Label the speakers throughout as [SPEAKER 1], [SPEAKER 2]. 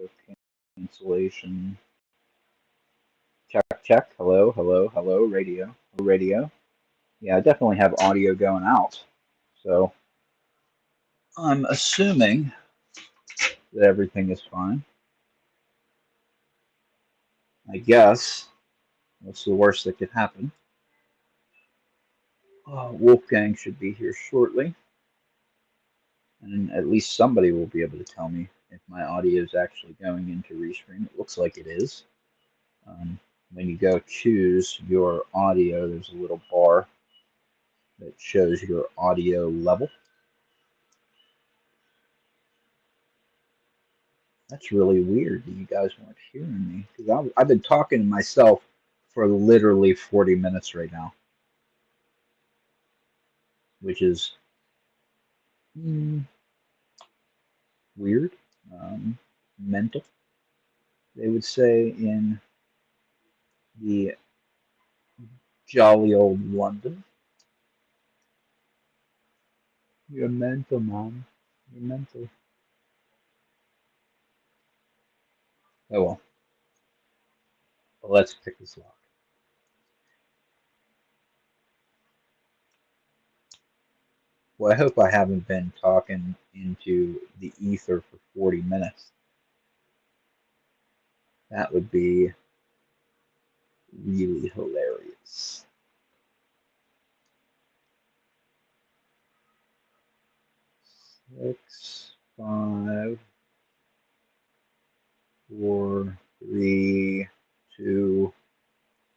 [SPEAKER 1] audio cancellation. Check, check. Hello, hello, hello, radio, radio. Yeah, I definitely have audio going out. So I'm assuming that everything is fine. I guess. What's the worst that could happen? Wolfgang should be here shortly, and at least somebody will be able to tell me if my audio is actually going into Restream. It looks like it is. When you go choose your audio, there's a little bar that shows your audio level. That's really weird that you guys weren't hearing me, because I've been talking to myself for literally 40 minutes right now, which is weird, mental, they would say in the jolly old London. You're mental, Mom. You're mental. Oh well. Let's pick this lock. Well, I hope I haven't been talking into the ether for 40 minutes. That would be really hilarious. 6, 5, 4, 3, 2,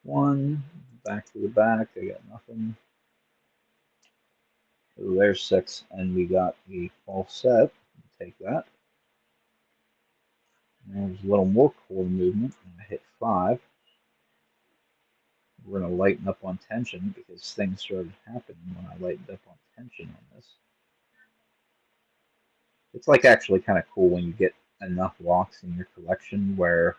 [SPEAKER 1] 1. Back to the back. I got nothing. So there's 6, and we got a false set. Take that. There's a little more quarter movement. I hit 5. We're going to lighten up on tension because things started happening when I lightened up on tension on this. It's like actually kind of cool when you get enough locks in your collection where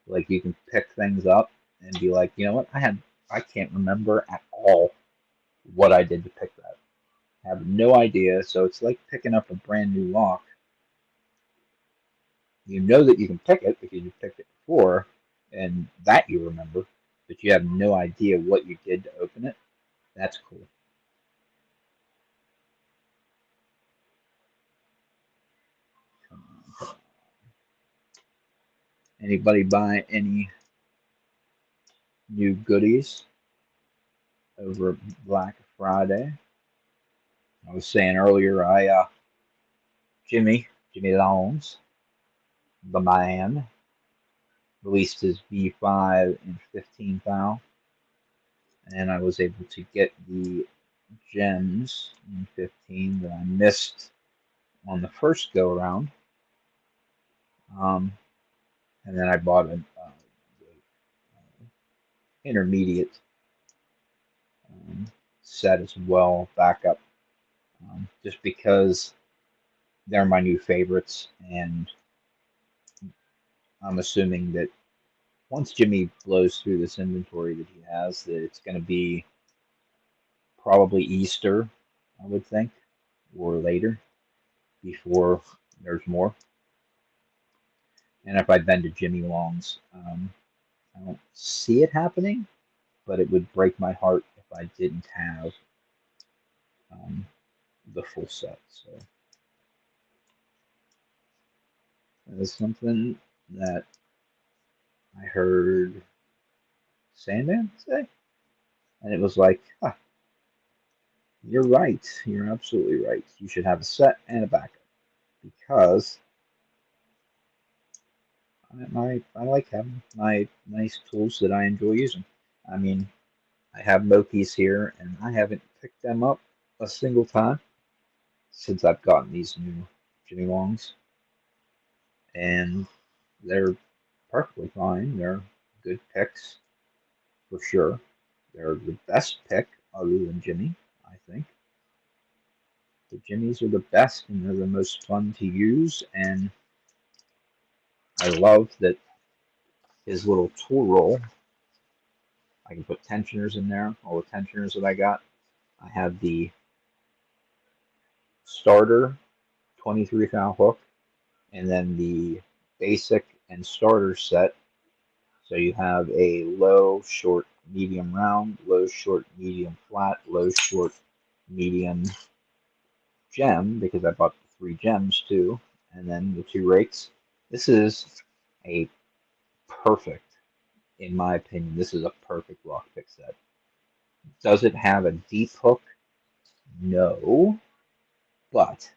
[SPEAKER 1] like you can pick things up and be like, you know what, I can't remember at all what I did to pick that. I have no idea. So it's like picking up a brand new lock. You know that you can pick it because you picked it before and that you remember, but you have no idea what you did to open it. That's cool. Come on, come on. Anybody buy any new goodies over Black Friday? I was saying earlier, Jimmy Longs, the man, released his V5 in 15 thou, and I was able to get the gems in 15 that I missed on the first go around. And then I bought an intermediate set as well, backup, just because they're my new favorites, and I'm assuming that once Jimmy blows through this inventory that he has, that it's going to be probably Easter, I would think, or later, before there's more. And if I'd been to Jimmy Long's, I don't see it happening, but it would break my heart if I didn't have the full set. So that is something that I heard Sandman say, and it was like, huh, you're right. You're absolutely right. You should have a set and a backup because I like having my nice tools that I enjoy using. I mean, I have Mokis here, and I haven't picked them up a single time since I've gotten these new Jimmy Longs, and they're perfectly fine. They're good picks for sure. They're the best pick other than Jimmy, I think. The Jimmys are the best, and they're the most fun to use, and I love that his little tool roll. I can put tensioners in there, all the tensioners that I got. I have the starter 23 thou hook, and then the basic and starter set. So you have a low, short, medium round, low, short, medium flat, low, short, medium gem, because I bought the 3 gems too, and then the 2 rakes. This is a perfect, in my opinion, this is a perfect lockpick set. Does it have a deep hook? No, but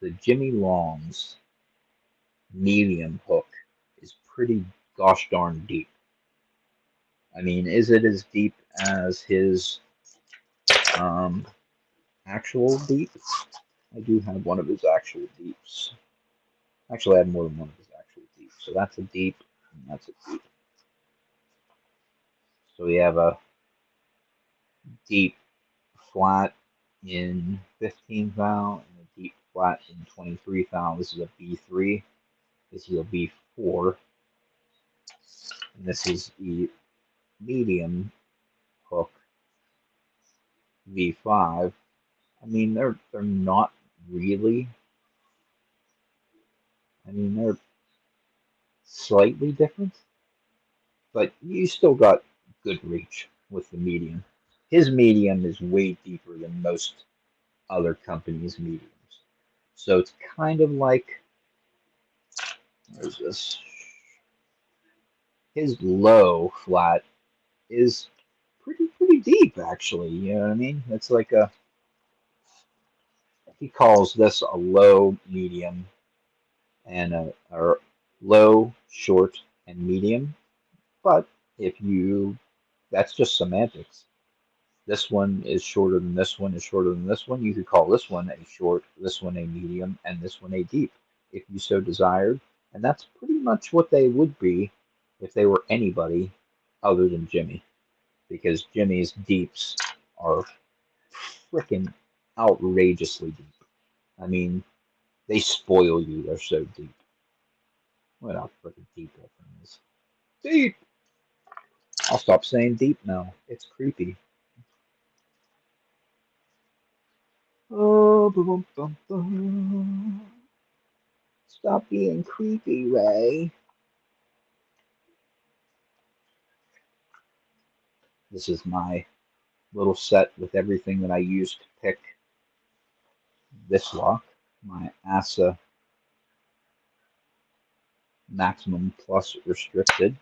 [SPEAKER 1] the Jimmy Long's medium hook is pretty gosh darn deep. I mean, is it as deep as his um, actual deep? I do have one of his actual deeps. Actually, I have more than one of his actual deeps. So that's a deep, and that's a deep. So we have a deep flat in 15 thou and a deep flat in 23 thou. This is a B3. This is a B4. And this is the medium hook V5. I mean, they're not really. I mean, they're slightly different, but you still got good reach with the medium. His medium is way deeper than most other companies' mediums. So it's kind of like, where's this? His low flat is pretty deep actually. You know what I mean? It's like a, he calls this a low medium and a or low, short, and medium. But if you, that's just semantics. This one is shorter than this one is shorter than this one. You could call this one a short, this one a medium, and this one a deep, if you so desired. And that's pretty much what they would be if they were anybody other than Jimmy, because Jimmy's deeps are freaking outrageously deep. I mean, they spoil you. They're so deep. What how freaking deep that thing is. Deep. I'll stop saying deep now. It's creepy. Oh, boom, boom, boom. Stop being creepy, Ray. This is my little set with everything that I used to pick this lock. My ASA Maximum Plus Restricted.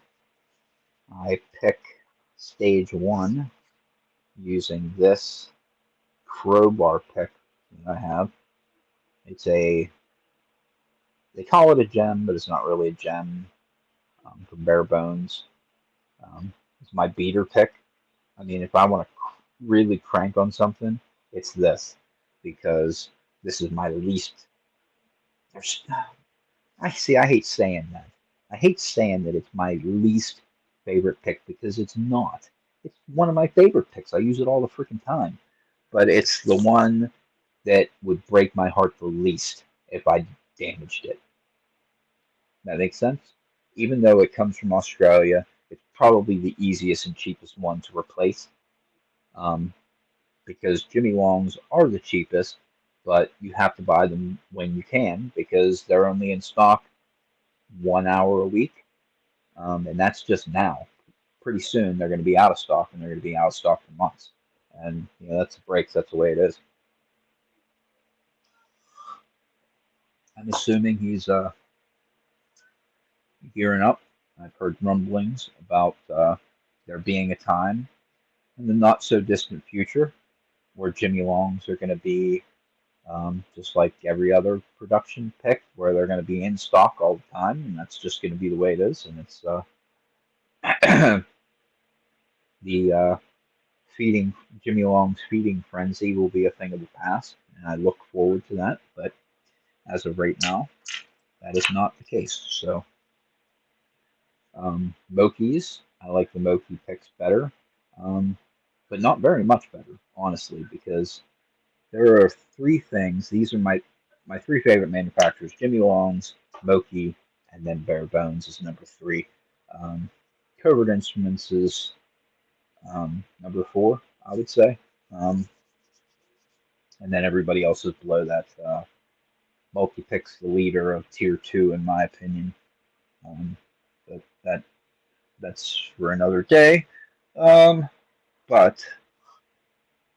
[SPEAKER 1] I pick stage 1 using this crowbar pick that I have. It's a, they call it a gem, but it's not really a gem, from Bare Bones. It's my beater pick. I mean, if I want to really crank on something, it's this, because this is my least. There's, I see. I hate saying that. I hate saying that it's my least favorite pick, because it's not. It's one of my favorite picks. I use it all the freaking time, but it's the one that would break my heart the least if I damaged it. That makes sense? Even though it comes from Australia, it's probably the easiest and cheapest one to replace, um, because Jimmy Longs are the cheapest, but you have to buy them when you can because they're only in stock 1 hour a week, and that's just now. Pretty soon they're going to be out of stock, and they're going to be out of stock for months. And that's the breaks. That's the way it is. I'm assuming he's gearing up. I've heard rumblings about there being a time in the not so distant future where Jimmy Longs are going to be just like every other production pick, where they're going to be in stock all the time, and that's just going to be the way it is. And it's the feeding Jimmy Long's feeding frenzy will be a thing of the past, and I look forward to that. But as of right now, that is not the case. So Mokies, I like the Moki picks better, but not very much better, honestly, because there are 3 things. These are my 3 favorite manufacturers: Jimmy Long's, Moki, and then Bare Bones is number 3. Um, Covert Instruments is number 4, I would say. And then everybody else is below that. Multi-Pick's the leader of Tier 2, in my opinion. But that's for another day. But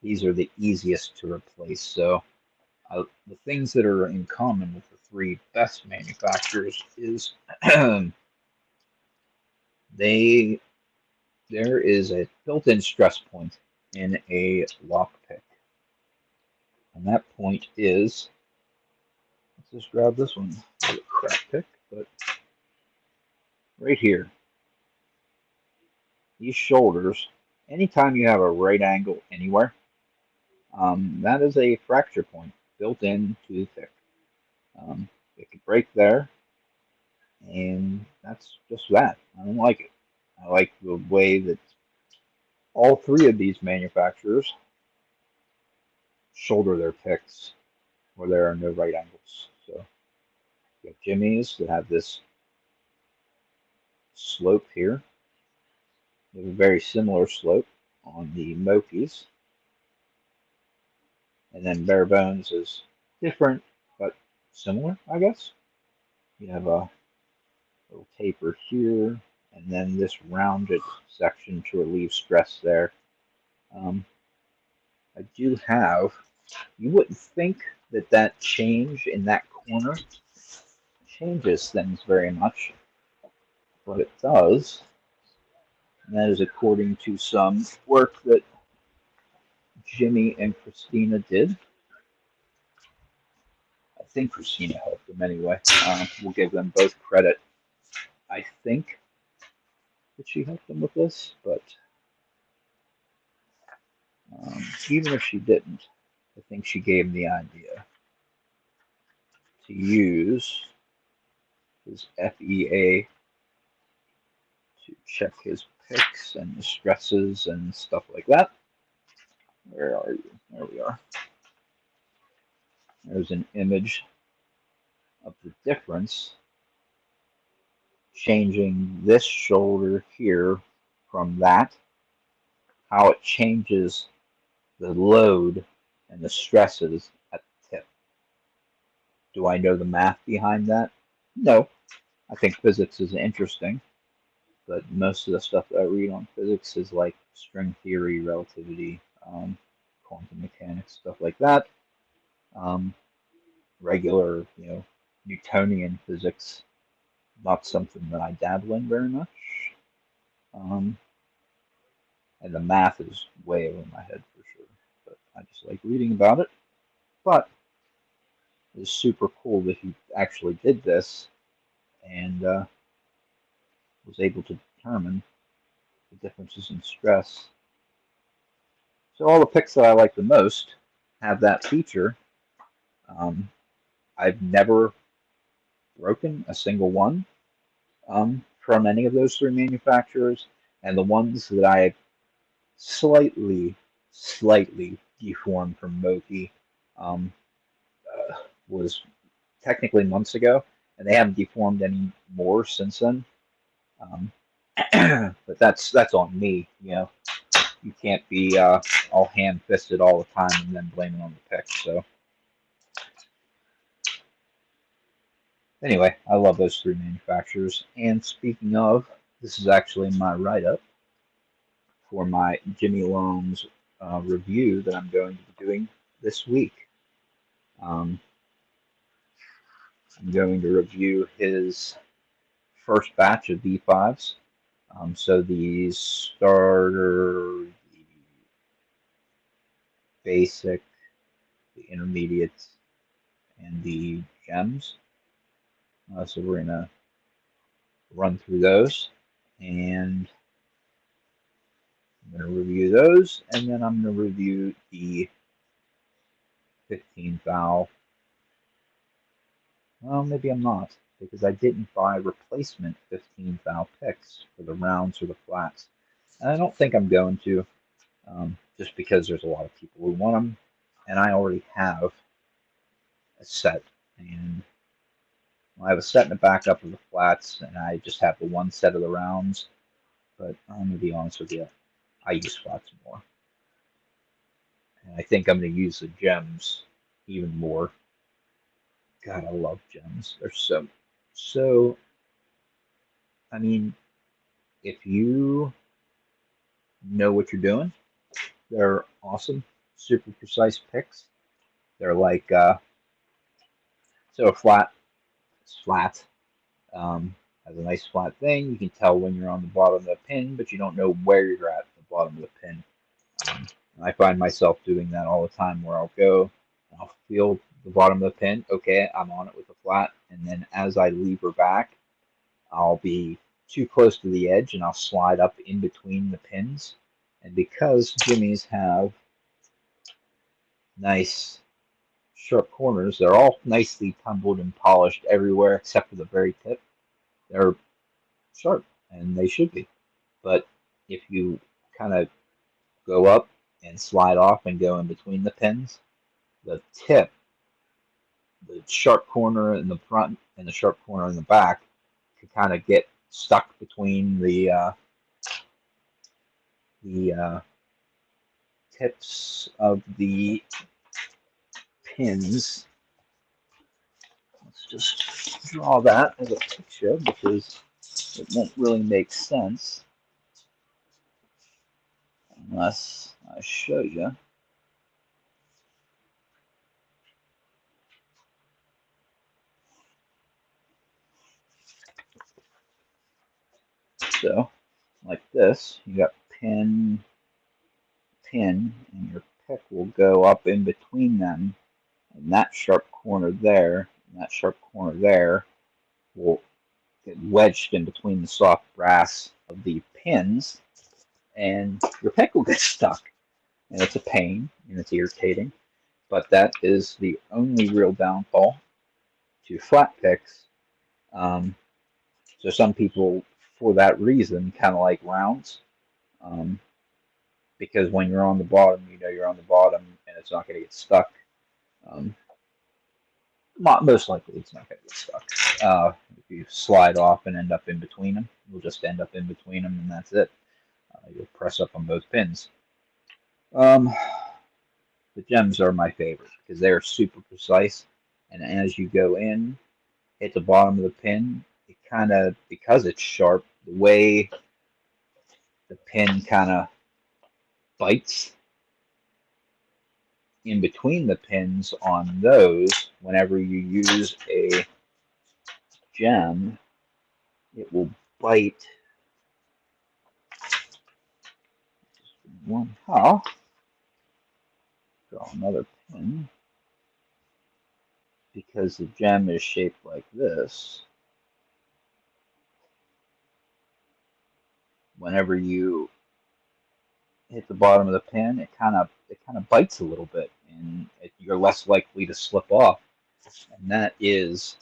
[SPEAKER 1] these are the easiest to replace. So the things that are in common with the three best manufacturers is there is a built-in stress point in a lockpick, and that point is, let's just grab this one, a crap pick, but right here, these shoulders. Anytime you have a right angle anywhere, that is a fracture point built into the pick. It could break there, and that's just that. I don't like it. I like the way that all three of these manufacturers shoulder their picks where there are no right angles. So you have Jimmy's that have this slope here. They have a very similar slope on the Moki's. And then Bare Bones is different, but similar, I guess. You have a little taper here, and then this rounded section to relieve stress there. I do have, you wouldn't think that that change in that corner changes things very much, but it does. And that is according to some work that Jimmy and Christina did. I think Christina helped them anyway. We'll give them both credit. I think that she helped them with this, but even if she didn't, I think she gave him the idea to use his FEA to check his picks and the stresses and stuff like that. Where are you? There we are. There's an image of the difference changing this shoulder here from that, how it changes the load and the stresses at the tip. Do I know the math behind that? No. I think physics is interesting, but most of the stuff that I read on physics is like string theory, relativity, quantum mechanics, stuff like that. Regular, Newtonian physics, not something that I dabble in very much. And the math is way over my head for sure. But I just like reading about it. But it's super cool that he actually did this and was able to determine the differences in stress. So all the picks that I like the most have that feature. I've never broken a single one from any of those three manufacturers, and the ones that I slightly deformed from Moki was technically months ago, and they haven't deformed any more since then. But that's on me, You can't be all ham-fisted all the time and then blame it on the pick. So anyway, I love those three manufacturers. And speaking of, this is actually my write-up for my Jimmy Loam's review that I'm going to be doing this week. I'm going to review his first batch of V5s. So the starter, the basic, the intermediate, and the gems. So we're going to run through those, and I'm going to review those, and then I'm going to review the 15 valve. Well, maybe I'm not, because I didn't buy replacement 15 valve picks for the rounds or the flats. And I don't think I'm going to, just because there's a lot of people who want them, and I already have a set. And I have a set and a backup of the flats, and I just have the one set of the rounds. But I'm going to be honest with you, I use flats more. And I think I'm going to use the gems even more, God, I love gems. They're so. I mean, if you know what you're doing, they're awesome, super precise picks. They're like so flat. It's flat. Has a nice flat thing. You can tell when you're on the bottom of the pin, but you don't know where you're at the bottom of the pin. And I find myself doing that all the time where I'll go and I'll feel the bottom of the pin. Okay, I'm on it with the flat. And then as I lever back, I'll be too close to the edge and I'll slide up in between the pins. And because jimmies have nice sharp corners, they're all nicely tumbled and polished everywhere except for the very tip. They're sharp, and they should be. But if you kind of go up and slide off and go in between the pins, the tip, the sharp corner in the front and the sharp corner in the back, could kind of get stuck between the tips of the pins. Let's just draw that as a picture because it won't really make sense unless I show you. So, like this, you got pin, pin, and your pick will go up in between them, and that sharp corner there, and that sharp corner there will get wedged in between the soft brass of the pins, and your pick will get stuck. And it's a pain, and it's irritating, but that is the only real downfall to flat picks. Um, so some people, for that reason, kind of like rounds. Um, because when you're on the bottom, you know you're on the bottom and it's not going to get stuck. Um, most likely, it's not going to get stuck. If you slide off and end up in between them, you'll just end up in between them, and that's it. You'll press up on both pins. Um, the gems are my favorite because they're super precise, and as you go in, hit the bottom of the pin, it kind of, because it's sharp, the way the pin kind of bites in between the pins on those, whenever you use a gem, it will bite one half. Draw another pin. Because the gem is shaped like this, whenever you hit the bottom of the pin, it kind of bites a little bit, and you're less likely to slip off, and that is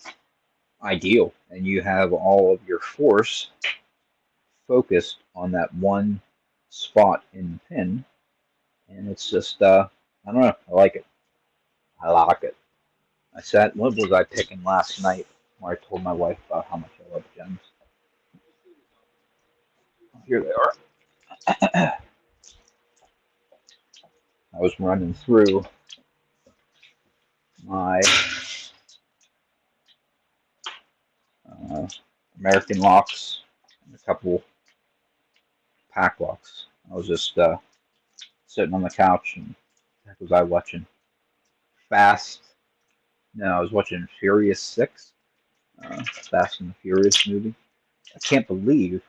[SPEAKER 1] ideal. And you have all of your force focused on that one spot in the pin, and it's just I don't know, I like it. I like it. What was I picking last night where I told my wife about how much I love gems? Here they are. I was running through my uh, American locks and a couple pack locks. I was just sitting on the couch, and what was I watching? Fast. No, I was watching Furious 6, Fast and the Furious movie. I can't believe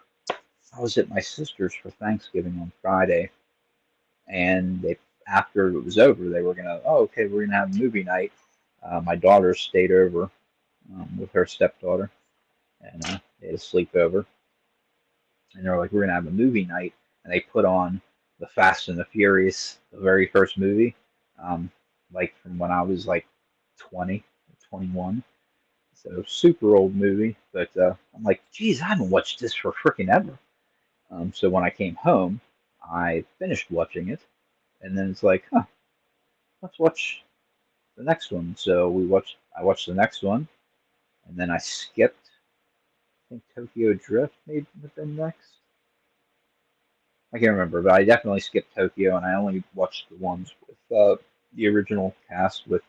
[SPEAKER 1] I was at my sister's for Thanksgiving on Friday, and after it was over, they were gonna, oh, okay, we're gonna have a movie night. My daughter stayed over with her stepdaughter, and they had a sleepover. And they were like, we're gonna have a movie night, and they put on the Fast and the Furious, the very first movie, like from when I was like 20, 21. So super old movie, but I'm like, geez, I haven't watched this for freaking ever. So when I came home, I finished watching it, and then it's like, huh, let's watch the next one. So I watched the next one, and then I skipped. I think Tokyo Drift may have been next. I can't remember, but I definitely skipped Tokyo, and I only watched the ones with the original cast with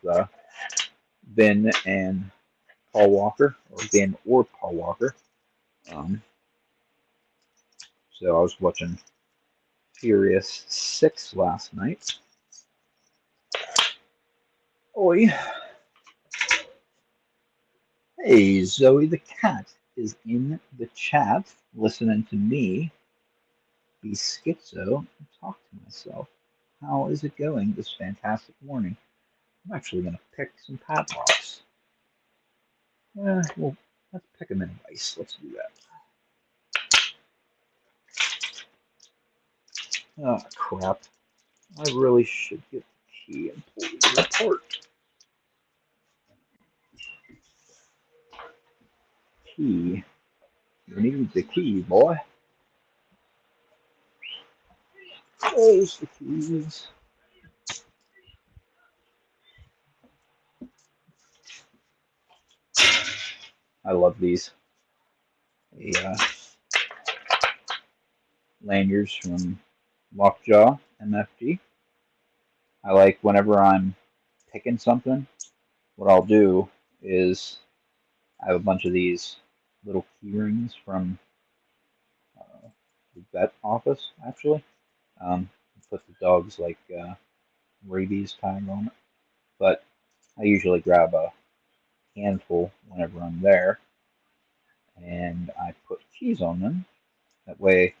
[SPEAKER 1] Vin and Paul Walker, or Ben or Paul Walker. Um, so I was watching Furious 6 last night. Oi. Hey, Zoe the cat is in the chat listening to me be schizo and talk to myself. How is it going this fantastic morning? I'm actually going to pick some padlocks. Well, let's pick them in ice. Let's do that. Oh, crap. I really should get the key and pull these apart. Key. You need the key, boy. There's the keys. I love these. The lanyards from Lockjaw MFG. I like whenever I'm picking something, what I'll do is I have a bunch of these little key rings from the vet office, actually. Put the dog's like rabies tag on it. But I usually grab a handful whenever I'm there, and I put keys on them. That way,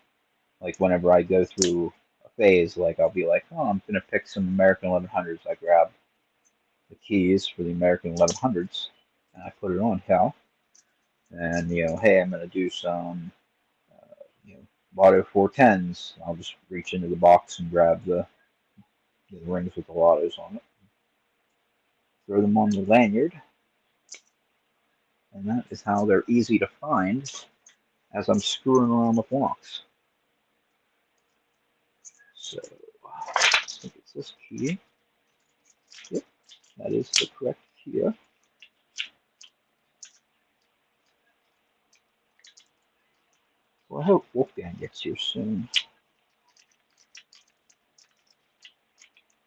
[SPEAKER 1] like whenever I go through a phase, like I'll be like, oh, I'm gonna pick some American 1100s. I grab the keys for the American 1100s, and I put it on Cal. And hey, I'm gonna do some, Lotto 410s. I'll just reach into the box and grab the rings with the lottos on it, throw them on the lanyard, and that is how they're easy to find as I'm screwing around with locks. So I think it's this key. Yep, that is the correct key. Well, I hope Wolfgang gets here soon.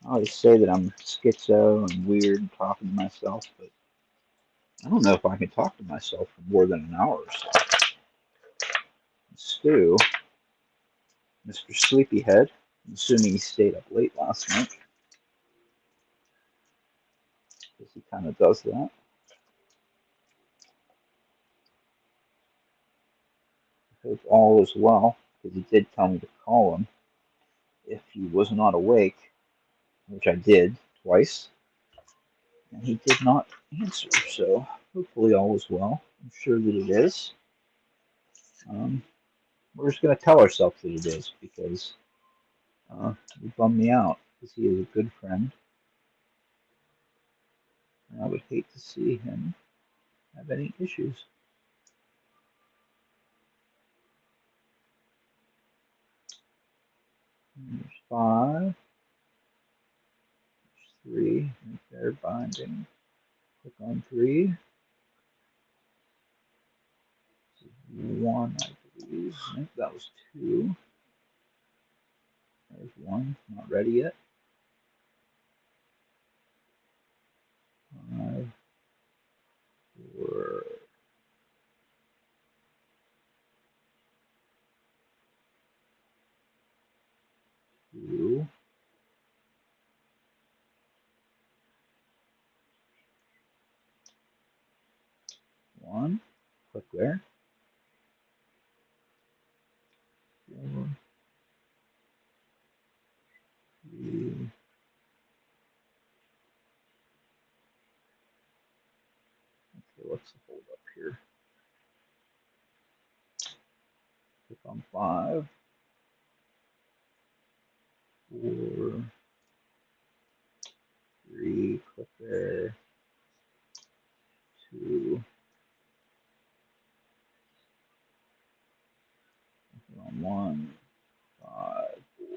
[SPEAKER 1] I always say that I'm schizo and weird and talking to myself, but I don't know if I can talk to myself for more than an hour or so. Stu, Mr. Sleepyhead, I'm assuming he stayed up late last night, because he kind of does that. I hope all is well, because he did tell me to call him if he was not awake, which I did twice, and he did not answer, so hopefully all is well. I'm sure that it is. We're just going to tell ourselves that it is, because it bummed me out, because he is a good friend, and I would hate to see him have any issues. There's 5, there's 3, right there, binding. Click on 3. This is 1, I believe. Nope, that was 2. There's 1, not ready yet. 5, 4, 2, 1. Click there. 4, 3. Okay, what's the hold up here? Click on 5, 4, 3. Click there. 2. Click on 1, 5, 4, 3.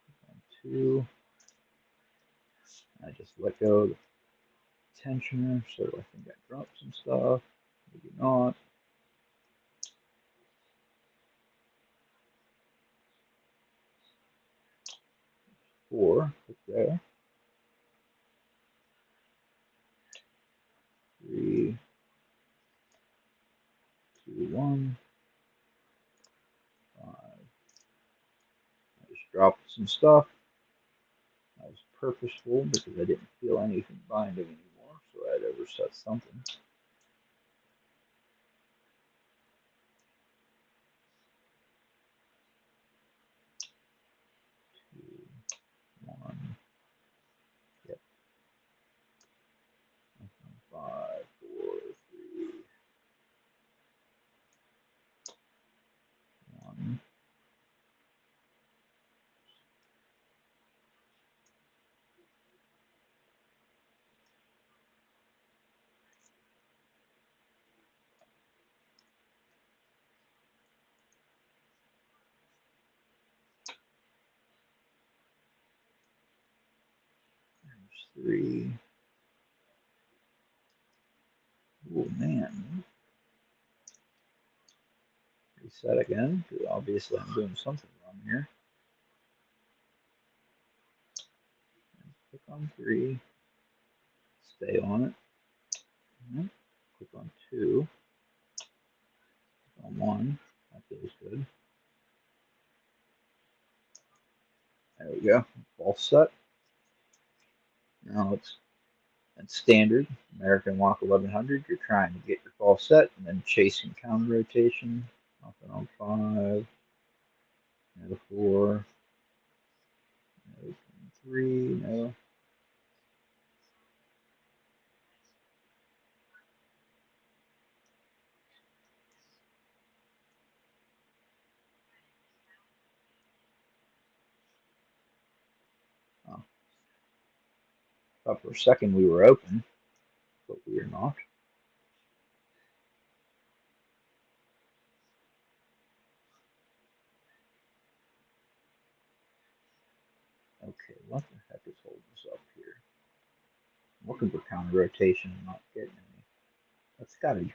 [SPEAKER 1] Click on 2. I just let go of the tensioner, so I think I dropped some stuff. Maybe not. 4, click there. 1, 5. I just dropped some stuff. That was purposeful because I didn't feel anything binding anymore, so I had overset something. 2, 1. Yep. 5, 4, 3, 1. There's 3. Oh man. Reset again, because obviously I'm doing something wrong here. Click on 3. Stay on it. Click on 2. Click on 1. That feels good. There we go. False set. Now it's standard. American Walk 1100. You're trying to get your false set and then chasing counter rotation. Nothing on 5. No 4. No 3. No. Oh. Thought for a second we were open, but we are not. Okay, what the heck is holding us up here? I'm looking for counter rotation and not getting any. That's gotta be 5.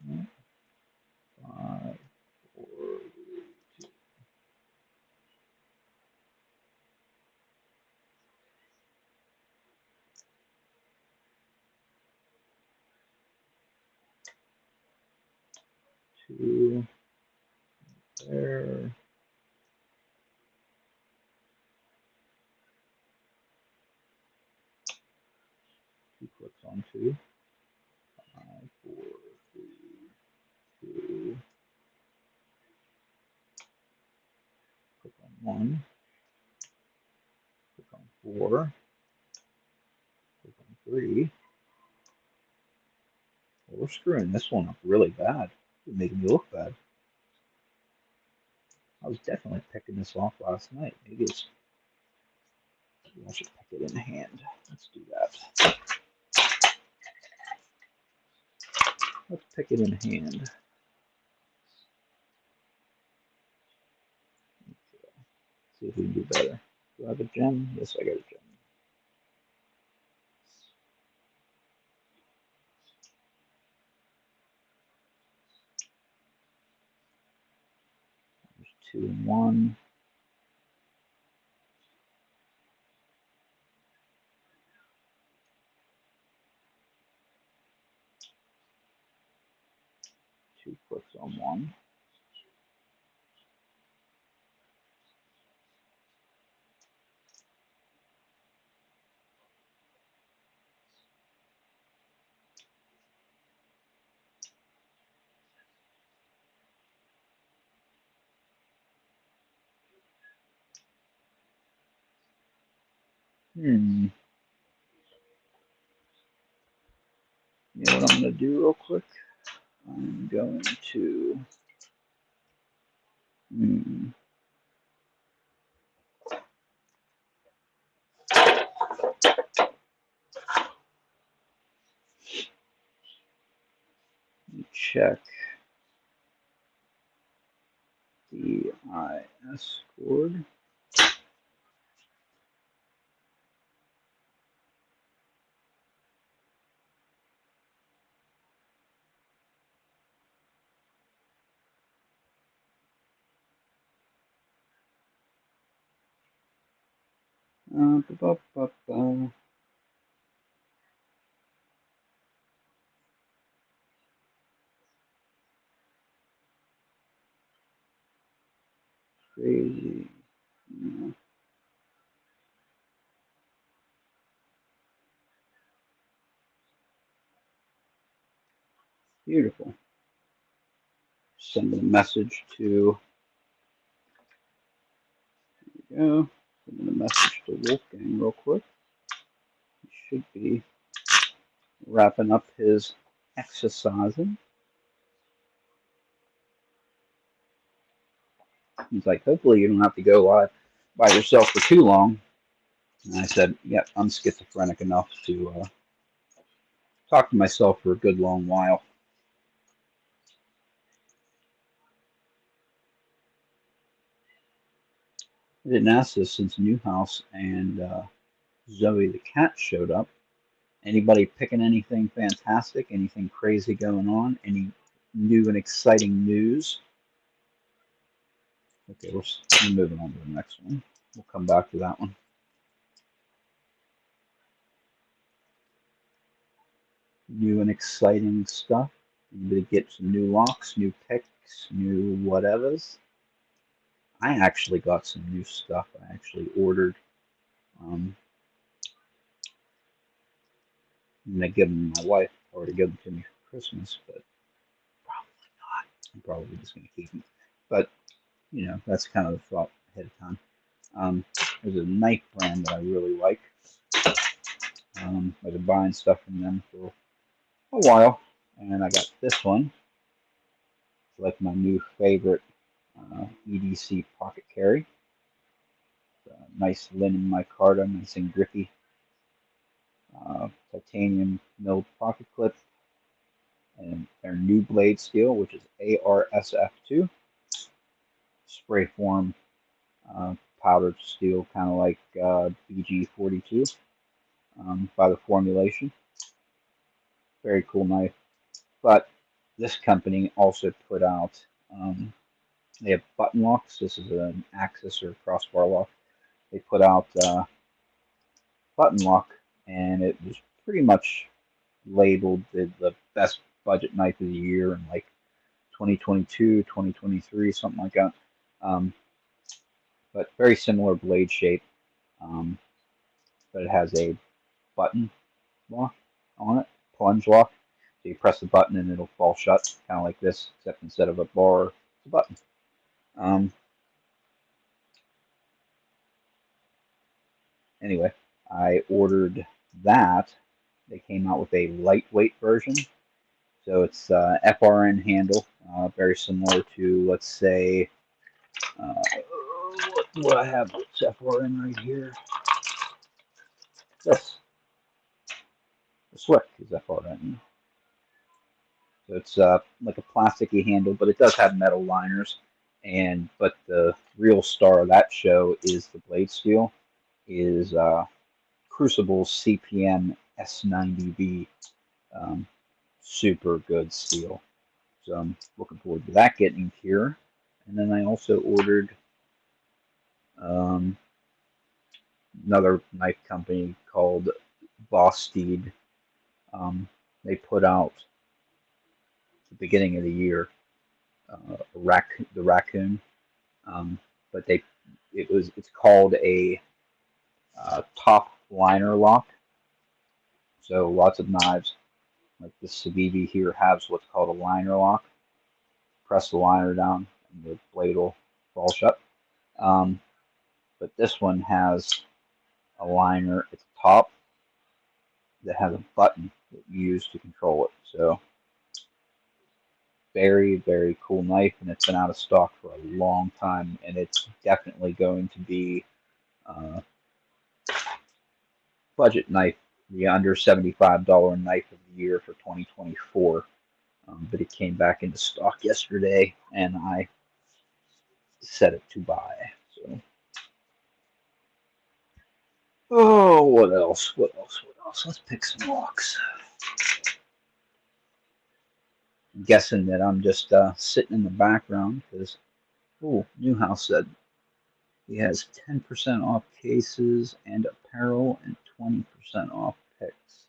[SPEAKER 1] No, 5, 4, 2. 2 there. 2 clicks on 2. 5, 4, 3, 2. Click on 1. Click on 4. Click on 3. Well, we're screwing this one up really bad. It's making me look bad. I was definitely picking this off last night. Maybe I should pick it in hand. Let's do that. Let's pick it in hand. See if we can do better. Do I have a gem? Yes, I got a gem. There's 2 and 1. Two clicks on 1. You know what I'm going to do real quick? I'm going to check the IS cord. Ba, ba, ba, ba. Crazy. Yeah. Beautiful. Sending a message to, there we go. Sending a message to Wolfgang real quick. He should be wrapping up his exercising. He's like, hopefully you don't have to go live by yourself for too long. And I said, yep, I'm schizophrenic enough to talk to myself for a good long while. I didn't ask this since Newhouse and Zoe the cat showed up. Anybody picking anything fantastic? Anything crazy going on? Any new and exciting news? Okay, we're moving on to the next one. We'll come back to that one. New and exciting stuff. Anybody get some new locks, new picks, new whatevers? I actually got some new stuff. I actually ordered. I'm gonna give them to my wife. Already give them to me for Christmas, but probably not. I'm probably just gonna keep them. But that's kind of the thought ahead of time. There's a knife brand that I really like. I've been buying stuff from them for a while, and I got this one. It's like my new favorite EDC pocket carry. Nice linen micarta, nice and grippy. Titanium milled pocket clip, and their new blade steel, which is ARSF2, spray form powdered steel, kind of like BG42 by the formulation. Very cool knife. But this company also put out, they have button locks. This is an axis or crossbar lock. They put out button lock, and it was pretty much labeled the best budget knife of the year in like 2022, 2023, something like that. Um, but very similar blade shape. Um, but it has a button lock on it, plunge lock. So you press the button and it'll fall shut, kind of like this, except instead of a bar, it's a button. Um, anyway, I ordered that. They came out with a lightweight version. So it's FRN handle, very similar to, let's say, uh, what do I have? It's FRN right here. This, the Swick is FRN. So it's like a plasticky handle, but it does have metal liners. But the real star of that show is the blade steel, is Crucible's CPM S90V. Um, Super good steel. So I'm looking forward to that getting here. And then I also ordered um, another knife company called Bossteed. They put out at the beginning of the year the raccoon, um, but it's called a top liner lock. So lots of knives like this Civivi here has what's called a liner lock. Press the liner down and the blade will fall shut. Um, but this one has a liner at the top that has a button that you use to control it. So very, very cool knife, and it's been out of stock for a long time, and it's definitely going to be a budget knife, the under $75 knife of the year for 2024. But it came back into stock yesterday, and I set it to buy. So, oh, what else? What else? What else? Let's pick some locks. I'm guessing that I'm just sitting in the background because, oh, Newhouse said He has 10% off cases and apparel and 20% off picks.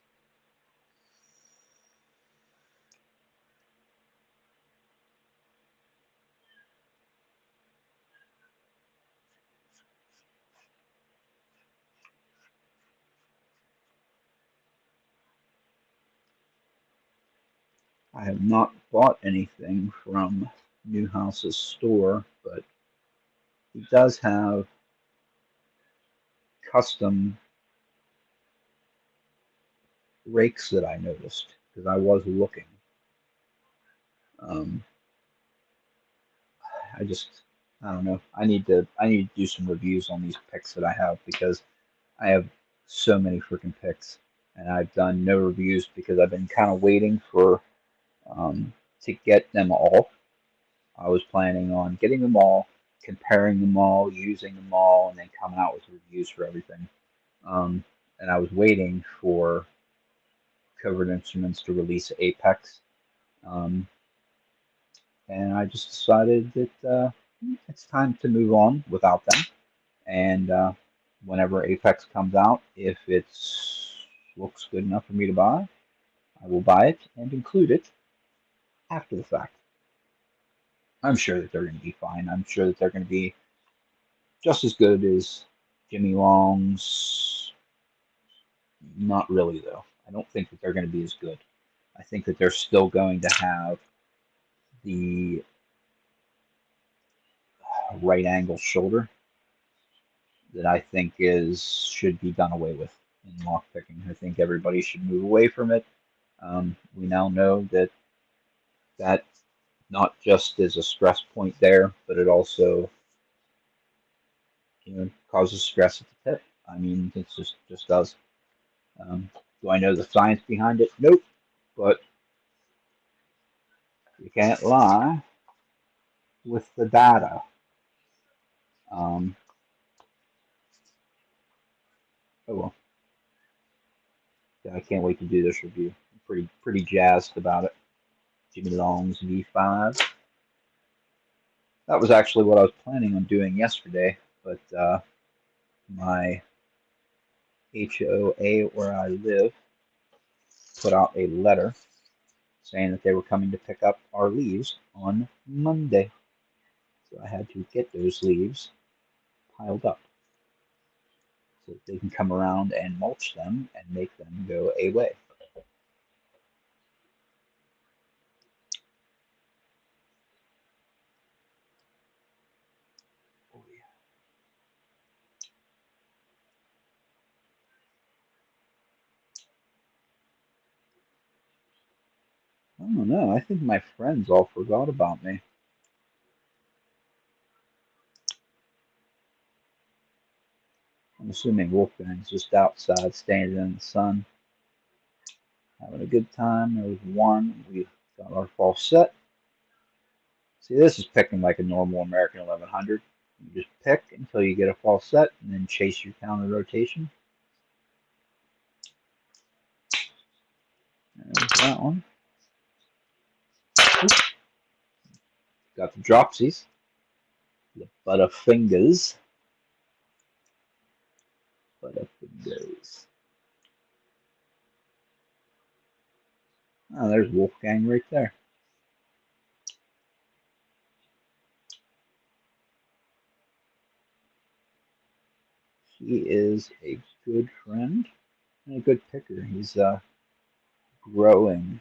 [SPEAKER 1] I have not bought anything from Newhouse's store, but he does have custom rakes that I noticed because I was looking. Um, I just I don't know. I need to do some reviews on these picks that I have because I have so many freaking picks, and I've done no reviews because I've been kind of waiting for to get them all. I was planning on getting them all, comparing them all, using them all, and then coming out with reviews for everything. Um, and I was waiting for Covered Instruments to release Apex, um, and I just decided that it's time to move on without them. And whenever Apex comes out, if it looks good enough for me to buy, I will buy it and include it after the fact. I'm sure that they're going to be fine. I'm sure that they're going to be just as good as Jimmy Long's. Not really, though. I don't think that they're going to be as good. I think that they're still going to have the right angle shoulder that I think is should be done away with in lockpicking. I think everybody should move away from it. We now know that that not just is a stress point there, but it also causes stress at the tip. I mean, it just does. Do I know the science behind it? Nope. But you can't lie with the data. Um, oh well, yeah, I can't wait to do this review. I'm pretty jazzed about it. Jimmy Long's V5. That was actually what I was planning on doing yesterday, but my HOA where I live put out a letter saying that they were coming to pick up our leaves on Monday. So I had to get those leaves piled up so that they can come around and mulch them and make them go away. Oh, yeah. I don't know. I think my friends all forgot about me. I'm assuming Wolfgang's just outside standing in the sun, having a good time. There was one. We got our fall set. See, this is picking like a normal American 1100. You just pick until you get a fall set and then chase your counter rotation. There's that one. Oops. Got the dropsies, the Butterfingers. Butterfingers. Oh, there's Wolfgang right there. He is a good friend and a good picker. He's growing.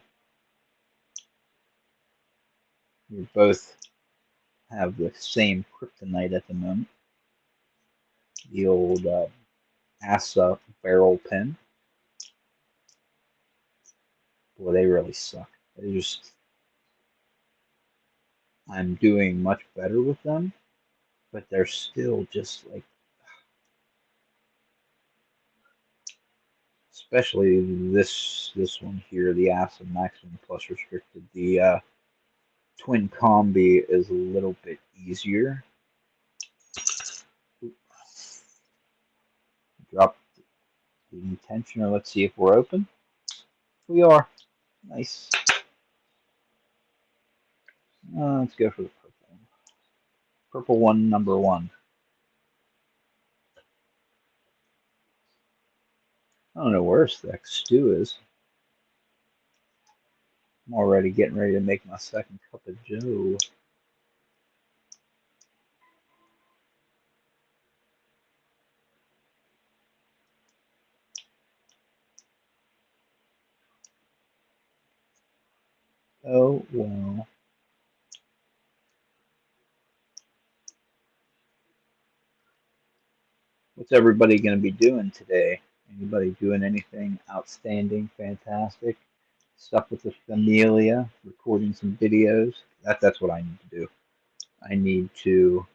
[SPEAKER 1] We both have the same kryptonite at the moment. The old Asa barrel pin. Boy, they really suck. They just. I'm doing much better with them, but they're still just like. Especially this one here, the Asa Maximum Plus Restricted. The Twin Combi is a little bit easier. Drop the intentioner. Let's see if we're open. We are. Nice. Let's go for the purple one. Purple one, number one. I don't know where Stack Stew is. I'm already getting ready to make my second cup of joe. Oh, well. What's everybody going to be doing today? Anybody doing anything outstanding, fantastic? Stuff with the familia, recording some videos. That's what I need to do. I need to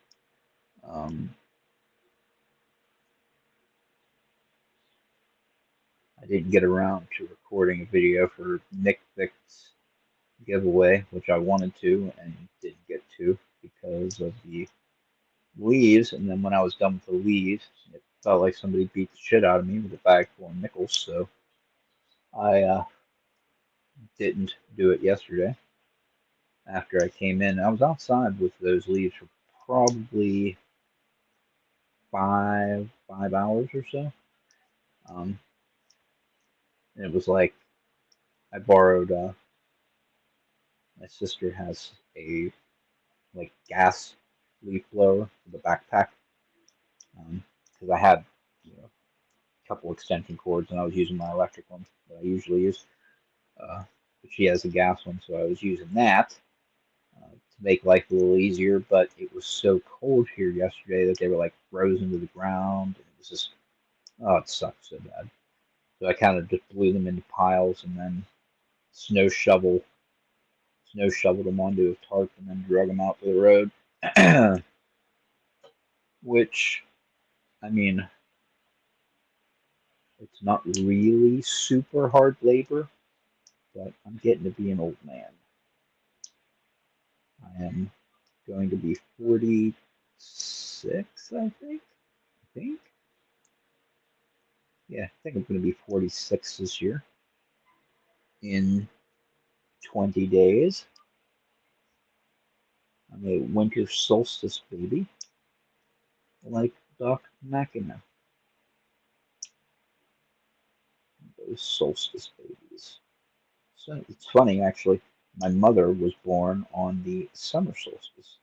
[SPEAKER 1] um, I didn't get around to recording a video for Nick Vic's giveaway, which I wanted to and didn't get to because of the leaves. And then when I was done with the leaves, it felt like somebody beat the shit out of me with a bag full of nickels. So I didn't do it yesterday. After I came in, I was outside with those leaves for probably five hours or so. Um, and it was like I borrowed. My sister has a like gas leaf blower for the backpack because I had a couple extension cords and I was using my electric one that I usually use. But she has a gas one, so I was using that to make life a little easier. But it was so cold here yesterday that they were like frozen to the ground. It was just, oh, it sucked so bad. So I kind of just blew them into piles and then snow shovel, snow shoveled them onto a tarp and then drug them out to the road. Which, I mean, it's not really super hard labor, but I'm getting to be an old man. I am going to be 46, I think. I think. Yeah, I think I'm going to be 46 this year in 20 days. I'm a winter solstice baby, like Doc Machina. Those solstice babies. So it's funny, actually. My mother was born on the summer solstice,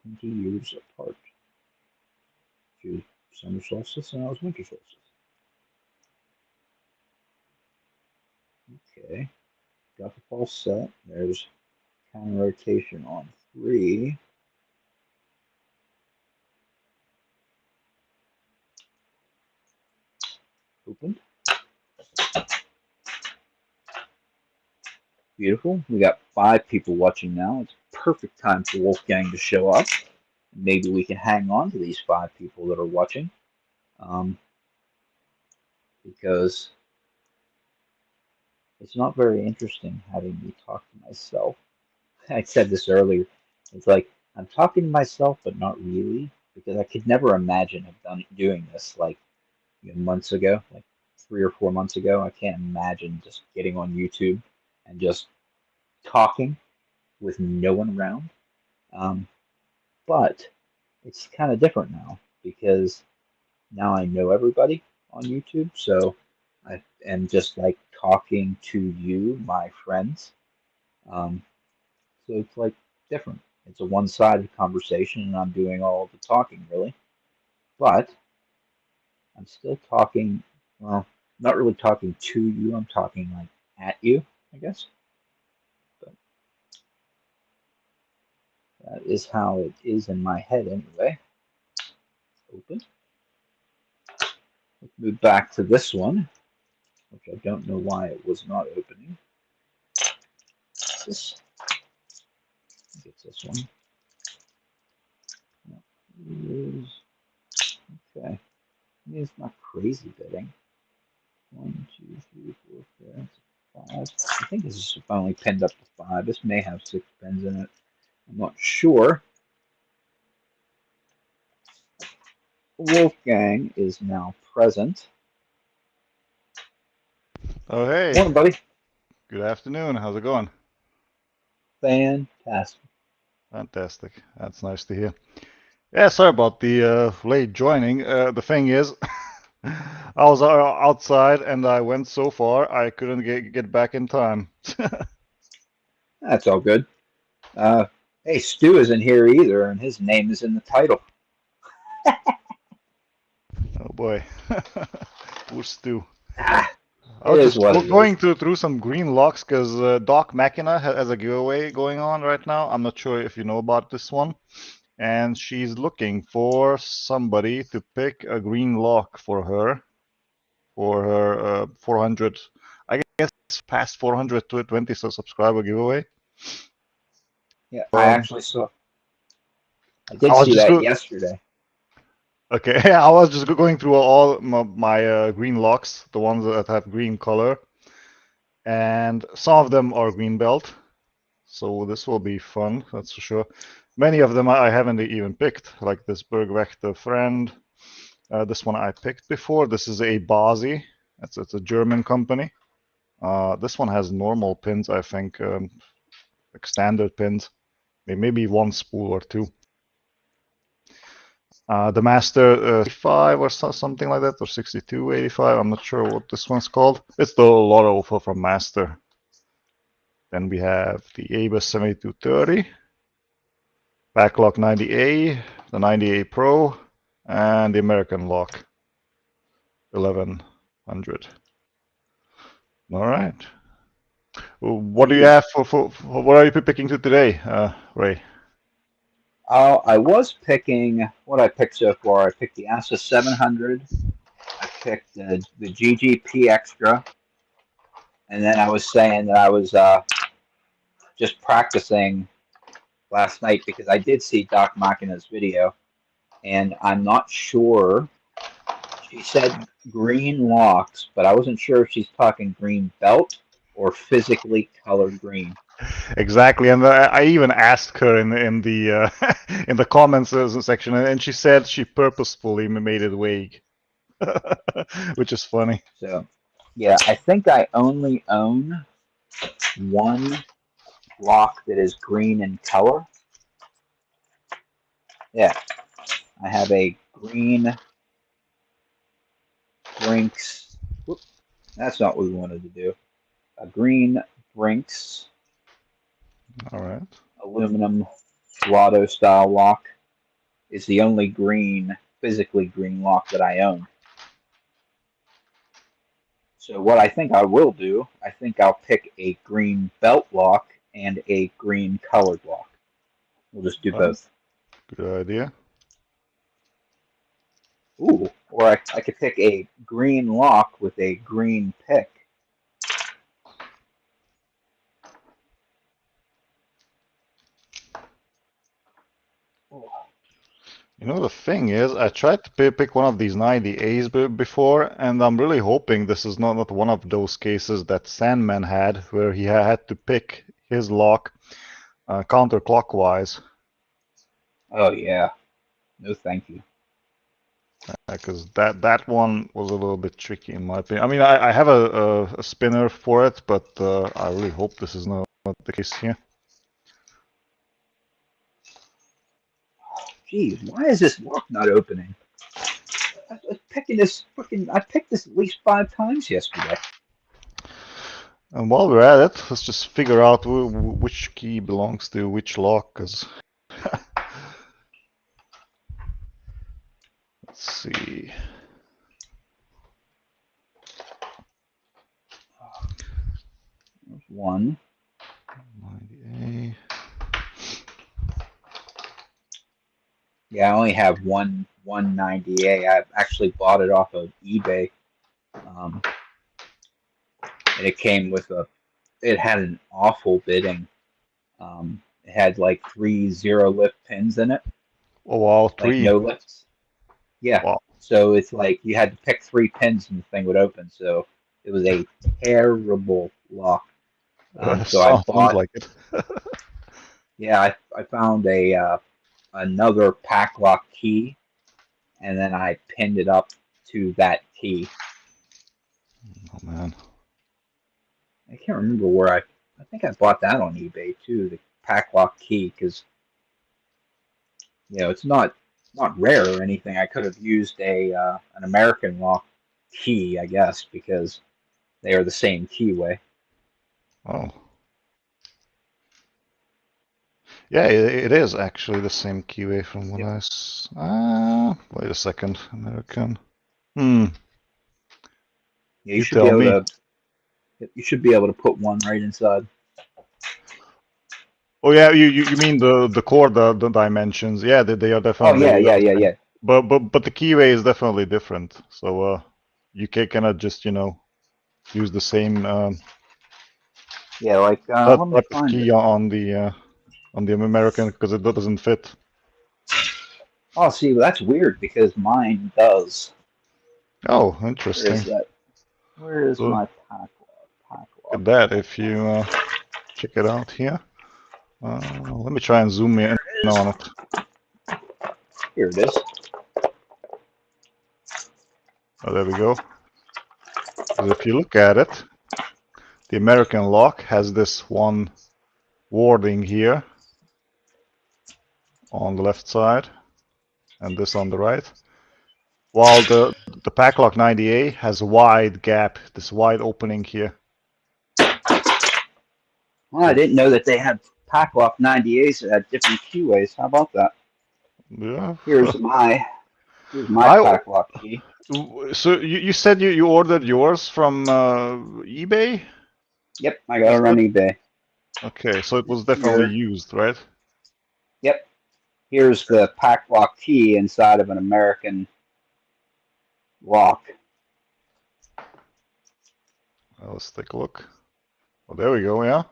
[SPEAKER 1] 20 years apart. She was summer solstice and I was winter solstice. Okay, got the false set. There's counter rotation on 3. Opened. Beautiful. We got 5 people watching now. It's perfect time for Wolfgang to show up. Maybe we can hang on to these 5 people that are watching. Because it's not very interesting having me talk to myself. I said this earlier. It's like I'm talking to myself, but not really, because I could never imagine doing this like months ago, like 3 or 4 months ago. I can't imagine just getting on YouTube and just talking with no one around. Um, but it's kind of different now because now I know everybody on YouTube, so I am just like talking to you, my friends. Um, so it's like different. It's a one-sided conversation, and I'm doing all the talking, really. But I'm still talking, well, not really talking to you. I'm talking like at you, I guess. But that is how it is in my head anyway. Open. Let's move back to this one, which I don't know why it was not opening. This gets this one. Okay. It's not crazy bidding. 1, 2, 3, 4, 5. I think this is finally pinned up to 5. This may have 6 pins in it. I'm not sure. Wolfgang is now present.
[SPEAKER 2] Oh, hey.
[SPEAKER 1] Morning, buddy.
[SPEAKER 2] Good afternoon. How's it going?
[SPEAKER 1] Fantastic.
[SPEAKER 2] Fantastic. That's nice to hear. Yeah, sorry about the late joining. The thing is, I was outside and I went so far I couldn't get back in time.
[SPEAKER 1] That's all good. Uh, hey, Stu isn't here either, and his name is in the title.
[SPEAKER 2] Oh boy, poor Stu.
[SPEAKER 1] Ah,
[SPEAKER 2] I
[SPEAKER 1] it
[SPEAKER 2] was
[SPEAKER 1] is
[SPEAKER 2] just
[SPEAKER 1] what it is.
[SPEAKER 2] going through some green locks because Doc Machina has a giveaway going on right now. I'm not sure if you know about this one. And she's looking for somebody to pick a green lock for her 400, I guess, past 420 subscriber giveaway.
[SPEAKER 1] Yeah,
[SPEAKER 2] Um,
[SPEAKER 1] I
[SPEAKER 2] I
[SPEAKER 1] did
[SPEAKER 2] was
[SPEAKER 1] see
[SPEAKER 2] just
[SPEAKER 1] that
[SPEAKER 2] go
[SPEAKER 1] yesterday.
[SPEAKER 2] okay. I was just going through all my green locks, the ones that have green color, and some of them are green belt. So this will be fun, that's for sure. Many of them I haven't even picked, like this Bergwachter friend. This one I picked before. This is a Basi. It's a German company. This one has normal pins, I think, like standard pins, maybe one spool or two. The Master 65 or something like that, or 6285. I'm not sure what this one's called. It's the Lotto from Master. Then we have the ABUS 7230, Backlock 90A, the 90A Pro, and the American Lock 1100. All right. What do you
[SPEAKER 1] Jeez.
[SPEAKER 2] have for what are you picking to today, Ray?
[SPEAKER 1] I was picking what I picked so far. I picked the Asa 700. I picked the GGP Extra, and then I was saying that I was just practicing last night because I did see Doc Machina's video, and I'm not sure. She said green locks, but I wasn't sure if she's talking green belt or physically colored green.
[SPEAKER 2] Exactly, and I even asked her in the in the comments section, and she said she purposefully made it vague, which is funny.
[SPEAKER 1] So, yeah, I think I only own one lock that is green in color. Yeah, I have a green Brinks. Whoop, that's not what we wanted to do. A green Brinks
[SPEAKER 2] All right.
[SPEAKER 1] aluminum Lotto style lock is the only green, physically green lock that I own. So what I think I will do, I think I'll pick a green belt lock and a green colored lock. We'll just do
[SPEAKER 2] All right.
[SPEAKER 1] both.
[SPEAKER 2] Good idea.
[SPEAKER 1] Ooh, or I could pick a green lock with a green pick. Ooh.
[SPEAKER 2] You know, the thing is, I tried to pick one of these 90As before, and I'm really hoping this is not one of those cases that Sandman had, where he had to pick his lock counterclockwise,
[SPEAKER 1] Oh yeah, no thank you.
[SPEAKER 2] because that one was a little bit tricky in my opinion. I mean, I have a spinner for it, but I really hope this is not the case here.
[SPEAKER 1] Geez, why is this lock not opening? I was picking this fucking. I picked this at least 5 times yesterday.
[SPEAKER 2] And while we're at it, let's just figure out which key belongs to which lock, because let's see.
[SPEAKER 1] There's one.
[SPEAKER 2] 90A.
[SPEAKER 1] Yeah, I only have one 190A. I actually bought it off of eBay, um, and it came with a. It had an awful bidding. It had like 3 0 lift pins in it,
[SPEAKER 2] Oh wow,
[SPEAKER 1] like
[SPEAKER 2] three.
[SPEAKER 1] no lifts. Yeah,
[SPEAKER 2] Wow.
[SPEAKER 1] so it's like you had to pick 3 pins and the thing would open. So it was a terrible lock. So I
[SPEAKER 2] Sounds
[SPEAKER 1] bought.
[SPEAKER 2] like it.
[SPEAKER 1] Yeah, I found a another pack lock key, and then I pinned it up to that key.
[SPEAKER 2] Oh man.
[SPEAKER 1] I can't remember where I think I bought that on eBay too, the pack lock key, because it's not. not rare or anything. I could have used an American lock key, I guess, because they are the same keyway.
[SPEAKER 2] Oh. Yeah, it is actually the same keyway from what I wait a second, American.
[SPEAKER 1] Yeah,
[SPEAKER 2] You tell me.
[SPEAKER 1] You should be able to put one right inside.
[SPEAKER 2] Oh yeah, you mean the core the dimensions? Yeah, they are
[SPEAKER 1] Oh
[SPEAKER 2] definitely.
[SPEAKER 1] yeah.
[SPEAKER 2] But the keyway is definitely different. So you cannot just use the same
[SPEAKER 1] Yeah, like
[SPEAKER 2] type
[SPEAKER 1] let me
[SPEAKER 2] of
[SPEAKER 1] find
[SPEAKER 2] key
[SPEAKER 1] it.
[SPEAKER 2] on the American because it doesn't fit.
[SPEAKER 1] Oh, see, that's weird because mine does.
[SPEAKER 2] Oh,
[SPEAKER 1] Where
[SPEAKER 2] interesting.
[SPEAKER 1] is that? Where is
[SPEAKER 2] So
[SPEAKER 1] my pack lock?
[SPEAKER 2] look at that if you check it out here. Let me try and zoom in on it.
[SPEAKER 1] Here it is.
[SPEAKER 2] Oh, there we go. Because if you look at it, the American lock has this one warding here on the left side and this on the right. While the Paclock 90A has a wide gap, this wide opening here.
[SPEAKER 1] Well, I didn't know that they had Packlock 98s that had different keyways. How about that?
[SPEAKER 2] Yeah.
[SPEAKER 1] Here's my
[SPEAKER 2] I
[SPEAKER 1] Packlock key.
[SPEAKER 2] So you said you ordered yours from eBay?
[SPEAKER 1] Yep, I got it on eBay.
[SPEAKER 2] Okay, so it was definitely used, right?
[SPEAKER 1] Yep. Here's the Packlock key inside of an American lock.
[SPEAKER 2] Well, let's take a look. Oh, there we go, yeah.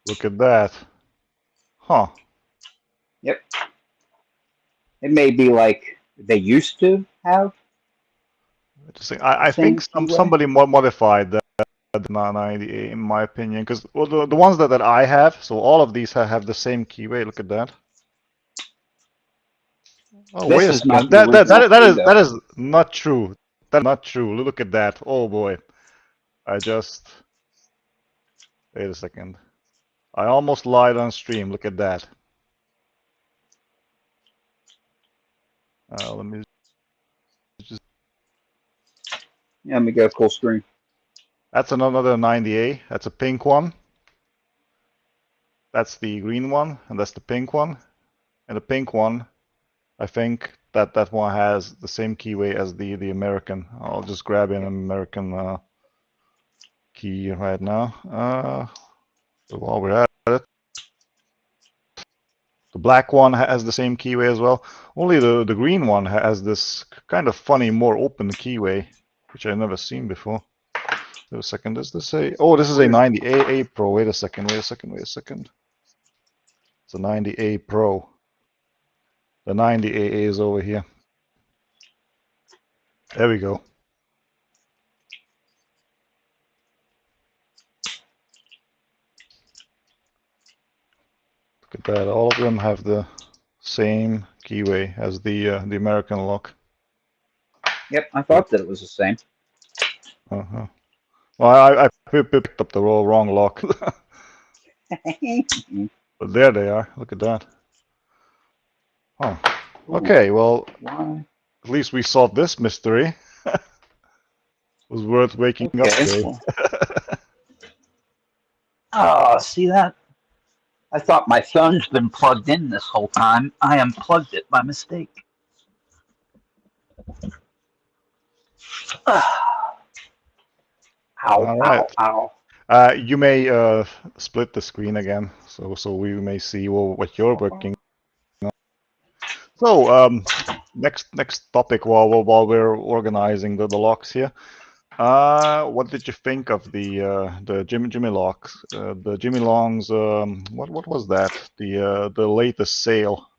[SPEAKER 2] Look at that. Huh.
[SPEAKER 1] Yep. It may be like they used to have.
[SPEAKER 2] Interesting. I think somebody modified that 90A in my opinion, because well, the ones that I have, so all of these have the same keyway. Look at that. Oh,
[SPEAKER 1] This
[SPEAKER 2] wait a
[SPEAKER 1] is not
[SPEAKER 2] second.
[SPEAKER 1] the original key, though.
[SPEAKER 2] That is not true. That's not true. Look at that. Oh boy. Wait a second. I almost lied on stream. Look at that. Let me just.
[SPEAKER 1] Yeah, let me go full screen.
[SPEAKER 2] That's another 90A. That's a pink one. That's the green one, and that's the pink one. And the pink one, I think that one has the same keyway as the American. I'll just grab an American key right now. So while we're at it, the black one has the same keyway as well. Only the green one has this kind of funny, more open keyway, which I've never seen before. Wait a second, does this say? Oh, this is a 90A Pro. Wait a second. It's a 90A Pro. The 90AA is over here. There we go. Look at that. All of them have the same keyway as the American lock.
[SPEAKER 1] Yep, I thought that it was the same.
[SPEAKER 2] Uh-huh. Well, I picked up the wrong lock. But there they are. Look at that. Oh. Okay, well, at least we solved this mystery. It was worth waking up today.
[SPEAKER 1] Oh, see that? I thought my phone's been plugged in this whole time. I unplugged it by mistake. Ow,
[SPEAKER 2] All right.
[SPEAKER 1] ow, ow.
[SPEAKER 2] You may split the screen again, so we may see what you're working on. So next topic while we're organizing the locks here. What did you think of the Jimmy locks? The Jimmy Long's what was that? The latest sale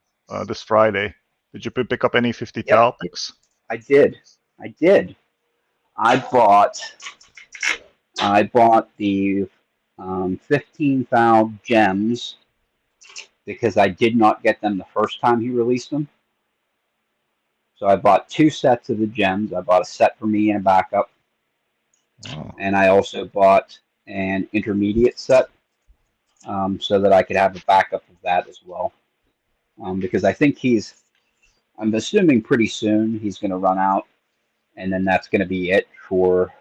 [SPEAKER 2] this Friday. Did you pick up any 50 cal picks?
[SPEAKER 1] I did. I bought the 15 thou gems because I did not get them the first time he released them. So I bought 2 sets of the gems. I bought a set for me and a backup. Oh. And I also bought an intermediate set.
[SPEAKER 3] so that I could have a backup of that as well. Because I think I'm assuming pretty soon he's going to run out, and then that's going to be it for.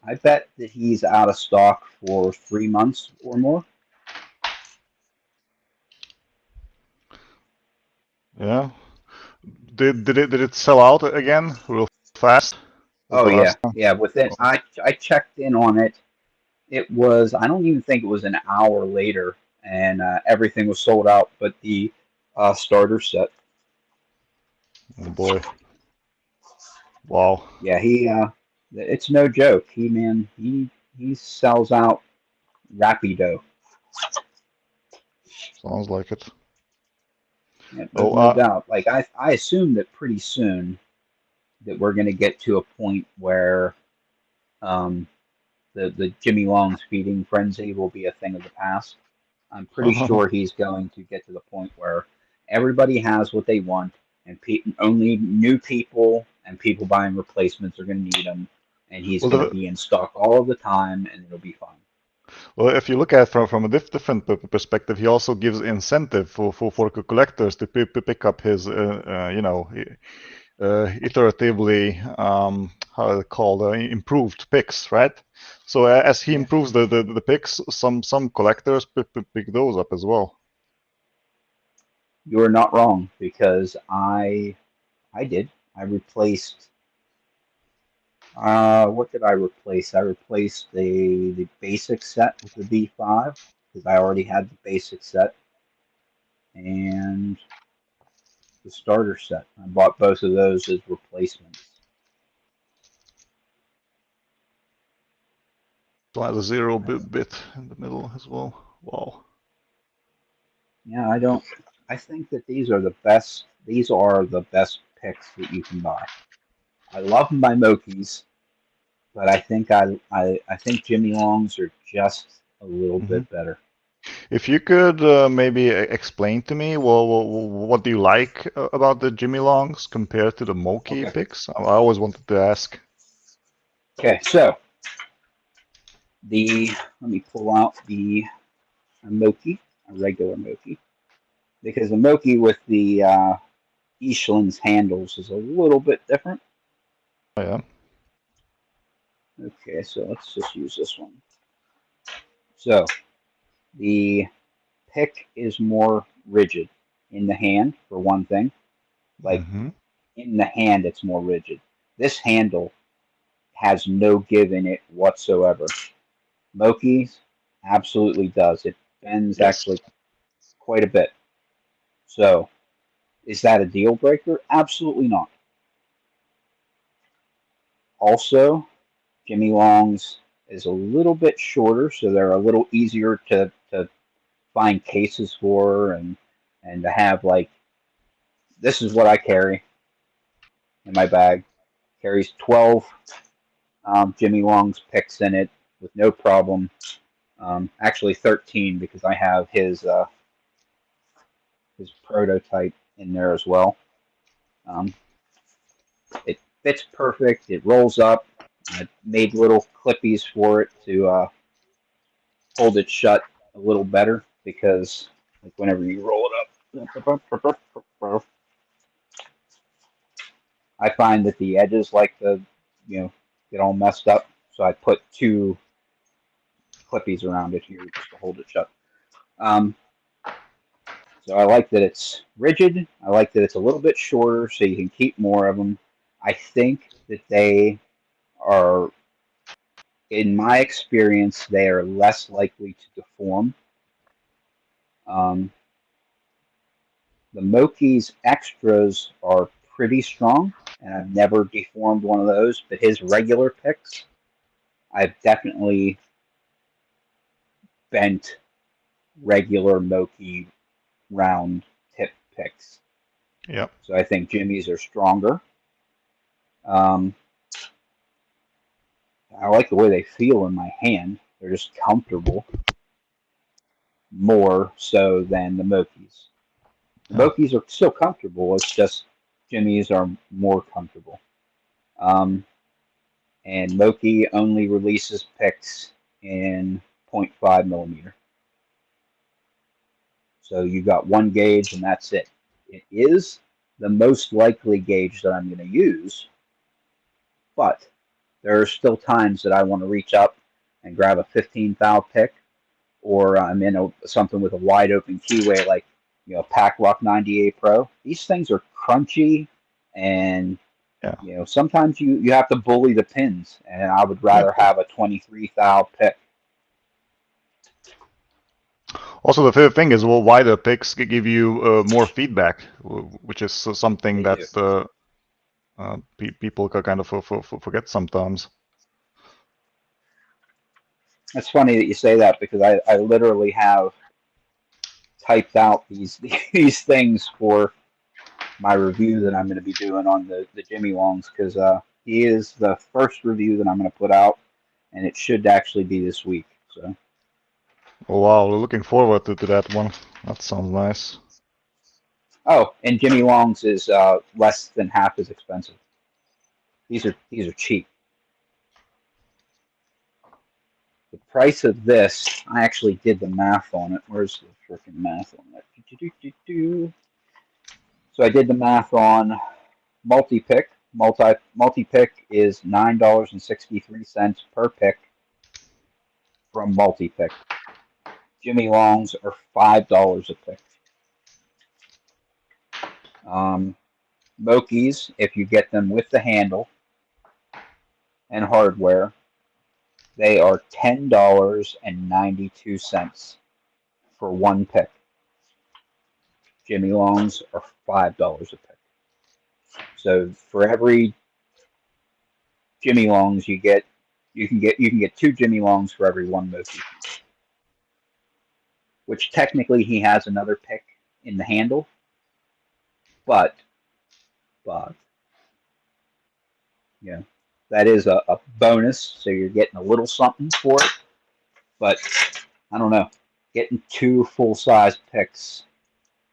[SPEAKER 3] I bet that he's out of stock for 3 months or more.
[SPEAKER 2] Yeah. Did it sell out again real fast?
[SPEAKER 3] Oh
[SPEAKER 2] The
[SPEAKER 3] yeah,
[SPEAKER 2] last time?
[SPEAKER 3] yeah. Within I checked in on it. It was I don't even think it was an hour later, and everything was sold out, but the starter set.
[SPEAKER 2] Oh boy. Wow.
[SPEAKER 3] Yeah, it's no joke. He sells out rapido.
[SPEAKER 2] Sounds like it.
[SPEAKER 3] Yeah, there's
[SPEAKER 2] Oh,
[SPEAKER 3] no doubt. Like I assume that pretty soon that we're going to get to a point where um, the Jimmy Long's feeding frenzy will be a thing of the past. I'm pretty sure he's going to get to the point where everybody has what they want, and only new people and people buying replacements are going to need them, and he's
[SPEAKER 2] well,
[SPEAKER 3] going to be in stock all of the time, and it'll be fine.
[SPEAKER 2] well, if you look at it from a different perspective, he also gives incentive for collectors to pick up his, iteratively, how it called, improved picks, right? So as he
[SPEAKER 3] Yeah.
[SPEAKER 2] improves the picks, some collectors pick those up as well.
[SPEAKER 3] You're not wrong because I did. I replaced what did I replace? I replaced the basic set with the V5 because I already had the basic set and the starter set. I bought both of those as replacements.
[SPEAKER 2] So has a zero
[SPEAKER 3] I don't,
[SPEAKER 2] bit in the middle as well. Wow.
[SPEAKER 3] yeah, I don't. I think that these are the best. These are the best picks that you can buy. I love my Mokies, but I think Jimmy Longs are just a little
[SPEAKER 2] Mm-hmm.
[SPEAKER 3] bit better.
[SPEAKER 2] If you could maybe explain to me, well, what do you like about the Jimmy Longs compared to the Moki
[SPEAKER 3] Okay.
[SPEAKER 2] picks? I always wanted to ask.
[SPEAKER 3] Okay. So let me pull out the Moki, a regular Moki, because the Moki with the Eastland's handles is a little bit different.
[SPEAKER 2] Oh, yeah.
[SPEAKER 3] Okay, so let's just use this one. So the pick is more rigid in the hand, for one thing. Like
[SPEAKER 2] Mm-hmm.
[SPEAKER 3] in the hand, it's more rigid. This handle has no give in it whatsoever. Moki's absolutely does. It bends
[SPEAKER 2] Yes.
[SPEAKER 3] actually quite a bit. So, is that a deal breaker? Absolutely not. Also, Jimmy Long's is a little bit shorter, so they're a little easier to find cases for and to have like this is what I carry in my bag. Carries 12 Jimmy Long's picks in it with no problem. Actually 13 because I have his prototype in there as well. Um, it fits perfect. It rolls up. I made little clippies for it to hold it shut a little better because like whenever you roll it up, I find that the edges like to get all messed up. So I put two clippies around it here just to hold it shut. Um, so I like that it's rigid. I like that it's a little bit shorter so you can keep more of them. I think that they are, in my experience, they are less likely to deform. Um, the Moki's extras are pretty strong, and I've never deformed one of those. But his regular picks, I've definitely bent regular Moki round tip picks.
[SPEAKER 2] Yep.
[SPEAKER 3] So I think Jimmy's are stronger. Um, I like the way they feel in my hand. They're just comfortable more so than the Moki's. The
[SPEAKER 2] Yeah.
[SPEAKER 3] Moki's are still comfortable. It's just Jimmy's are more comfortable. Um, and Moki only releases picks in .5 millimeter. So you got one gauge and that's it. It is the most likely gauge that I'm going to use, but there are still times that I want to reach up and grab a 15 thou pick, or I'm in something with a wide open keyway like PacRock 98 Pro. These things are crunchy, and sometimes you have to bully the pins, and I would rather have a 23 thou pick.
[SPEAKER 2] Also, the third thing is, well, wider picks give you more feedback, which is something that people kind of forget sometimes.
[SPEAKER 3] It's funny that you say that, because I literally have typed out these things for my review that I'm going to be doing on the Jimmy Longs, because he is the first review that I'm going to put out, and it should actually be this week. So.
[SPEAKER 2] Oh wow, we're looking forward to that one. That sounds nice.
[SPEAKER 3] Oh, and Jimmy Longs is less than half as expensive. These are cheap. The price of this, I actually did the math on it. Where's the freaking math on that? So I did the math on multi-pick. Multi-pick is $9.63 per pick from multi-pick. Jimmy Longs are $5 a pick. Mokies, if you get them with the handle and hardware, they are $10.92 for one pick. Jimmy Longs are $5 a pick. So for every Jimmy Longs you can get 2 Jimmy Longs for every 1 Moki. Which technically he has another pick in the handle, but that is a bonus, so you're getting a little something for it. But I don't know, getting 2 full-size picks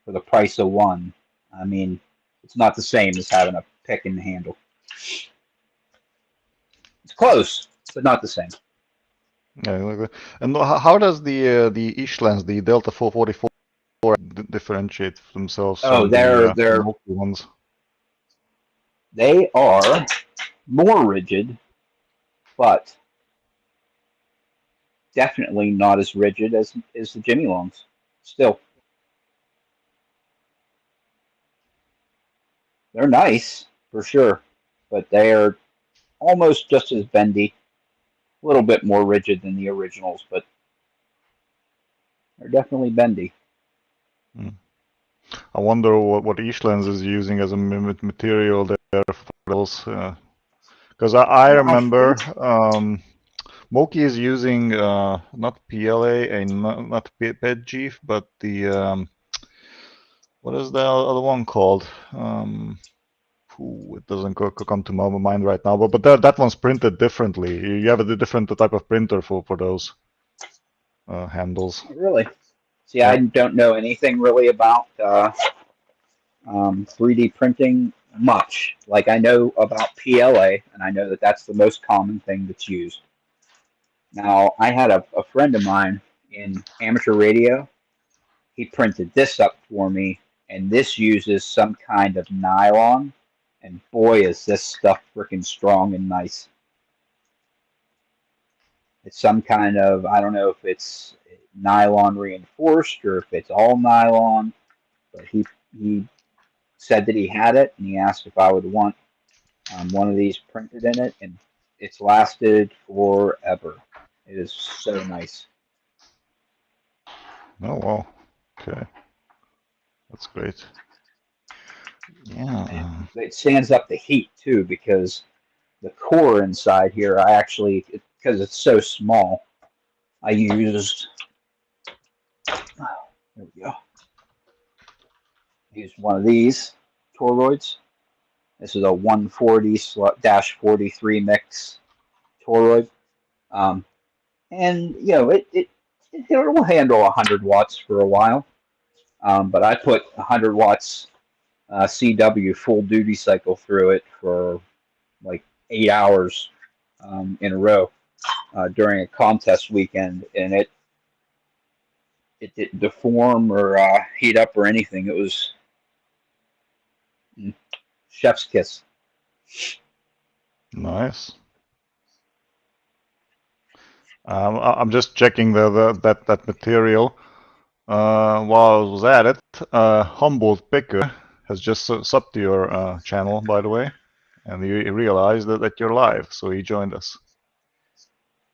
[SPEAKER 3] for the price of 1, I mean, it's not the same as having a pick in the handle. It's close, but not the same.
[SPEAKER 2] Yeah, and how does the Islands, the Delta 444, differentiate themselves from the ones?
[SPEAKER 3] They are more rigid, but definitely not as rigid as the Jimmy Longs. Still, they're nice for sure, but they are almost just as bendy. A little bit more rigid than the originals, but they're definitely bendy.
[SPEAKER 2] I wonder what Islands is using as a material there for those. Because I remember Moki is using not PLA and not PETG, but the what is the other one called? It doesn't come to my mind right now, but that one's printed differently. You have a different type of printer for those handles.
[SPEAKER 3] Really? See, I don't know anything really about 3D printing much. Like, I know about PLA, and I know that that's the most common thing that's used. Now, I had a friend of mine in amateur radio. He printed this up for me, and this uses some kind of nylon, and boy, is this stuff freaking strong and nice. It's some kind of, I don't know if it's nylon reinforced or if it's all nylon, but he said that he had it, and he asked if I would want one of these printed in it, and it's lasted forever. It is so nice.
[SPEAKER 2] Oh wow! Okay, that's great. Yeah,
[SPEAKER 3] it stands up the heat too, because the core inside here, I actually, because it's so small, I used. There we go. Used one of these toroids. This is a 140-43 mix toroid, and it will handle 100 watts for a while, but I put 100 watts CW full duty cycle through it for like 8 hours in a row during a contest weekend, and it it didn't deform or heat up or anything. It was chef's kiss.
[SPEAKER 2] Nice. I'm just checking that material. While I was at it, Humboldt Picker has just subbed to your channel, by the way, and he realized that you're live, so he joined us.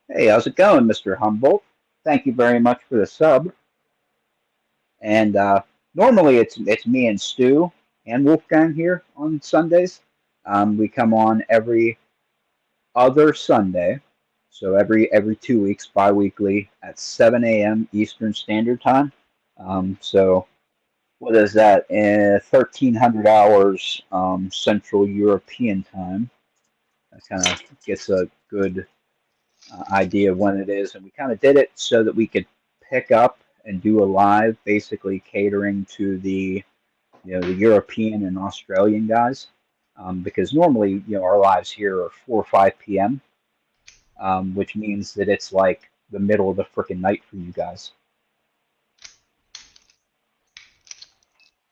[SPEAKER 3] Hey, how's it going, Mr. Humboldt? Thank you very much for the sub. And normally it's me and Stu and Wolfgang here on Sundays. We come on every other Sunday, so every 2 weeks, bi-weekly at 7 a.m. Eastern Standard Time. So what is that? 1300 hours Central European Time. That kind of gets a good idea of when it is, and we kind of did it so that we could pick up and do a live, basically catering to the the European and Australian guys, because normally our lives here are 4 or 5 p.m., which means that it's like the middle of the freaking night for you guys.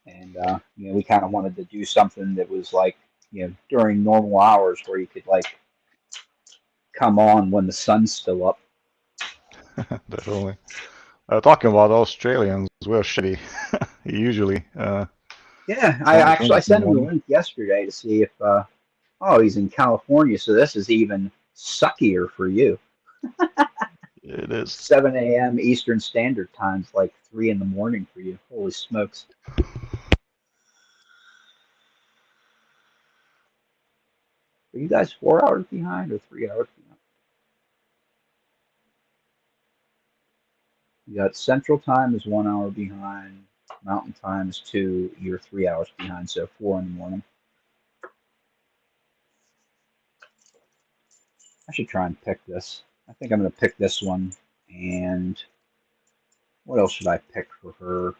[SPEAKER 3] And we kind of wanted to do something that was like during normal hours where you could like come on when the sun's still up.
[SPEAKER 2] Definitely. Talking about Australians, we're shitty. Usually.
[SPEAKER 3] Yeah, I sent him the link yesterday to see if oh, he's in California, so this is even suckier for you.
[SPEAKER 2] It is
[SPEAKER 3] 7 a.m. Eastern Standard Time's like 3 in the morning for you. Holy smokes. Are you guys 4 hours behind or 3 hours behind? You got Central Time is 1 hour behind. Mountain Time is 2. You're 3 hours behind, so 4 in the morning. I should try and pick this. I think I'm going to pick this one. And what else should I pick for her?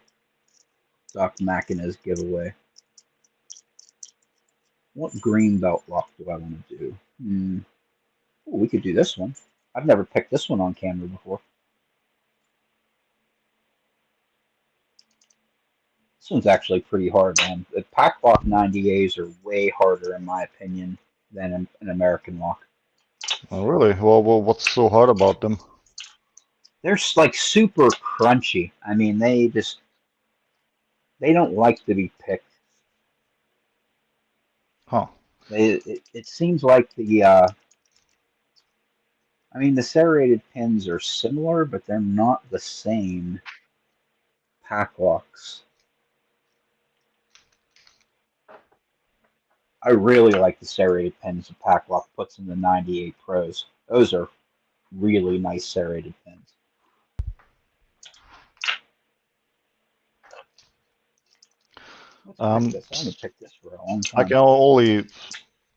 [SPEAKER 3] Doc Machina's giveaway. What green belt lock do I want to do? Ooh, we could do this one. I've never picked this one on camera before. This one's actually pretty hard, man. The Pack Lock 90As are way harder, in my opinion, than an American lock.
[SPEAKER 2] Oh, really? Well, what's so hard about them?
[SPEAKER 3] They're like super crunchy. I mean, they don't like to be picked.
[SPEAKER 2] Huh.
[SPEAKER 3] It seems like the I mean, the serrated pins are similar, but they're not the same pack locks. I really like the serrated pins the Pack Lock puts in the 98 Pros. Those are really nice serrated pins. Let's pick this. I haven't picked this for a long time.
[SPEAKER 2] I can only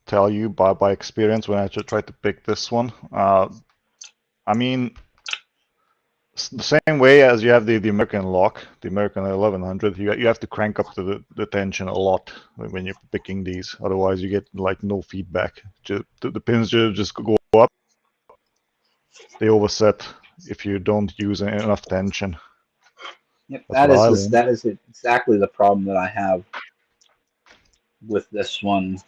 [SPEAKER 2] tell you by experience when I tried to pick this one. I mean, the same way as you have the American lock, the American 1100, you have to crank up the tension a lot when you're picking these. Otherwise, you get like no feedback. The pins just go up. They overset if you don't use enough tension.
[SPEAKER 3] Yep, that is exactly the problem that I have with this one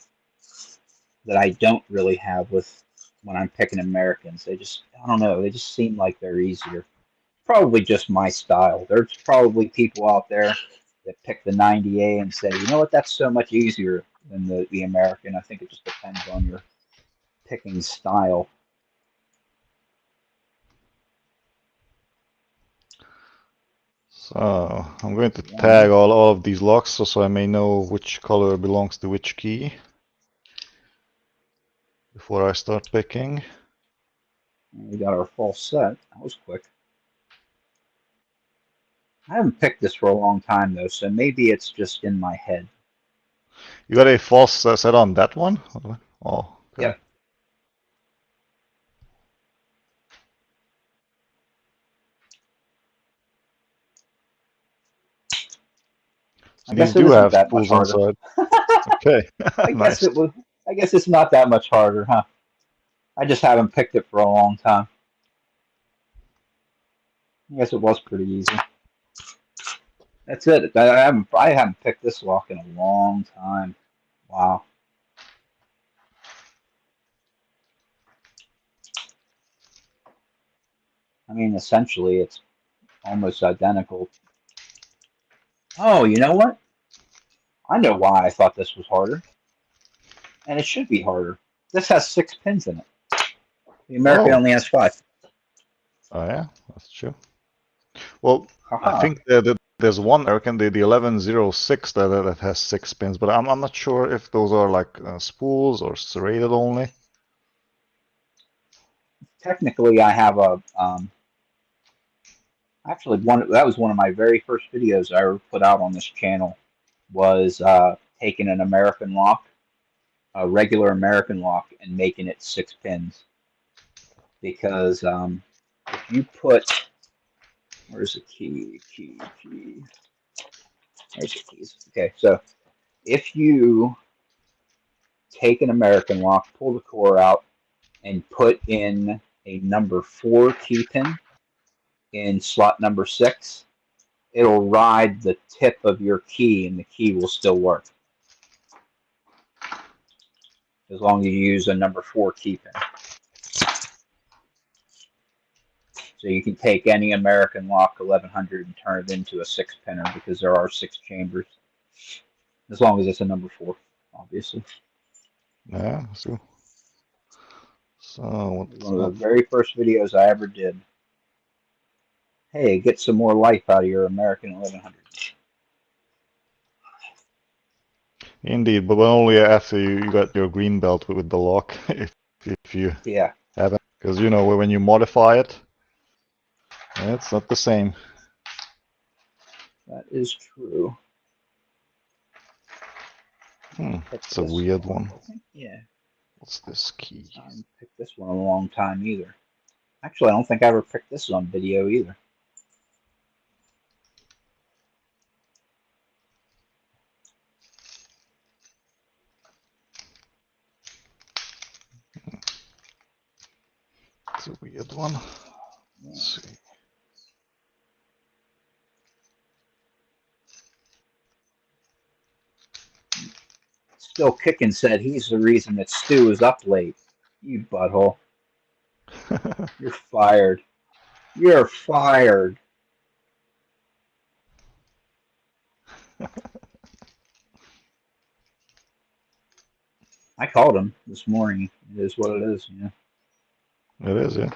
[SPEAKER 3] that I don't really have with when I'm picking Americans. I don't know, they just seem like they're easier. Probably just my style. There's probably people out there that pick the 90A and say, you know what, that's so much easier than the American. I think it just depends on your picking style.
[SPEAKER 2] So I'm going to tag all of these locks so I may know which color belongs to which key before I start picking.
[SPEAKER 3] We got our false set. That was quick. I haven't picked this for a long time though, so maybe it's just in my head.
[SPEAKER 2] You got a false set on that one? Oh, okay.
[SPEAKER 3] Yep.
[SPEAKER 2] So these do have spools inside. Okay.
[SPEAKER 3] Nice. I guess it's not that much harder, huh? I just haven't picked it for a long time. I guess it was pretty easy. That's it. I haven't picked this lock in a long time. Wow. I mean, essentially, it's almost identical. Oh, you know what? I know why I thought this was harder, and it should be harder. This has 6 pins in it. The American
[SPEAKER 2] Oh,
[SPEAKER 3] only has 5.
[SPEAKER 2] oh yeah, that's true. Well, I
[SPEAKER 3] Haha.
[SPEAKER 2] think that there's one American, the 1106 that has 6 pins, but I'm not sure if those are like spools or serrated only.
[SPEAKER 3] Technically, I have a actually that was one of my very first videos I ever put out on this channel was taking an American lock, a regular American lock, and making it 6 pins. Because if you put, where's the key? There's the keys. Okay, so if you take an American lock, pull the core out, and put in a number 4 key pin in slot number 6, it'll ride the tip of your key and the key will still work. As long as you use a number 4 key pin. So you can take any American lock 1100 and turn it into a 6 pinner because there are 6 chambers. As long as it's a number 4, obviously.
[SPEAKER 2] Yeah, so
[SPEAKER 3] One of the very first videos I ever did. Hey, get some more life out of your American 1100.
[SPEAKER 2] Indeed, but only after you got your green belt with the lock, if you
[SPEAKER 3] Yeah.
[SPEAKER 2] haven't, because you know when you modify it, it's not the same.
[SPEAKER 3] That is true.
[SPEAKER 2] It's a weird one.
[SPEAKER 3] Yeah.
[SPEAKER 2] What's this key?
[SPEAKER 3] I haven't picked this one in a long time either. Actually, I don't think I ever picked this on video either.
[SPEAKER 2] It's a weird one. Let's see.
[SPEAKER 3] Still Kicking said he's the reason that Stu is up late. You butthole. You're fired. You're fired. I called him this morning. It is what it is, you know.
[SPEAKER 2] It is, yeah.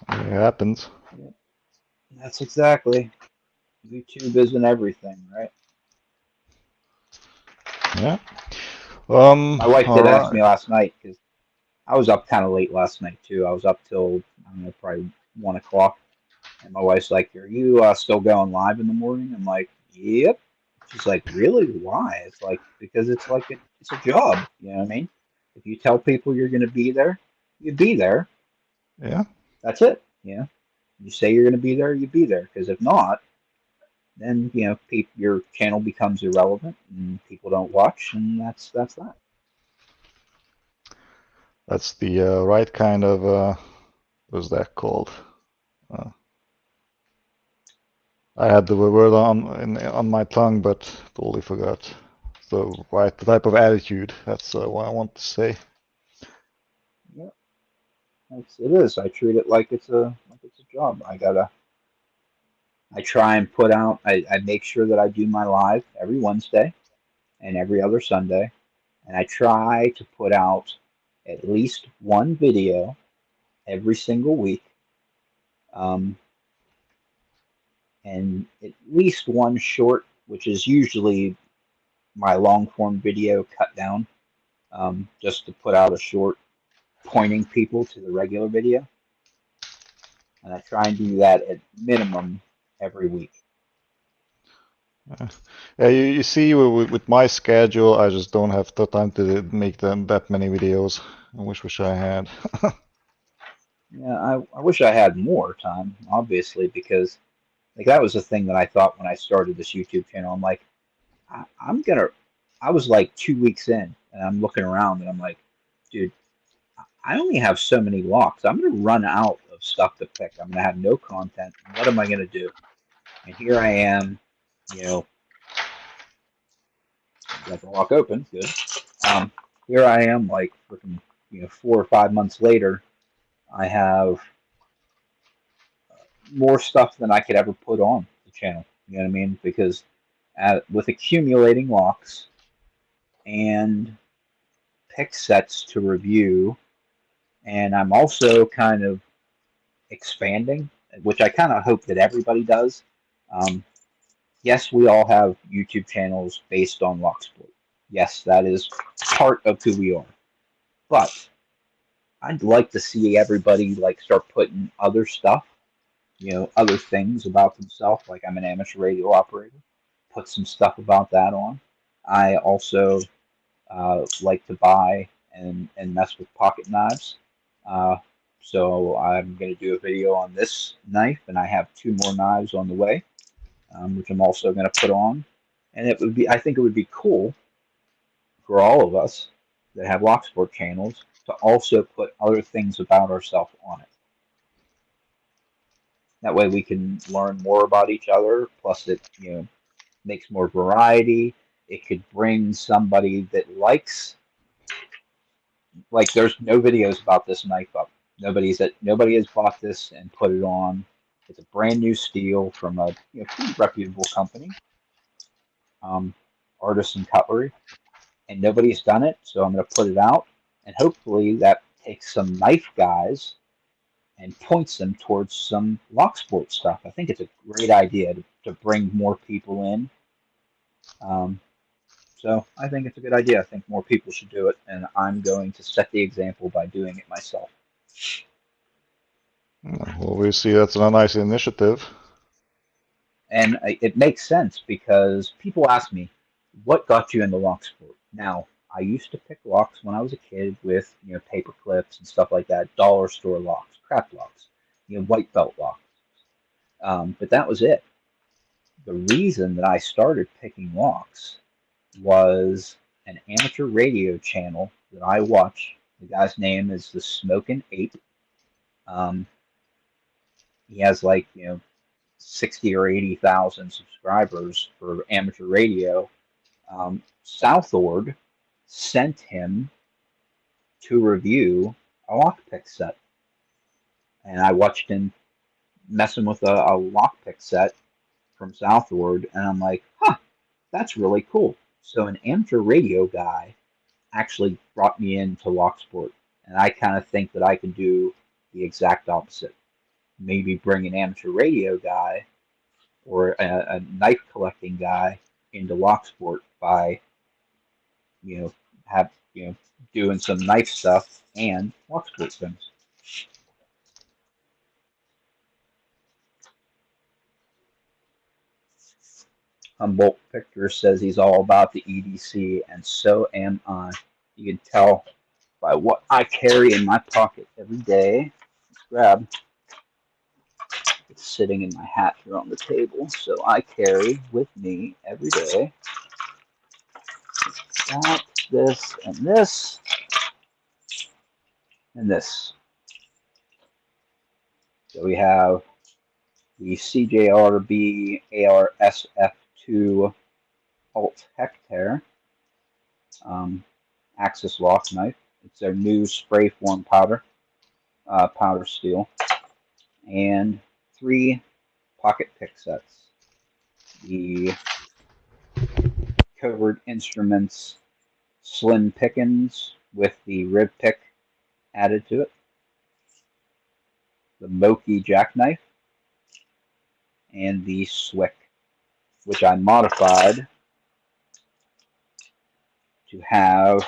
[SPEAKER 2] It happens.
[SPEAKER 3] That's exactly. YouTube isn't everything, right?
[SPEAKER 2] Yeah.
[SPEAKER 3] My wife did ask
[SPEAKER 2] alright.
[SPEAKER 3] me last night because I was up kind of late last night too. I was up till I don't know, probably 1 o'clock, and my wife's like, "Are you still going live in the morning?" I'm like, "Yep." She's like, "Really? Why?" It's like because it's like it's a job. You know what I mean? If you tell people you're going to be there, you be there.
[SPEAKER 2] Yeah.
[SPEAKER 3] That's it. You know, you say you're going to be there, you be there. Because if not, then you know your channel becomes irrelevant and people don't watch, and that's that.
[SPEAKER 2] That's the right kind of, what's that called? I had the word on my tongue, but totally forgot. The right type of attitude. That's what I want to say.
[SPEAKER 3] Yeah, it is. I treat it like it's a job. I try and put out. I make sure that I do my live every Wednesday and every other Sunday, and I try to put out at least one video every single week, and at least one short, which is usually my long form video cut down, just to put out a short pointing people to the regular video. And I try and do that at minimum every week.
[SPEAKER 2] Yeah, you see, with my schedule, I just don't have the time to make that many videos. I wish I had.
[SPEAKER 3] Yeah, I wish I had more time, obviously, because like that was the thing that I thought when I started this YouTube channel. I'm like, I was like 2 weeks in, and I'm looking around, and I'm like, dude, I only have so many locks. I'm gonna run out of stuff to pick. I'm gonna have no content. What am I gonna do? And here I am, you know, got the lock open. Good. Here I am, like freaking, 4 or 5 months later. I have more stuff than I could ever put on the channel. You know what I mean? Because with accumulating locks and pick sets to review, and I'm also kind of expanding, which I kind of hope that everybody does. Yes, we all have YouTube channels based on Locksport. Yes, that is part of who we are. But I'd like to see everybody like start putting other stuff, other things about themselves. Like I'm an amateur radio operator. Put some stuff about that on. I also like to buy and mess with pocket knives. So I'm going to do a video on this knife, and I have 2 more knives on the way, which I'm also going to put on. And I think it would be cool for all of us that have Locksport channels to also put other things about ourselves on it. That way we can learn more about each other. Plus, it makes more variety. It could bring somebody that likes. Like, there's no videos about this knife up. Nobody has bought this and put it on. It's a brand new steel from a pretty reputable company, Artisan Cutlery, and nobody's done it. So I'm going to put it out, and hopefully that takes some knife guys and points them towards some Locksport stuff. I think it's a great idea to bring more people in. So I think it's a good idea. I think more people should do it, and I'm going to set the example by doing it myself.
[SPEAKER 2] Well, we see that's a nice initiative.
[SPEAKER 3] And it makes sense because people ask me, what got you into Locksport? Now, I used to pick locks when I was a kid with paper clips and stuff like that, dollar store locks, crap locks, white belt locks. But that was it. The reason that I started picking locks was an amateur radio channel that I watch. The guy's name is the Smokin' Ape. He has 60 or 80,000 subscribers for amateur radio. Southord sent him to review a lockpick set, and I watched him messing with a lockpick set from Southward, and I'm like, that's really cool. So an amateur radio guy actually brought me into Locksport, and I kind of think that I can do the exact opposite. Maybe bring an amateur radio guy or a knife collecting guy into Locksport by, doing some knife stuff and Locksport things. Humboldt Picture says he's all about the EDC, and so am I. You can tell by what I carry in my pocket every day. Let's grab. It's sitting in my hat here on the table, so I carry with me every day that, this, and this, and this. So we have the CJRB ARSF2 Alt Hectare Axis lock knife. It's their new spray form powder steel, and 3 pocket pick sets. The Covert Instruments Slim Pickens with the rib pick added to it. The Moki jackknife, and the Swick, which I modified to have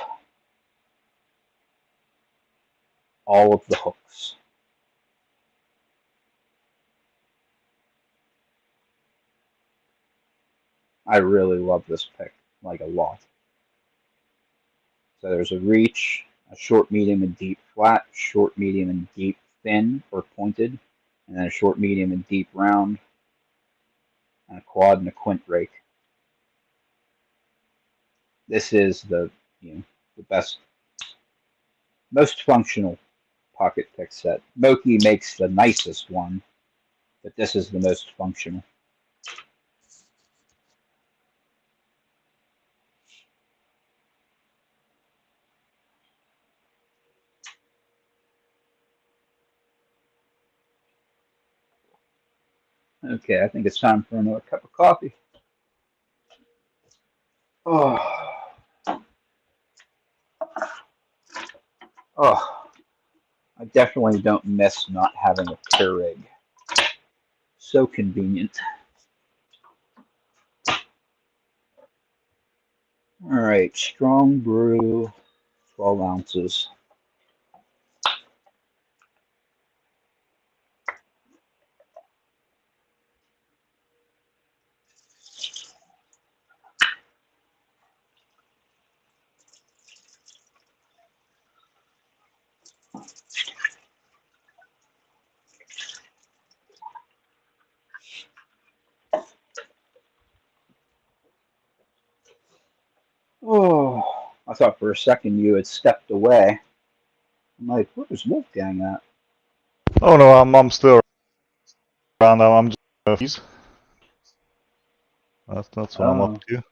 [SPEAKER 3] all of the hooks. I really love this pick, like a lot. So there's a reach, a short, medium, and deep flat, short, medium, and deep thin or pointed, and then a short, medium, and deep round, and a quad and a quint rake. This is the best, most functional pocket pick set. Moki makes the nicest one, but this is the most functional. Okay, I think it's time for another cup of coffee. Oh, oh, I definitely don't miss not having a Keurig. So convenient. All right, strong brew, 12 ounces. Oh, I thought for a second you had stepped away. I'm like, where's Wolfgang at?
[SPEAKER 2] Oh no, I'm still around. I'm just that's what I'm up
[SPEAKER 3] Oh,
[SPEAKER 2] to.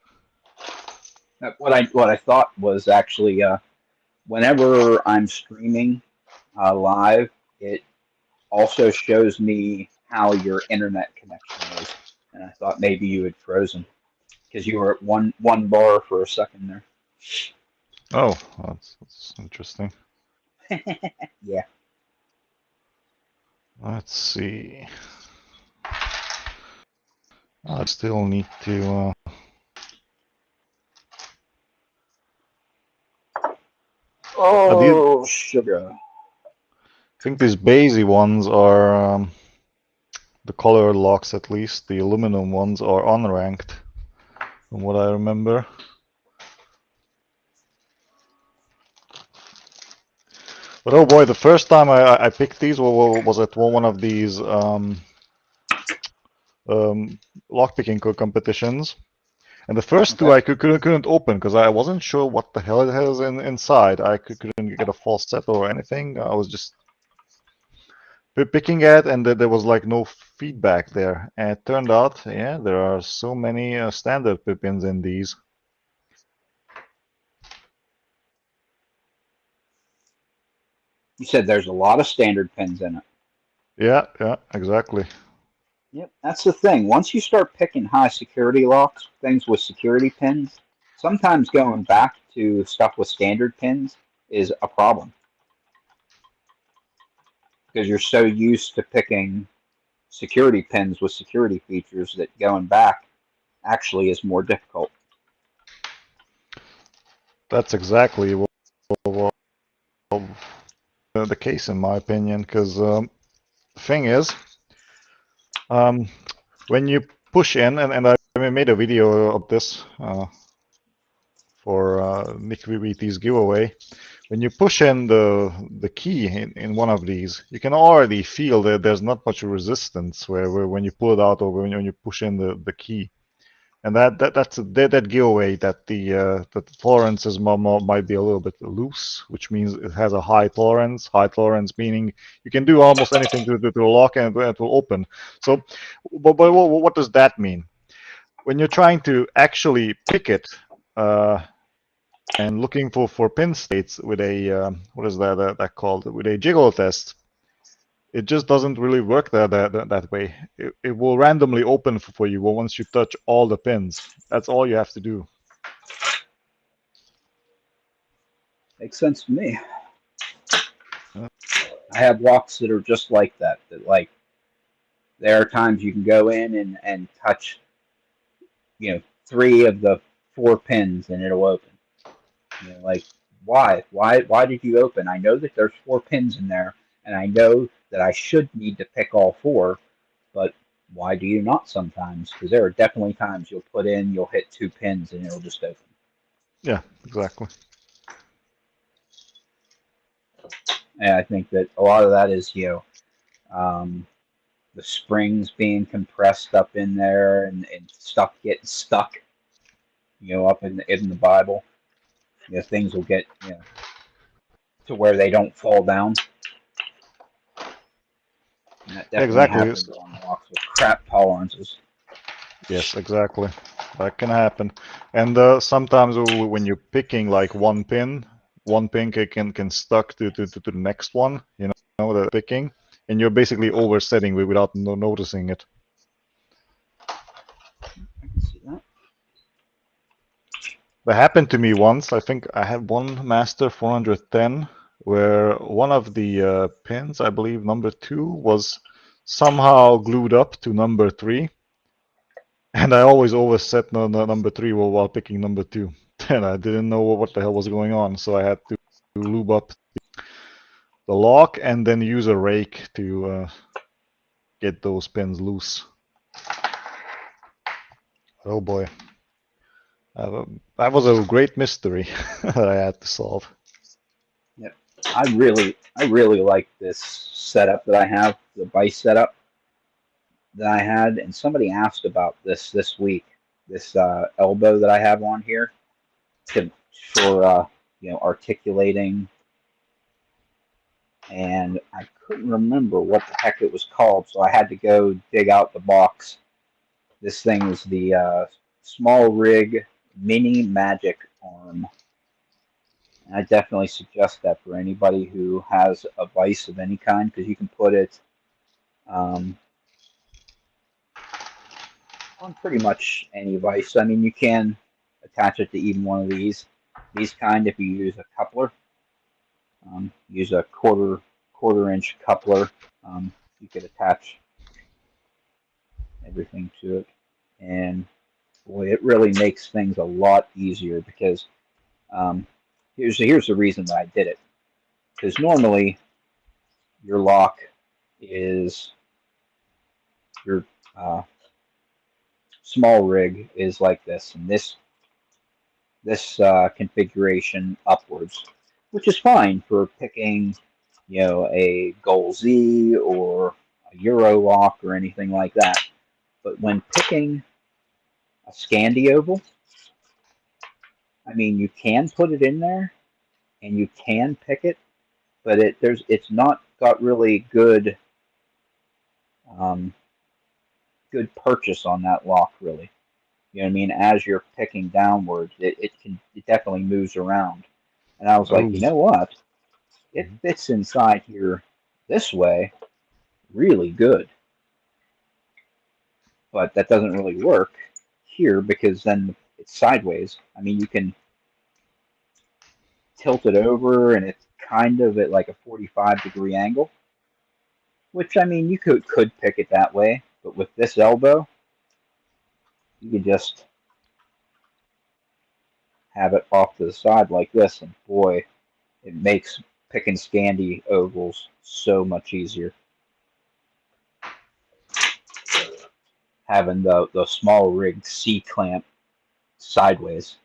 [SPEAKER 3] what I thought was actually whenever I'm streaming live, it also shows me how your internet connection is, and I thought maybe you had frozen because you were at one bar for a second there.
[SPEAKER 2] Oh, that's interesting.
[SPEAKER 3] Yeah.
[SPEAKER 2] Let's see. I still need to.
[SPEAKER 3] Oh, sugar.
[SPEAKER 2] I think these Basie ones are the color locks, at least. The aluminum ones are unranked, from what I remember. But oh boy, the first time I picked these was at one of these lockpicking competitions. And the first two I couldn't open because I wasn't sure what the hell it has inside. I couldn't get a false set or anything. I was just picking at, and there was like no feedback there. And it turned out, yeah, there are so many standard pins in these.
[SPEAKER 3] You said there's a lot of standard pins in it.
[SPEAKER 2] Yeah, exactly.
[SPEAKER 3] Yep, that's the thing. Once you start picking high security locks, things with security pins, sometimes going back to stuff with standard pins is a problem because you're so used to picking security pins with security features that going back actually is more difficult.
[SPEAKER 2] That's exactly what the case in my opinion. Because the thing is, when you push in, and I made a video of this for Nick VBT's giveaway. When you push in the key in one of these, you can already feel that there's not much resistance where when you pull it out or when you push in the key. And that's that giveaway that the tolerances might be a little bit loose, which means it has a high tolerance. High tolerance meaning you can do almost anything to lock and it will open. So, but what does that mean? When you're trying to actually pick it and looking for pin states with a what is that called, with a jiggle test, it just doesn't really work that way. It will randomly open for you once you touch all the pins. That's all you have to do.
[SPEAKER 3] Makes sense to me. I have locks that are just like that. That like there are times you can go in and touch, 3 of the 4 pins and it'll open. Like why? Why did you open? I know that there's 4 pins in there, and I know that I should need to pick all 4, but why do you not sometimes? Because there are definitely times you'll hit 2 pins and it'll just open.
[SPEAKER 2] Yeah, exactly.
[SPEAKER 3] And I think that a lot of that is, the springs being compressed up in there and stuff getting stuck, up in the Bible. Things will get, to where they don't fall down. And that definitely
[SPEAKER 2] Exactly.
[SPEAKER 3] happens on locks with crap tolerances.
[SPEAKER 2] Yes, exactly. That can happen. And sometimes when you're picking like one pin can stuck to the next one, the picking, and you're basically oversetting without noticing it. That happened to me once. I think I had one Master 410 where one of the pins, I believe number 2, was somehow glued up to number 3. And I always overset number 3 while picking number 2. And I didn't know what the hell was going on. So I had to lube up the lock and then use a rake to get those pins loose. Oh boy. That was a great mystery that I had to solve.
[SPEAKER 3] Yep. I really like this setup that I have, the vice setup that I had, and somebody asked about this week, this elbow that I have on here for articulating, and I couldn't remember what the heck it was called, so I had to go dig out the box. This thing is the Small Rig Mini Magic Arm. And I definitely suggest that for anybody who has a vise of any kind, because you can put it on pretty much any vise. I mean, you can attach it to even one of these kind if you use a coupler. Use a quarter inch coupler. You could attach everything to it, and boy, it really makes things a lot easier because here's the reason that I did it. Because normally your lock is your small rig is like this, and this configuration upwards, which is fine for picking, a Goal Z or a Euro lock or anything like that. But when picking a Scandi oval, I mean, you can put it in there and you can pick it, but it's not got really good good purchase on that lock, really. You know what I mean? As you're picking downwards, it definitely moves around. And I was like, you know what? It fits inside here this way really good. But that doesn't really work here because then it's sideways. I mean, you can tilt it over and it's kind of at like a 45-degree angle, which, I mean, you could pick it that way. But with this elbow, you could just have it off to the side like this, and boy, it makes picking Scandi ovals so much easier. Having the small rig C clamp sideways,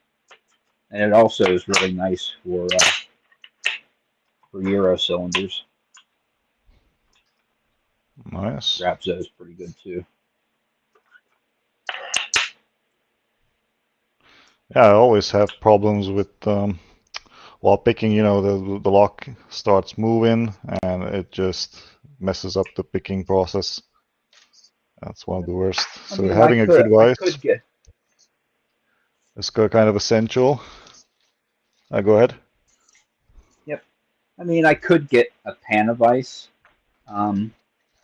[SPEAKER 3] and it also is really nice for Euro cylinders.
[SPEAKER 2] Nice.
[SPEAKER 3] Grabs those pretty good too.
[SPEAKER 2] Yeah, I always have problems with while picking. The lock starts moving and it just messes up the picking process. That's one of the worst. So having a good vise is kind of essential. Go ahead.
[SPEAKER 3] Yep. I mean, I could get a Pana vise,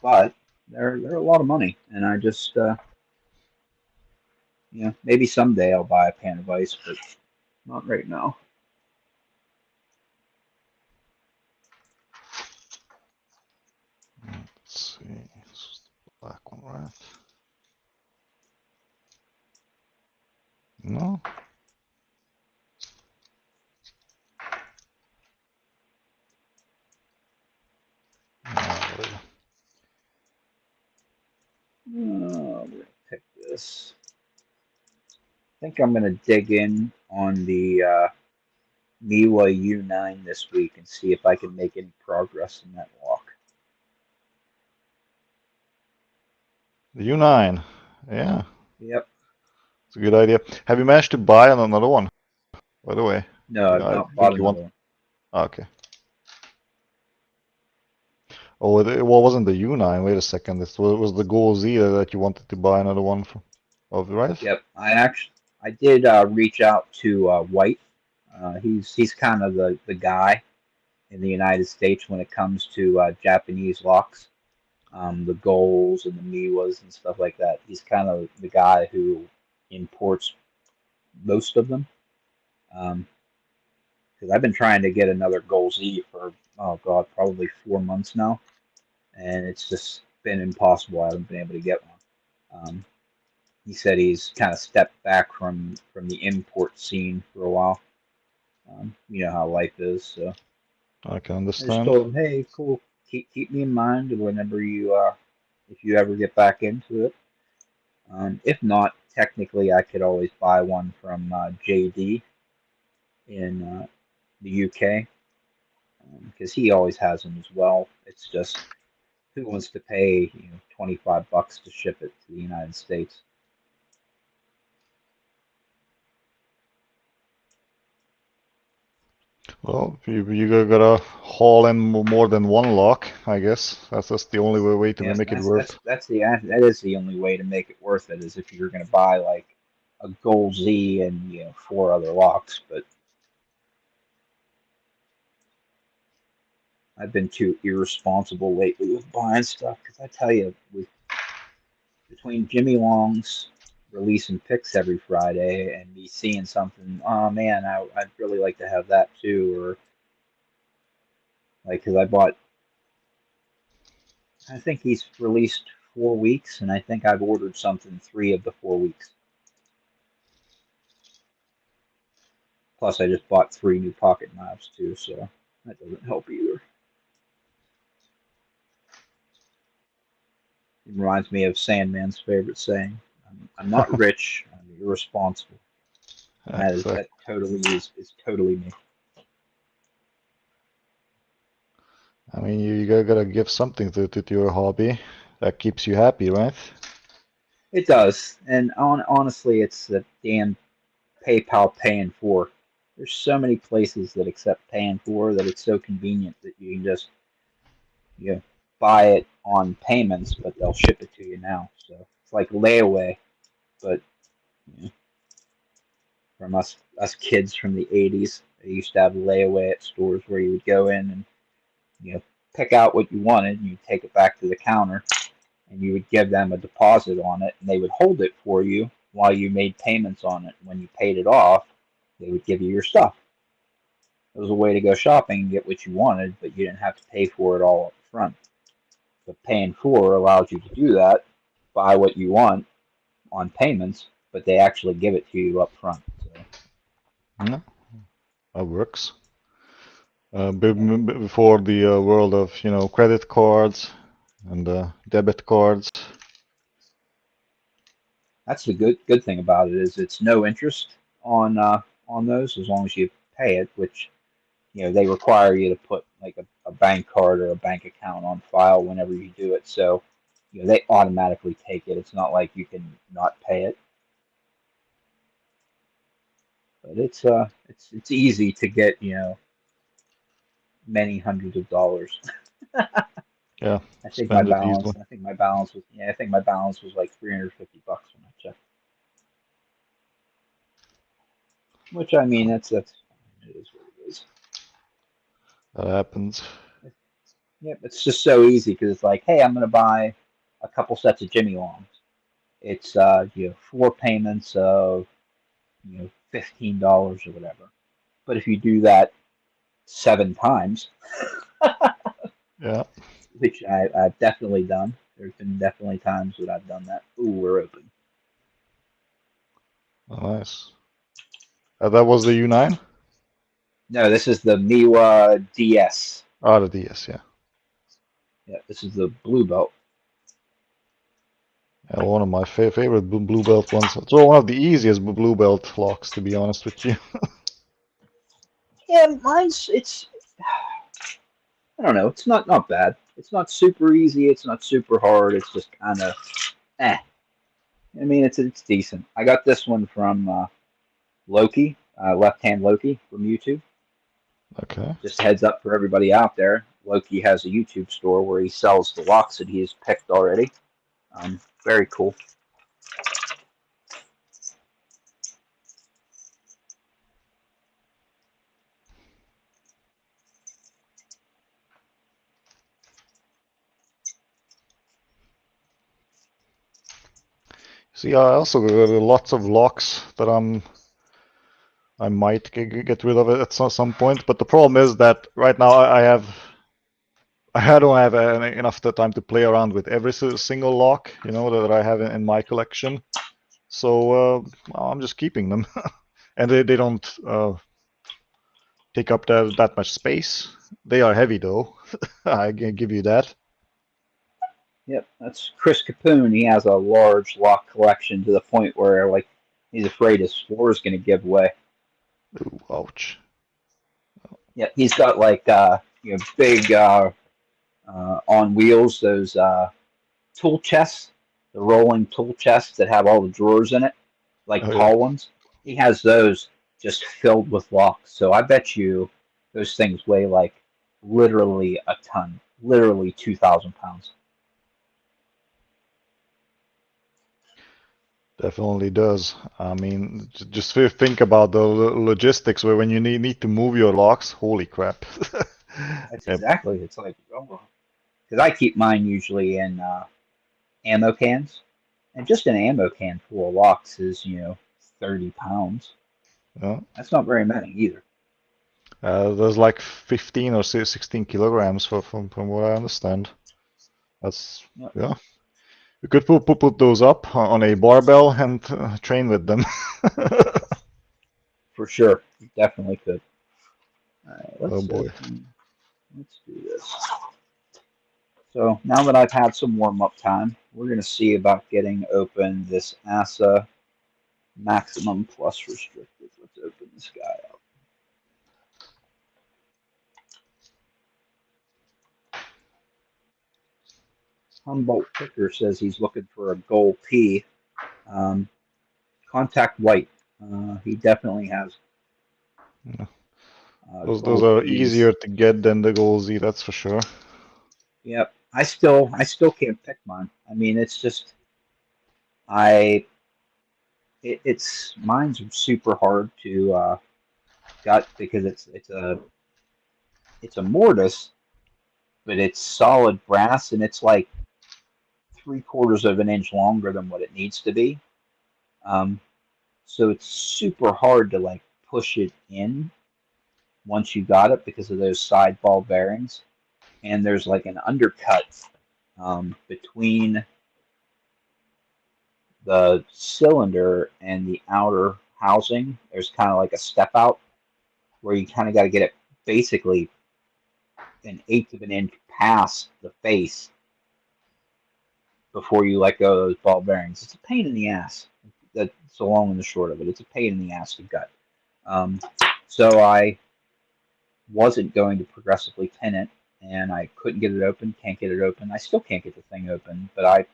[SPEAKER 3] but they're a lot of money, and I just maybe someday I'll buy a Pana vise, but not right now.
[SPEAKER 2] Let's see. This is the black one, right? No.
[SPEAKER 3] I'm gonna pick this. I think I'm gonna dig in on the Miwa U9 this week and see if I can make any progress in that lock.
[SPEAKER 2] The U9. Yeah.
[SPEAKER 3] Yep.
[SPEAKER 2] It's a good idea. Have you managed to buy another one, by the way?
[SPEAKER 3] No, I've not bought another one.
[SPEAKER 2] Oh, okay. Oh, it wasn't the U9. Wait a second. It was the Goal Z that you wanted to buy another one from. Oh, right?
[SPEAKER 3] Yep. I did reach out to White. He's kind of the guy in the United States when it comes to Japanese locks, the Goals and the Miwas and stuff like that. He's kind of the guy who imports most of them. Because I've been trying to get another Goal Z for, oh God, probably 4 months now, and it's just been impossible. I haven't been able to get one. He said he's kind of stepped back from the import scene for a while. You know how life is, so
[SPEAKER 2] I can
[SPEAKER 3] I just
[SPEAKER 2] understand.
[SPEAKER 3] told him, hey, cool, keep me in mind whenever if you ever get back into it. If not, technically, I could always buy one from JD in the UK because he always has them as well. It's just who wants to pay $25 to ship it to the United States?
[SPEAKER 2] Well, you gotta haul in more than one lock, I guess. That's just the only way to
[SPEAKER 3] Yes,
[SPEAKER 2] make it
[SPEAKER 3] that's
[SPEAKER 2] worth.
[SPEAKER 3] that is the only way to make it worth it is if you're going to buy like a Gold Z and 4 other locks. But I've been too irresponsible lately with buying stuff because I tell you, between Jimmy Long's releasing picks every Friday and me seeing something, oh man, I'd really like to have that too, or like because I think he's released 4 weeks, and I think I've ordered something 3 of the 4 weeks. Plus, I just bought 3 new pocket knives too, so that doesn't help either. It reminds me of Sandman's favorite saying: "I'm not rich, I'm irresponsible." And
[SPEAKER 2] Exactly.
[SPEAKER 3] that totally is totally me.
[SPEAKER 2] I mean, you gotta give something to your hobby that keeps you happy, right?
[SPEAKER 3] It does, and honestly, it's the damn PayPal Pay in 4. There's so many places that accept Pay in 4 that it's so convenient that you can just you know, buy it on payments, but they'll ship it to you now. So it's like layaway, but from us kids from the '80s, they used to have layaway at stores where you would go in and pick out what you wanted, and you take it back to the counter, and you would give them a deposit on it, and they would hold it for you while you made payments on it. When you paid it off, they would give you your stuff. It was a way to go shopping and get what you wanted, but you didn't have to pay for it all up front. But Pay in 4 allows you to do that, buy what you want on payments, but they actually give it to you up front. So,
[SPEAKER 2] Yeah, that works. Before the world of credit cards and debit cards.
[SPEAKER 3] that's the good thing about it is it's no interest on those as long as you pay it, which they require you to put like a bank card or a bank account on file whenever you do it. So they automatically take it. It's not like you can not pay it. But it's easy to get many hundreds of dollars.
[SPEAKER 2] Yeah,
[SPEAKER 3] I think my
[SPEAKER 2] spend it
[SPEAKER 3] balance.
[SPEAKER 2] easily.
[SPEAKER 3] I think my balance was. Yeah, I think my balance was like $350 when I checked. Which I mean, that's it is what it is.
[SPEAKER 2] That happens.
[SPEAKER 3] Yep, it's just so easy because it's like, hey, I'm gonna buy a couple sets of Jimmy Longs. It's 4 payments of $15 or whatever. But if you do that 7 times,
[SPEAKER 2] Yeah,
[SPEAKER 3] which I've definitely done, there's been definitely times that I've done that. Ooh, we're open.
[SPEAKER 2] nice. That was the U9?
[SPEAKER 3] No, this is the Miwa DS.
[SPEAKER 2] Ah, the DS, yeah.
[SPEAKER 3] Yeah, this is the blue belt.
[SPEAKER 2] Yeah, one of my favorite blue belt ones. It's one of the easiest blue belt locks, to be honest with you.
[SPEAKER 3] Yeah, it's I don't know. It's not bad. It's not super easy. It's not super hard. It's just kind of eh. I mean, it's decent. I got this one from Loki, Left Hand Loki from YouTube.
[SPEAKER 2] Okay.
[SPEAKER 3] Just heads up for everybody out there. Loki has a YouTube store where he sells the locks that he has picked already. Very cool.
[SPEAKER 2] See, I also got lots of locks that I'm I might get rid of it at some point. But the problem is that right now I don't have enough time to play around with every single lock, you know, that I have in my collection. So I'm just keeping them, and they don't take up that much space. They are heavy though. I can give you that.
[SPEAKER 3] Yep, that's Chris Capoon. He has a large lock collection to the point where like he's afraid his floor is going to give way.
[SPEAKER 2] Ooh, ouch.
[SPEAKER 3] Yep, he's got like big on wheels those tool chests, the rolling tool chests that have all the drawers in it, like
[SPEAKER 2] Oh, yeah.
[SPEAKER 3] tall ones. He has those just filled with locks. So I bet you those things weigh like literally a ton, literally 2,000 pounds.
[SPEAKER 2] Definitely does. I mean, just think about the logistics where when you need to move your locks. Holy crap!
[SPEAKER 3] That's
[SPEAKER 2] Yep.
[SPEAKER 3] exactly. It's like, oh, because I keep mine usually in ammo cans, and just an ammo can full of locks is 30 pounds.
[SPEAKER 2] Yeah.
[SPEAKER 3] That's not very many either.
[SPEAKER 2] There's like 15 or 16 kilograms from what I understand. That's
[SPEAKER 3] Yep,
[SPEAKER 2] yeah. You could put those up on a barbell and train with them.
[SPEAKER 3] for sure. You definitely could. All right,
[SPEAKER 2] Oh
[SPEAKER 3] let's
[SPEAKER 2] boy.
[SPEAKER 3] let's do this. So now that I've had some warm up time, we're going to see about getting open this ASA maximum plus restricted. Let's open this guy up. Humboldt Picker says he's looking for a gold P. Contact White. He definitely has
[SPEAKER 2] Yeah. Those
[SPEAKER 3] gold
[SPEAKER 2] are
[SPEAKER 3] P's.
[SPEAKER 2] easier to get than the Gold Z, that's for sure.
[SPEAKER 3] Yep. I still can't pick mine. I mean, it's just I it's mine's super hard to gut because it's a mortise, but it's solid brass and it's like 3/4 of an inch longer than what it needs to be. Um, so it's super hard to like push it in once you got it because of those side ball bearings. And there's like an undercut between the cylinder and the outer housing. There's kind of like a step out where you kind of got to get it basically 1/8 of an inch past the face before you let go of those ball bearings. It's a pain in the ass. That's the long and the short of it. It's a pain in the ass to gut. Um, so I wasn't going to progressively pin it, and I couldn't get it open. Can't get it open. I still can't get the thing open, but I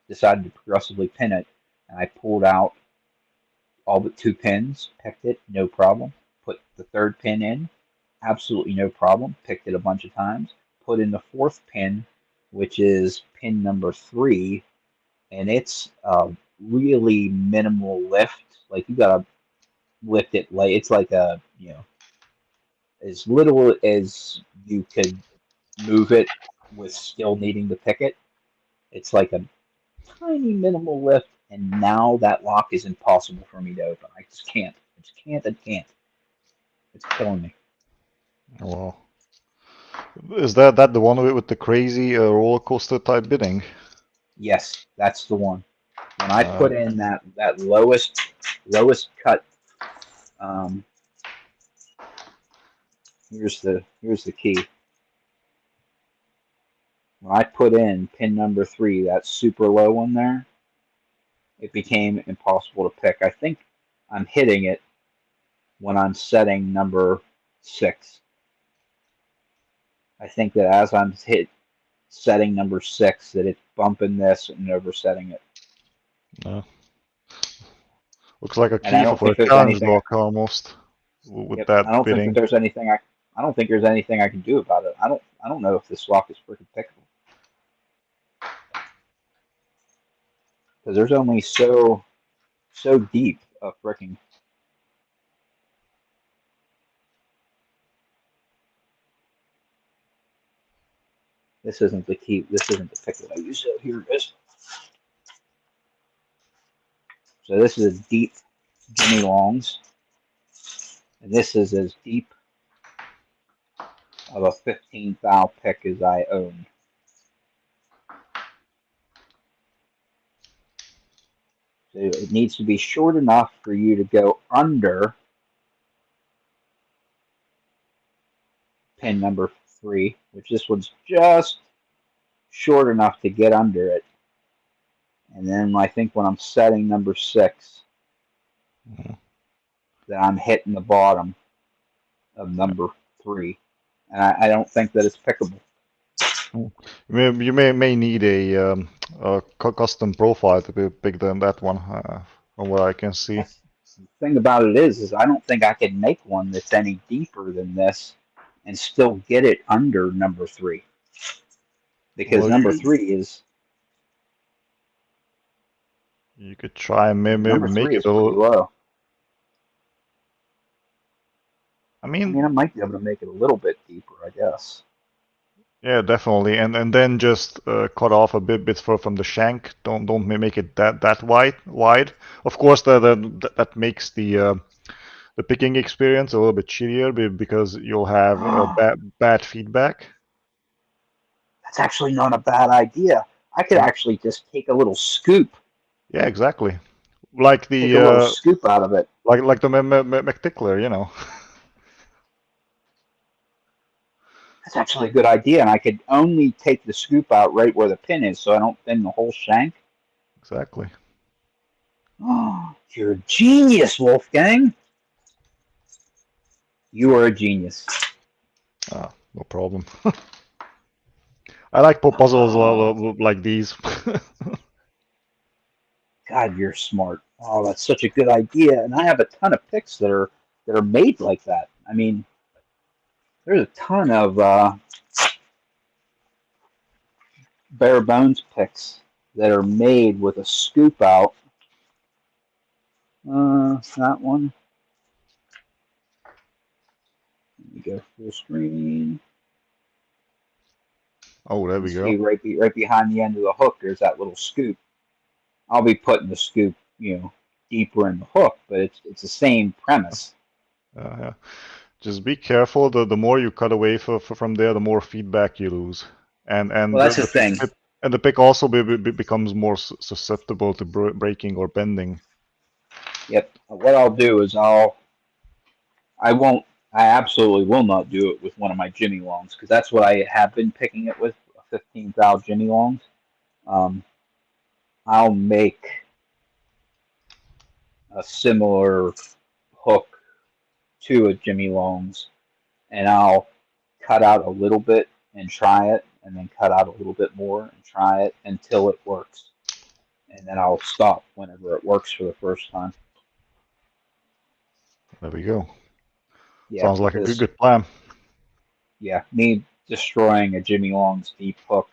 [SPEAKER 3] decided to progressively pin it, and I pulled out all but 2 pins, picked it, no problem. Put the 3rd pin in, absolutely no problem. Picked it a bunch of times. Put in the 4th pin, which is pin number 3, and it's really minimal lift. Like you gotta lift it like it's like a as little as you could move it with still needing to pick it. It's like a tiny minimal lift, and now that lock is impossible for me to open. I just can't. I just can't. I can't. It's killing me.
[SPEAKER 2] Wow. Is that the one with the crazy roller coaster type bidding?
[SPEAKER 3] Yes, that's the one. When I put in that lowest cut, um, here's the key. When I put in pin number 3, that super low one there, it became impossible to pick. I think I'm hitting it when I'm setting number 6. I think that as I'm setting number 6, that it's bumping this and oversetting it.
[SPEAKER 2] Looks like a
[SPEAKER 3] And I
[SPEAKER 2] key
[SPEAKER 3] don't
[SPEAKER 2] for
[SPEAKER 3] think
[SPEAKER 2] a
[SPEAKER 3] there's
[SPEAKER 2] challenge
[SPEAKER 3] anything.
[SPEAKER 2] block almost with
[SPEAKER 3] Yep.
[SPEAKER 2] that
[SPEAKER 3] I don't think that
[SPEAKER 2] bidding.
[SPEAKER 3] there's anything I don't think there's anything I can do about it. I don't know if this lock is freaking pickable because there's only so deep of freaking. This isn't the key. This isn't the pick that I use. So here it is. So this is a deep Jimmy Longs. And this is as deep of a 15 thou pick as I own. So it needs to be short enough for you to go under pin number 3, which this one's just short enough to get under it. And then I think when I'm setting number 6, that I'm hitting the bottom of number 3. And I don't think that it's pickable.
[SPEAKER 2] You may need a custom profile to be bigger than that one, from what I can see.
[SPEAKER 3] The thing about it is I don't think I can make one that's any deeper than this and still get it under number 3. Because
[SPEAKER 2] Well,
[SPEAKER 3] number 3 is...
[SPEAKER 2] You could try and maybe
[SPEAKER 3] number
[SPEAKER 2] make
[SPEAKER 3] 3
[SPEAKER 2] it
[SPEAKER 3] is
[SPEAKER 2] a
[SPEAKER 3] pretty
[SPEAKER 2] little.
[SPEAKER 3] low.
[SPEAKER 2] I
[SPEAKER 3] I
[SPEAKER 2] mean,
[SPEAKER 3] mean, I might be able to make it a little bit deeper, I guess.
[SPEAKER 2] yeah, definitely, and then just cut off a bit from the shank. Don't make it that wide. Of course, that makes the picking experience a little bit shittier because you'll have bad feedback.
[SPEAKER 3] That's actually not a bad idea. I could actually just take a little scoop.
[SPEAKER 2] Yeah, exactly. Like
[SPEAKER 3] Take a little scoop out of it.
[SPEAKER 2] like the McTickler, you know.
[SPEAKER 3] That's actually a good idea, and I could only take the scoop out right where the pin is, so I don't thin the whole shank.
[SPEAKER 2] Exactly.
[SPEAKER 3] Oh, you're a genius, Wolfgang. You are a genius.
[SPEAKER 2] Ah, no problem. I like puzzles like these.
[SPEAKER 3] God, you're smart. Oh, that's such a good idea, and I have a ton of picks that are made like that. I mean, there's a ton of bare bones picks that are made with a scoop out. That one. Let me go full screen.
[SPEAKER 2] Oh, there we
[SPEAKER 3] See,
[SPEAKER 2] go.
[SPEAKER 3] right behind the end of the hook, there's that little scoop. I'll be putting the scoop, deeper in the hook, but it's the same premise.
[SPEAKER 2] Yeah. Just be careful. The more you cut away from there, the more feedback you lose. And
[SPEAKER 3] Well, that's the thing.
[SPEAKER 2] And the pick also becomes more susceptible to breaking or bending.
[SPEAKER 3] Yep. What I'll do is I absolutely will not do it with one of my Jimmy Longs, because that's what I have been picking it with, 15 thou Jimmy Longs. I'll make a similar hook to a Jimmy Longs, and I'll cut out a little bit and try it, and then cut out a little bit more and try it until it works. And then I'll stop whenever it works for the first time.
[SPEAKER 2] There we go.
[SPEAKER 3] Yeah,
[SPEAKER 2] Sounds like a good plan.
[SPEAKER 3] Yeah, me destroying a Jimmy Long's deep hook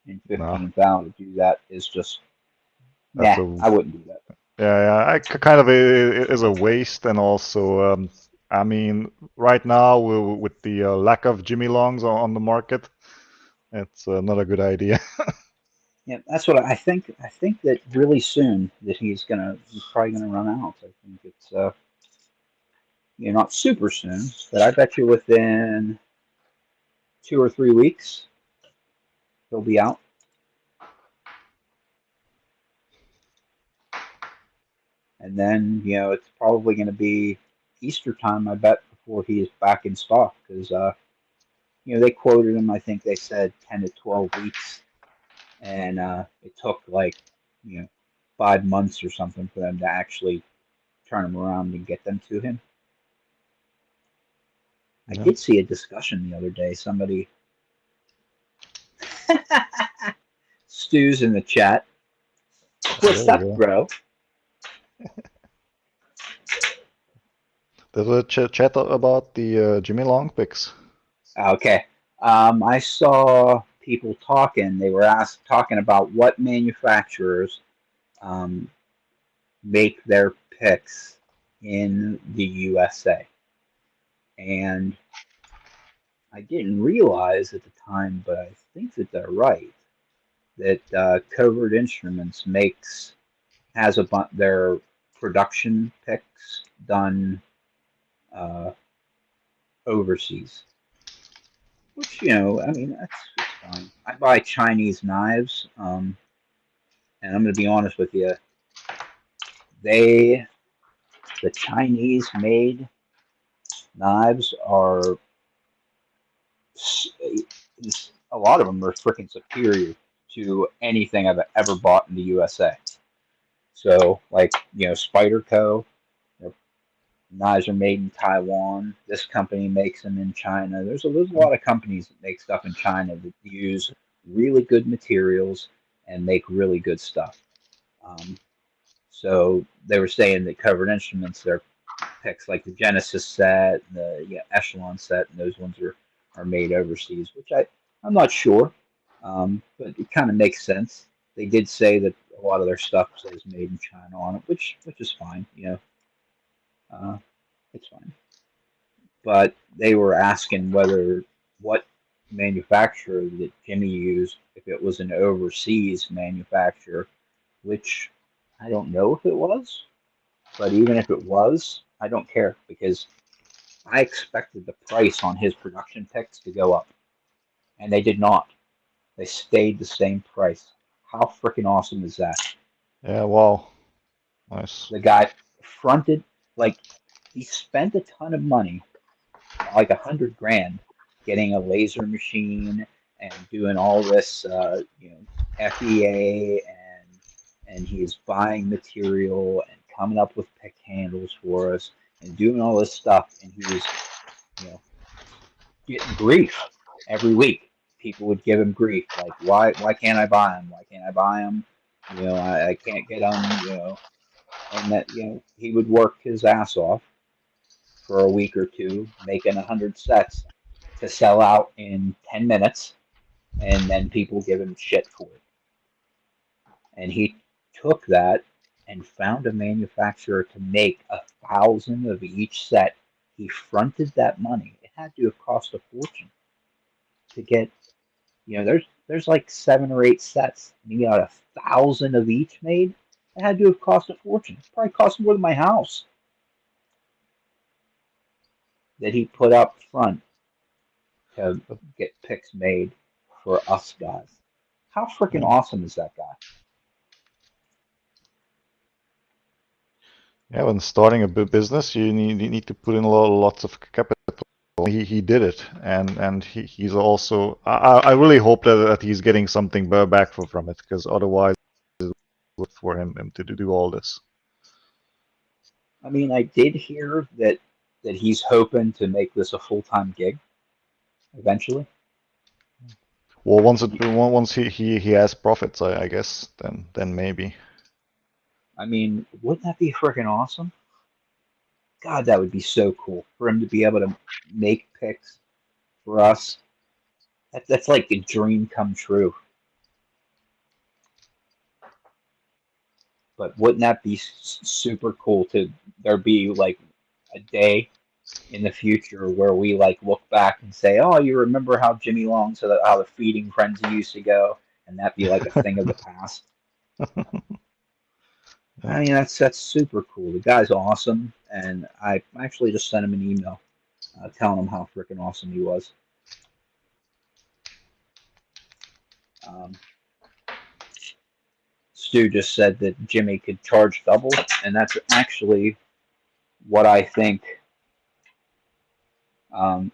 [SPEAKER 3] in 15 thou to do that is just... I wouldn't do that.
[SPEAKER 2] Yeah, I kind of it is a waste, and also, I mean, right now with the lack of Jimmy Longs on the market, it's not a good idea.
[SPEAKER 3] Yeah, that's what I think. I think that really soon that he's probably gonna run out. I think it's not super soon, but I bet you within 2 or 3 weeks he'll be out. And then it's probably going to be Easter time, I bet, before he is back in stock, because they quoted him. I think they said 10 to 12 weeks, and it took 5 months or something for them to actually turn him around and get them to him. I did see a discussion the other day. Somebody Stu's in the chat. What's up, bro?
[SPEAKER 2] There's a chat about the Jimmy Long picks.
[SPEAKER 3] Okay. I saw people talking. They were talking about what manufacturers make their picks in the USA. And I didn't realize at the time, but I think that they're right, that Covert Instruments has their production picks done uh, overseas. Which, you know, I mean, it's fine. I buy Chinese knives, and I'm going to be honest with you. The Chinese made knives are, a lot of them are freaking superior to anything I've ever bought in the USA. So, like, you know, Spyderco, their knives are made in Taiwan. This company makes them in China. There's a lot of companies that make stuff in China that use really good materials and make really good stuff. Um, so they were saying that Covered Instruments, their picks like the Genesis set, the Echelon set, and those ones are made overseas, which I'm not sure, but it kind of makes sense. They did say that a lot of their stuff says made in China on it, which is fine, you know, uh, it's fine. But they were asking whether what manufacturer that Jimmy used, if it was an overseas manufacturer, which I don't know if it was, but even if it was, I don't care because I expected the price on his production picks to go up, and they did not. They stayed the same price. How freaking awesome is that?
[SPEAKER 2] Yeah, wow. Nice.
[SPEAKER 3] The guy fronted, like, he spent a ton of money, like 100 grand, getting a laser machine and doing all this, FEA, and he's buying material and coming up with pick handles for us and doing all this stuff, and he was, you know, getting grief every week. People would give him grief, like, why can't I buy them? Why can't I buy them? You know, I can't get them. You know, and that, you know, he would work his ass off for a week or two, making 100 sets to sell out in 10 minutes, and then people give him shit for it. And he took that and found a manufacturer to make 1,000 of each set. He fronted that money. It had to have cost a fortune to get. You know, there's like 7 or 8 sets. And you got 1,000 of each made. It had to have cost a fortune. It probably cost more than my house that he put up front to get picks made for us guys. How freaking awesome is that guy?
[SPEAKER 2] Yeah, when starting a business, you need to put in lots of capital. He did it, and he's also. I really hope that he's getting something back from it, because otherwise, it's good for him to do all this.
[SPEAKER 3] I mean, I did hear that he's hoping to make this a full-time gig eventually.
[SPEAKER 2] Well, once he has profits, I guess, then maybe.
[SPEAKER 3] I mean, wouldn't that be freaking awesome? God, that would be so cool for him to be able to make picks for us. That's like a dream come true. But wouldn't that be super cool to there be like a day in the future where we like look back and say, "Oh, you remember how Jimmy Long said how the feeding frenzy used to go," and that be like a thing of the past. I mean, that's super cool. The guy's awesome, and I actually just sent him an email telling him how freaking awesome he was. Um, Stu just said that Jimmy could charge double, and that's actually what I think. Um,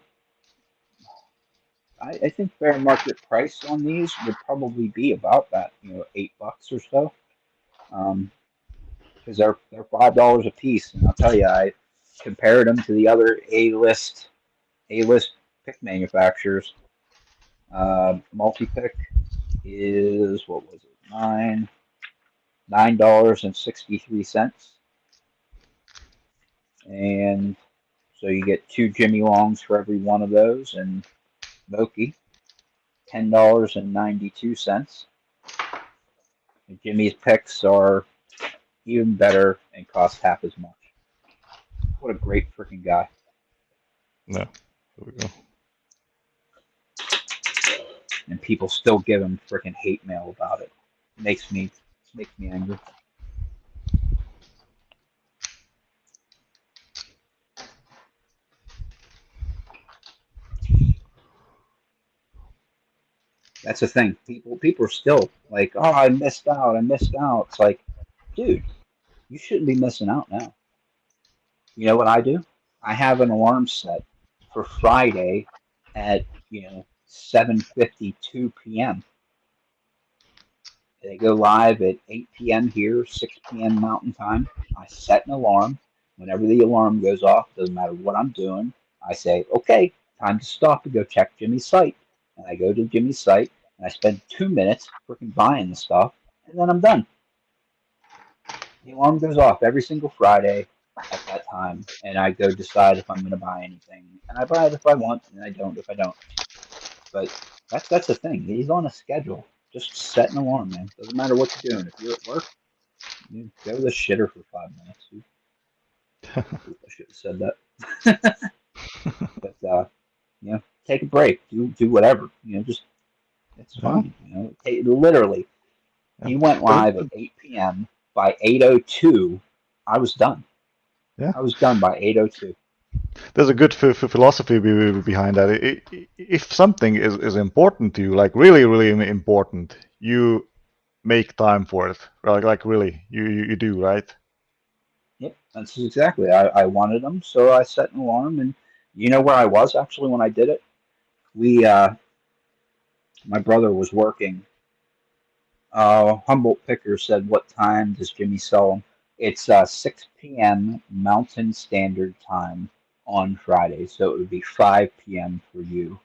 [SPEAKER 3] I think fair market price on these would probably be about that, you know, $8 or so, because they're $5 a piece, and I'll tell you, I compared them to the other A list pick manufacturers. Multi pick is, what was it, $9.63, and so you get 2 Jimmy Longs for every one of those, and Moki, $10.92. Jimmy's picks are even better and cost half as much. What a great freaking guy!
[SPEAKER 2] Yeah, there we go.
[SPEAKER 3] And people still give him freaking hate mail about it. It makes me angry. That's the thing. People are still like, oh, I missed out. I missed out. It's like, dude, you shouldn't be missing out now. You know what I do? I have an alarm set for Friday at 7:52 p.m. They go live at 8 p.m. here, 6 p.m. Mountain Time. I set an alarm. Whenever the alarm goes off, doesn't matter what I'm doing, I say, okay, time to stop and go check Jimmy's site. And I go to Jimmy's site and I spend 2 minutes freaking buying the stuff, and then I'm done. The alarm goes off every single Friday at that time, and I go decide if I'm going to buy anything. And I buy it if I want, and I don't if I don't. But that's the thing. He's on a schedule. Just set an alarm, man. Doesn't matter what you're doing. If you're at work, you go to the shitter for 5 minutes. I should have said that. But take a break. Do whatever. Just it's fine. Literally, he went live at 8 p.m. By 8:02, I was done.
[SPEAKER 2] Yeah.
[SPEAKER 3] I was done by 8:02.
[SPEAKER 2] There's a good philosophy behind that. If something is important to you, like really, really important, you make time for it. Like really, you do, right?
[SPEAKER 3] Yep, that's exactly. I wanted them, so I set an alarm, and you know where I was actually when I did it? My brother was working. Humboldt Picker said, "What time does Jimmy sell them?" It's 6 p.m. Mountain Standard Time on Friday, so it would be 5 p.m. for you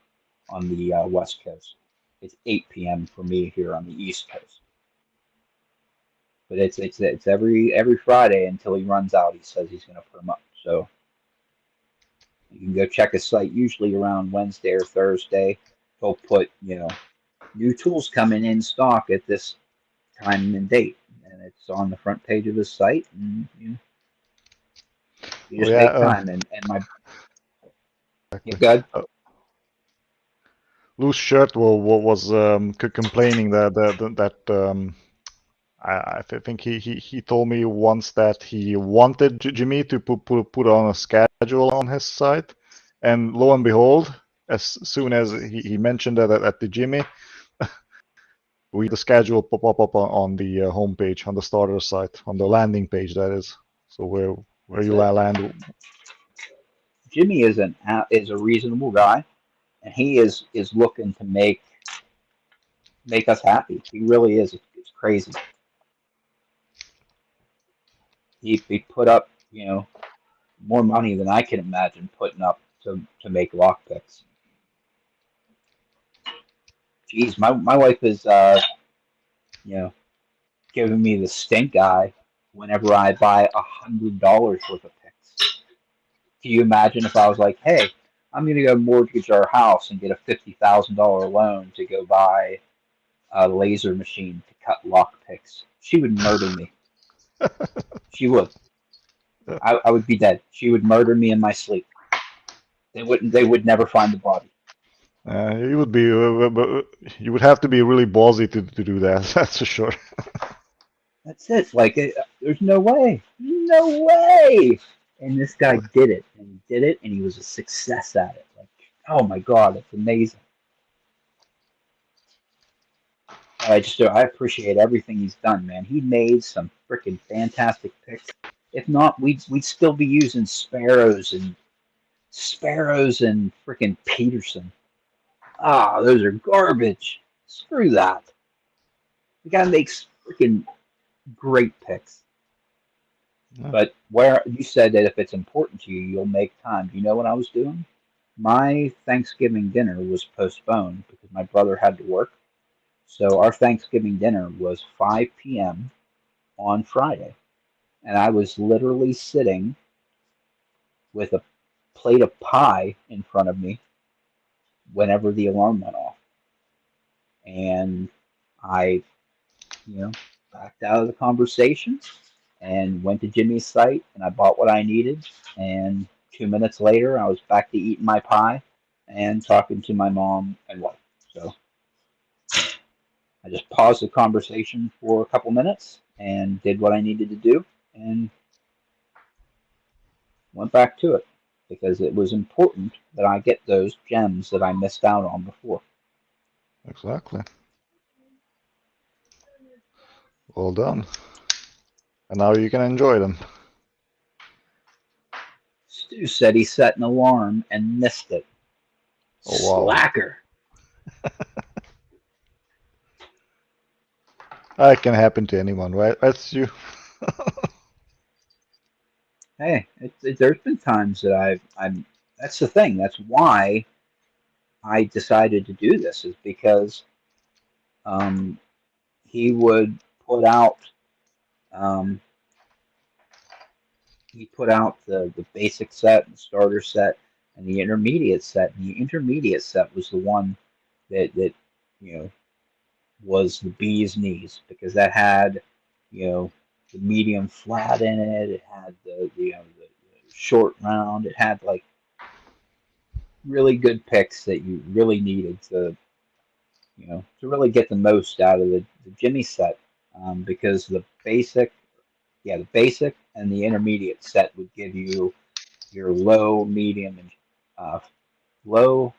[SPEAKER 3] on the West Coast. It's 8 p.m. for me here on the East Coast. But it's every Friday until he runs out. He says he's going to put them up. So you can go check his site. Usually around Wednesday or Thursday, he'll put new tools coming in stock at this time and date, and it's on the front page of his site. And you just take time. And my good.
[SPEAKER 2] Loose Shirt was complaining that I think he told me once that he wanted Jimmy to put on a schedule on his site, and lo and behold, as soon as he mentioned that at the Jimmy, the schedule pop up on the homepage, on the starter site, on the landing page, that is. So where you land.
[SPEAKER 3] Jimmy is a reasonable guy, and he is looking to make us happy. He really is. It's crazy. He put up more money than I can imagine putting up to make lockpicks. Geez, my wife is giving me the stink eye whenever I buy $100 worth of picks. Can you imagine if I was like, hey, I'm going to go mortgage our house and get a $50,000 loan to go buy a laser machine to cut lockpicks? She would murder me. She would. I would be dead. She would murder me in my sleep. They would never find the body.
[SPEAKER 2] You would have to be really ballsy to do that. That's for sure.
[SPEAKER 3] That's it. Like, there's no way. No way. And this guy did it. And he did it, and he was a success at it. Like, oh my God, it's amazing. I appreciate everything he's done, man. He made some freaking fantastic picks. If not, we'd still be using Sparrows and freaking Peterson. Ah, those are garbage. Screw that. The guy makes freaking great picks. Yeah. But where you said that if it's important to you, you'll make time. Do you know what I was doing? My Thanksgiving dinner was postponed because my brother had to work. So our Thanksgiving dinner was 5 p.m. on Friday. And I was literally sitting with a plate of pie in front of me whenever the alarm went off. And I, backed out of the conversation and went to Jimmy's site and I bought what I needed. And 2 minutes later, I was back to eating my pie and talking to my mom and wife. So I just paused the conversation for a couple minutes and did what I needed to do and went back to it because it was important that I get those gems that I missed out on before.
[SPEAKER 2] Exactly. Well done. And now you can enjoy them.
[SPEAKER 3] Stu said he set an alarm and missed it.
[SPEAKER 2] Oh, wow.
[SPEAKER 3] Slacker.
[SPEAKER 2] That can happen to anyone, right? That's you.
[SPEAKER 3] Hey, there's been times that I'm. That's the thing. That's why I decided to do this, is because um, he would put out um, the basic set, the starter set, and the intermediate set. And the intermediate set was the one that you know was the bee's knees, because that had, the medium flat in it. It had the short round. It had like really good picks that you really needed to really get the most out of the Jimmy set, because the basic and the intermediate set would give you your low, medium, and uh, low,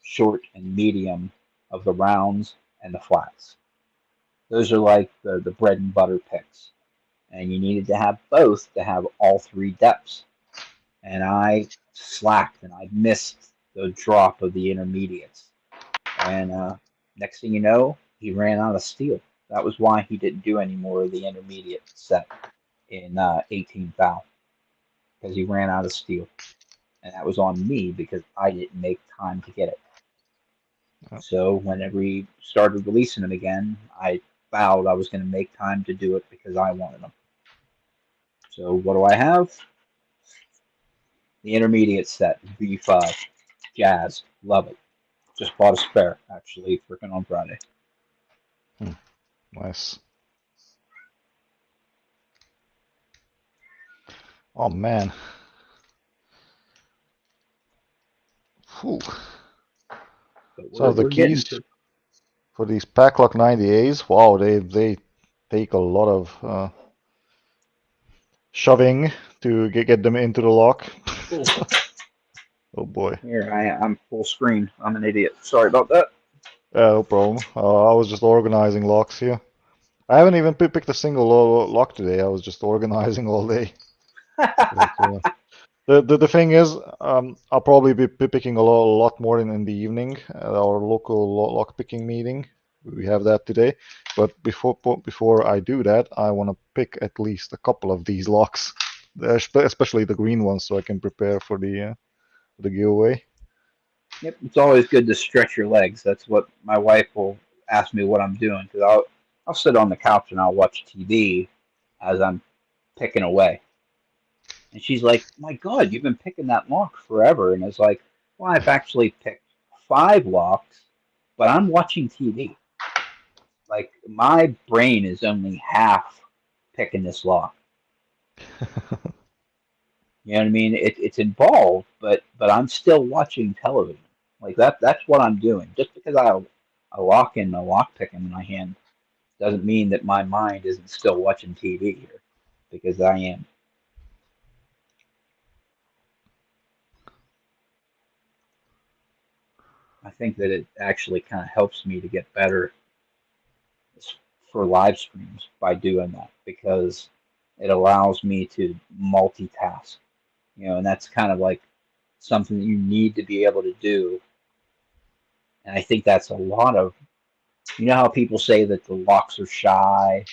[SPEAKER 3] short, and medium of the rounds and the flats. Those are like the bread and butter picks. And you needed to have both to have all three depths. And I slacked and I missed the drop of the intermediates. And next thing you know, he ran out of steel. That was why he didn't do any more of the intermediate set in 18 foul, because he ran out of steel. And that was on me because I didn't make time to get it. So whenever he started releasing them again, I vowed I was going to make time to do it because I wanted them. So what do I have? The intermediate set, V5, Jazz, love it. Just bought a spare, actually, freaking on Friday.
[SPEAKER 2] Nice. Oh, man. Whew.
[SPEAKER 3] But
[SPEAKER 2] So the
[SPEAKER 3] we're getting
[SPEAKER 2] keys
[SPEAKER 3] to.
[SPEAKER 2] for these Paclock 90As, wow, they take a lot of shoving to get them into the lock. Oh boy.
[SPEAKER 3] Here, I'm full screen. I'm an idiot. Sorry about that.
[SPEAKER 2] Yeah, no problem. I was just organizing locks here. I haven't even picked a single lock today. I was just organizing all day. But, the thing is, I'll probably be picking a lot more in the evening at our local lock picking meeting. We have that today. But before I do that, I want to pick at least a couple of these locks, especially the green ones, so I can prepare for the giveaway.
[SPEAKER 3] Yep, it's always good to stretch your legs. That's what my wife will ask me what I'm doing, because I'll sit on the couch and I'll watch TV as I'm picking away. And she's like, "My God, you've been picking that lock forever." And it's like, "Well, I've actually picked 5 locks, but I'm watching TV. Like, my brain is only half picking this lock. You know what I mean? It's involved, but I'm still watching television. Like that's what I'm doing. Just because I lock in a lock pick in my hand doesn't mean that my mind isn't still watching TV here, because I am. I think that it actually kind of helps me to get better for live streams by doing that, because it allows me to multitask. And that's kind of like something that you need to be able to do. And I think that's a lot of, how people say that the locks are shy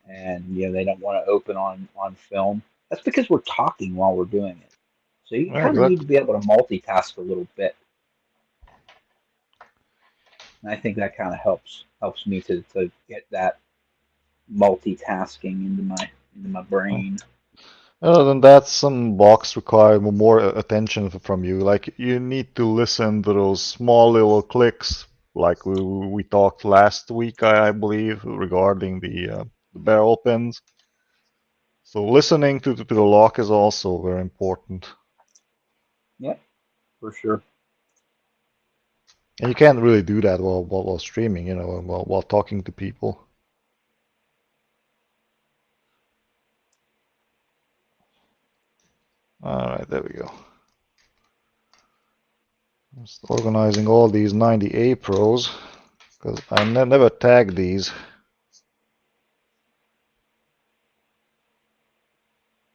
[SPEAKER 3] and they don't want to open on film. That's because we're talking while we're doing it. So you
[SPEAKER 2] Yeah,
[SPEAKER 3] kind of need
[SPEAKER 2] exactly.
[SPEAKER 3] to be able to multitask a little bit. And I think that kind of helps me to get that multitasking into my brain.
[SPEAKER 2] Other than that, some blocks require more attention from you. Like you need to listen to those small little clicks, like we talked last week, I believe, regarding the barrel pins. So listening to the lock is also very important.
[SPEAKER 3] Yep, for sure.
[SPEAKER 2] And you can't really do that while streaming, while talking to people. All right, there we go. Just organizing all these 90A Pros, Because I never tag these.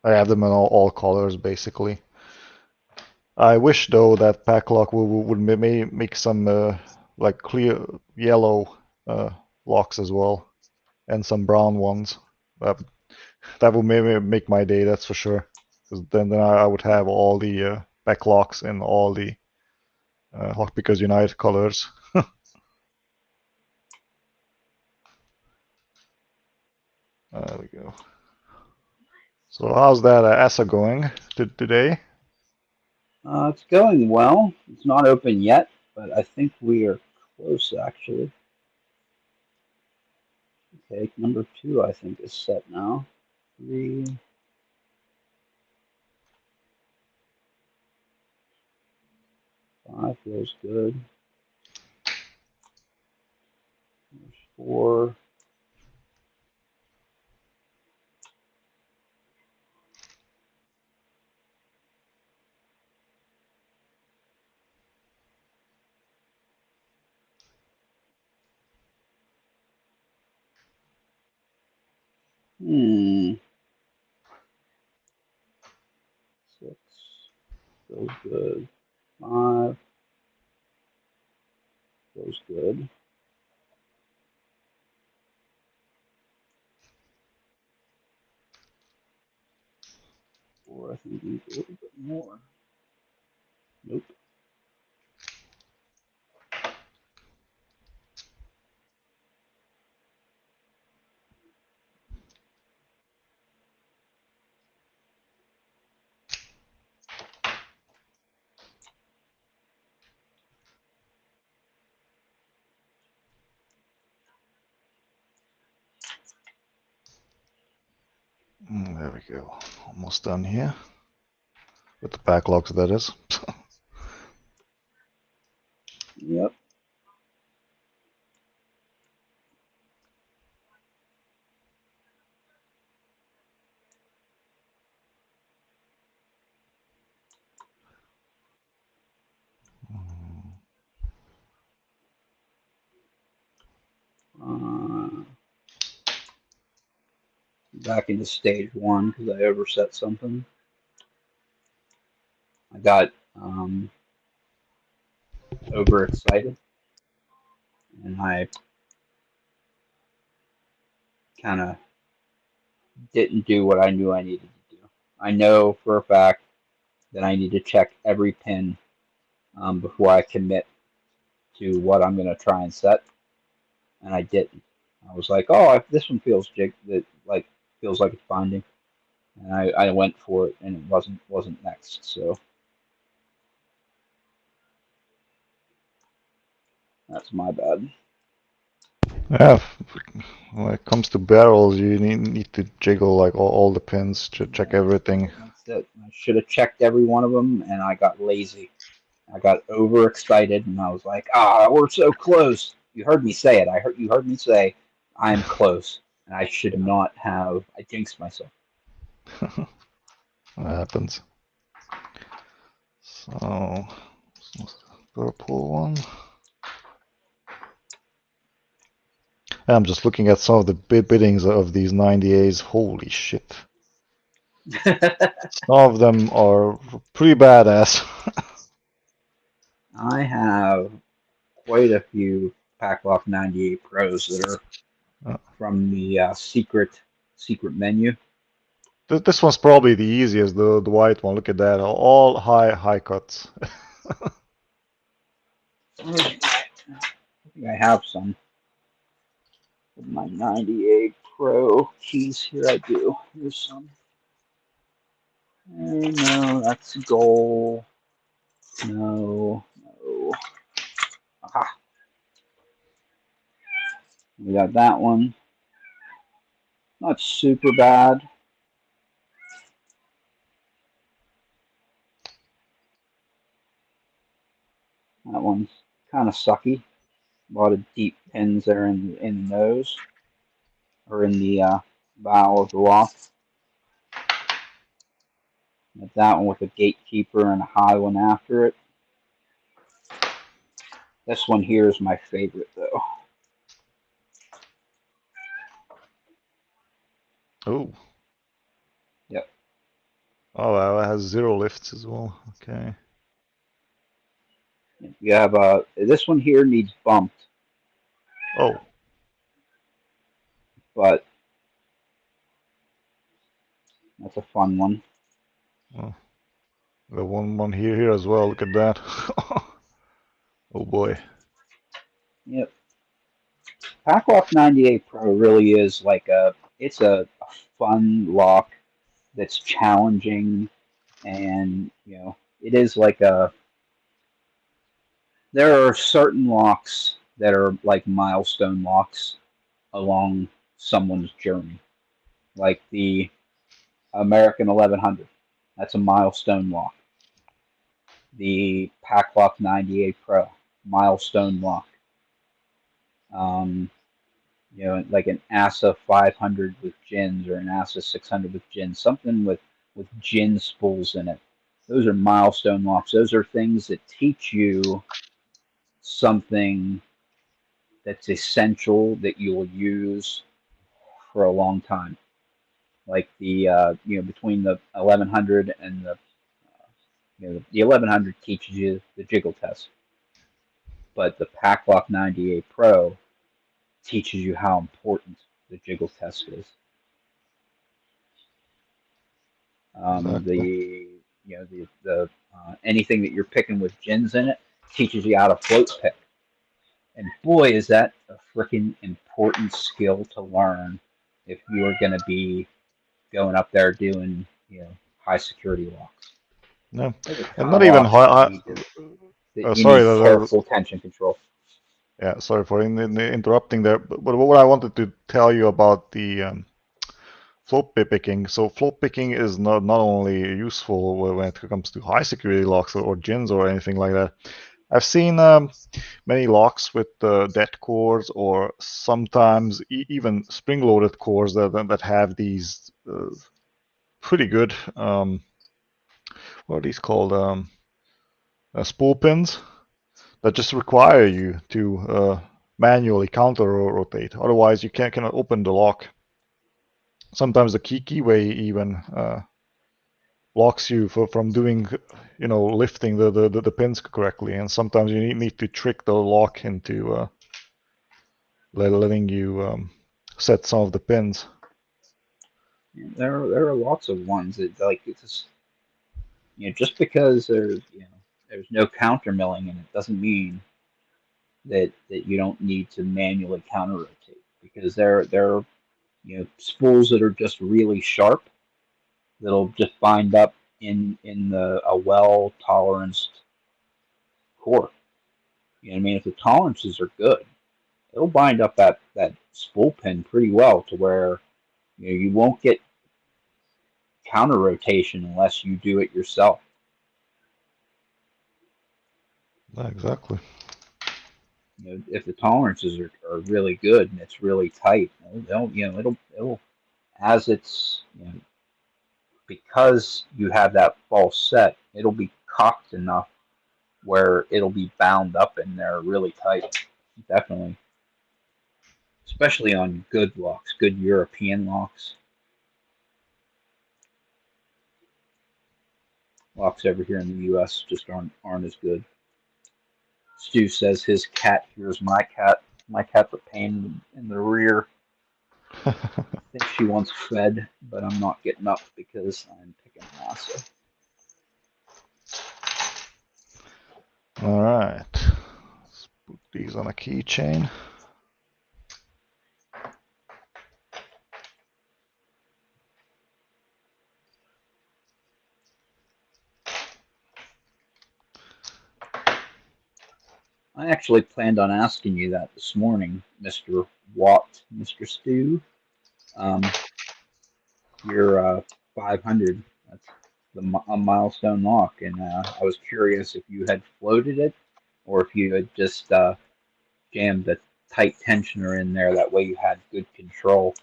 [SPEAKER 2] I have them in all colors, basically. I wish, though, that pack lock would make some like clear yellow locks as well, and some brown ones. That would maybe make my day, that's for sure. Because then I would have all the pack locks in all the Hawk Pickers Unite colors. There we go. So how's that ESSA going today?
[SPEAKER 3] It's going well. It's not open yet, but I think we are close, actually. Okay, number 2, I think, is set now. 3. Five feels good. There's 4. Hmm. 6 feels good. 5 feels good. 4, I think, needs a little bit more. Nope.
[SPEAKER 2] There we go. Almost done here. With the backlocks, that is.
[SPEAKER 3] Yep. Back into stage 1 because I overset something. I got overexcited, and I kind of didn't do what I knew I needed to do. I know for a fact that I need to check every pin before I commit to what I'm going to try and set, and I didn't. I was like, oh, this one feels feels like it's binding, and I went for it, and it wasn't next. So that's my bad.
[SPEAKER 2] Yeah, when it comes to barrels, you need to jiggle like all the pins to check everything.
[SPEAKER 3] That's it. I should have checked every one of them, and I got lazy. I got overexcited, and I was like, we're so close. You heard me say it. You heard me say I'm close, and I should not have. I jinxed myself.
[SPEAKER 2] That happens. So, purple one. I'm just looking at some of the biddings of these 90As. Holy shit. Some of them are pretty badass.
[SPEAKER 3] I have quite a few Packlock 98 Pros that are from the secret menu.
[SPEAKER 2] This one's probably the easiest, the white one. Look at that. All high cuts.
[SPEAKER 3] I think I have some of my 98 Pro keys here. I do. There's some. No, that's gold. No. Aha. We got that one. Not super bad. That one's kind of sucky. A lot of deep pins there in the nose, or in the bow of the lock. Got that one with a gatekeeper and a high one after it. This one here is my favorite, though.
[SPEAKER 2] Oh.
[SPEAKER 3] Yep.
[SPEAKER 2] Oh, wow, it has 0 lifts as well. Okay.
[SPEAKER 3] You have this one here needs bumped,
[SPEAKER 2] Oh.
[SPEAKER 3] but that's a fun one.
[SPEAKER 2] Oh. The one here as well. Look at that. Oh boy.
[SPEAKER 3] Yep. Paclock 98 Pro really is like it's a fun lock that's challenging, and it is like there are certain locks that are like milestone locks along someone's journey, like the American 1100. That's a milestone lock. The Paclock 98 Pro, milestone lock. Um, like an ASA 500 with gins or an ASA 600 with gins, something with gin spools in it. Those are milestone locks. Those are things that teach you something that's essential that you will use for a long time. Like the between the 1100 and the 1100 teaches you the jiggle test, but the Paclock 98 Pro teaches you how important the jiggle test is.
[SPEAKER 2] Exactly.
[SPEAKER 3] The anything that you're picking with gins in it teaches you how to float pick, and boy, is that a freaking important skill to learn if you are going to be going up there doing high security locks.
[SPEAKER 2] No,
[SPEAKER 3] Those are
[SPEAKER 2] and
[SPEAKER 3] kind
[SPEAKER 2] not
[SPEAKER 3] of
[SPEAKER 2] even
[SPEAKER 3] locks
[SPEAKER 2] high.
[SPEAKER 3] that you
[SPEAKER 2] Sorry,
[SPEAKER 3] need careful tension control.
[SPEAKER 2] yeah, sorry for interrupting there. But what I wanted to tell you about the float picking. So float picking is not only useful when it comes to high security locks or gins or anything like that. I've seen many locks with dead cores, or sometimes even spring-loaded cores that have these pretty good what are these called, spool pins that just require you to manually counter rotate. Otherwise, you cannot open the lock. Sometimes the keyway even blocks you from doing, lifting the pins correctly, and sometimes you need to trick the lock into letting you set some of the pins.
[SPEAKER 3] There are lots of ones that like it's just just because there's no counter milling in it doesn't mean that you don't need to manually counter rotate, because there are spools that are just really sharp that'll just bind up in a well toleranced core. You know what I mean? If the tolerances are good, it'll bind up that spool pin pretty well to where you won't get counter rotation unless you do it yourself.
[SPEAKER 2] Exactly.
[SPEAKER 3] If the tolerances are really good and it's really tight, it'll as it's because you have that false set, it'll be cocked enough where it'll be bound up in there really tight. Definitely, especially on good locks, good European locks. Locks over here in the U.S. just aren't as good. Stu says his cat hears my cat. My cat's a pain in the rear. I think she wants fed, but I'm not getting up because I'm picking NASA.
[SPEAKER 2] All right. Let's put these on a keychain.
[SPEAKER 3] I actually planned on asking you that this morning, Mr. Watt, Mr. Stu. Your 500, that's a milestone lock, and I was curious if you had floated it or if you had just jammed a tight tensioner in there. That way you had good control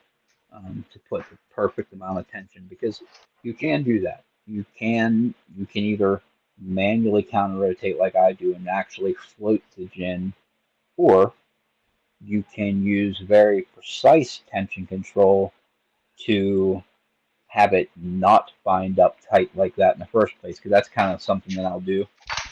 [SPEAKER 3] to put the perfect amount of tension, because you can do that. You can either manually counter rotate like I do and actually float the gin, or you can use very precise tension control to have it not bind up tight like that in the first place, because that's kind of something that I'll do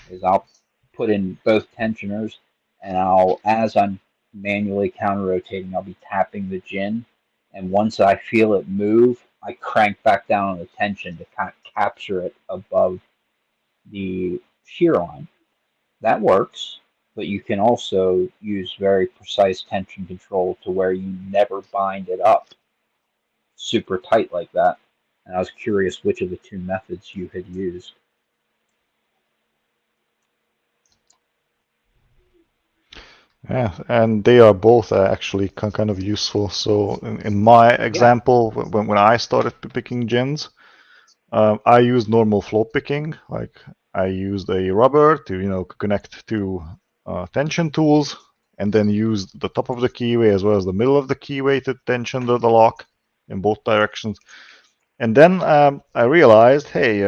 [SPEAKER 3] is I'll put in both tensioners, and as I'm manually counter rotating, I'll be tapping the gin, and once I feel it move, I crank back down on the tension to kind of capture it above the shear line. That works, but you can also use very precise tension control to where you never bind it up super tight like that. And I was curious which of the two methods you had used.
[SPEAKER 2] Yeah, and they are both actually kind of useful. So in my example, when I started picking gins, I used normal float picking. Like I used a rubber to connect to tension tools, and then used the top of the keyway as well as the middle of the keyway to tension the lock in both directions. And then I realized, hey,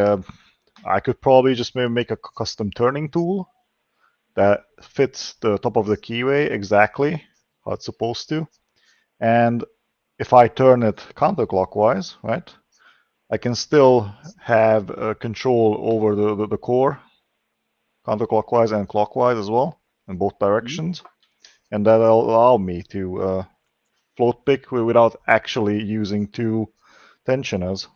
[SPEAKER 2] I could probably just maybe make a custom turning tool that fits the top of the keyway exactly how it's supposed to. And if I turn it counterclockwise, right, I can still have control over the core counterclockwise and clockwise as well in both directions. And that'll allow me to float pick without actually using two tensioners.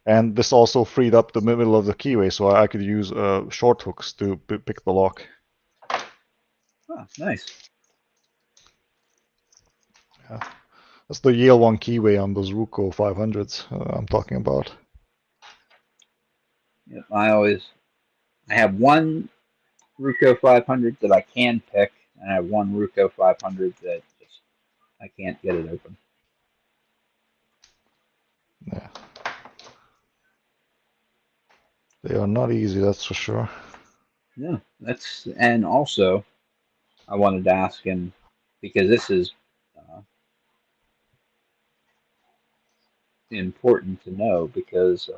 [SPEAKER 2] And this also freed up the middle of the keyway, so I could use short hooks to pick the lock.
[SPEAKER 3] Oh, nice.
[SPEAKER 2] Yeah. That's the Yale 1 keyway on those Ruco 500s I'm talking about.
[SPEAKER 3] Yep, I have one Ruco 500 that I can pick, and I have one Ruco 500 that just I can't get it open.
[SPEAKER 2] Yeah. They are not easy, that's for sure.
[SPEAKER 3] Yeah, and also I wanted to ask him because this is important to know because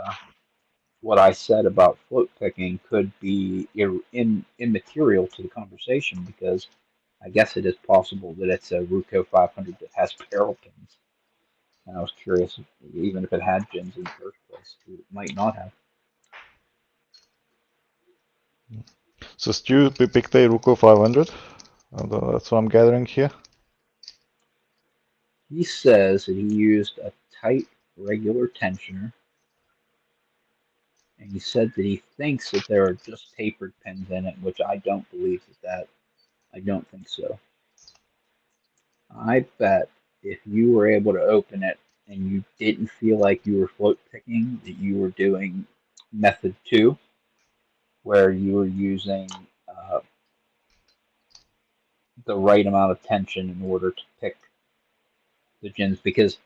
[SPEAKER 3] what I said about float picking could be immaterial to the conversation because I guess it is possible that it's a Ruco 500 that has barrel pins. And I was curious, even if it had gins in the first place, it might not have.
[SPEAKER 2] So Stu picked a Ruco 500. That's what I'm gathering here.
[SPEAKER 3] He says that he used a tight regular tensioner, and he said that he thinks that there are just tapered pins in it, which I don't believe that. I don't think so. I bet if you were able to open it and you didn't feel like you were float picking, that you were doing method 2, where you were using the right amount of tension in order to pick the gins. Because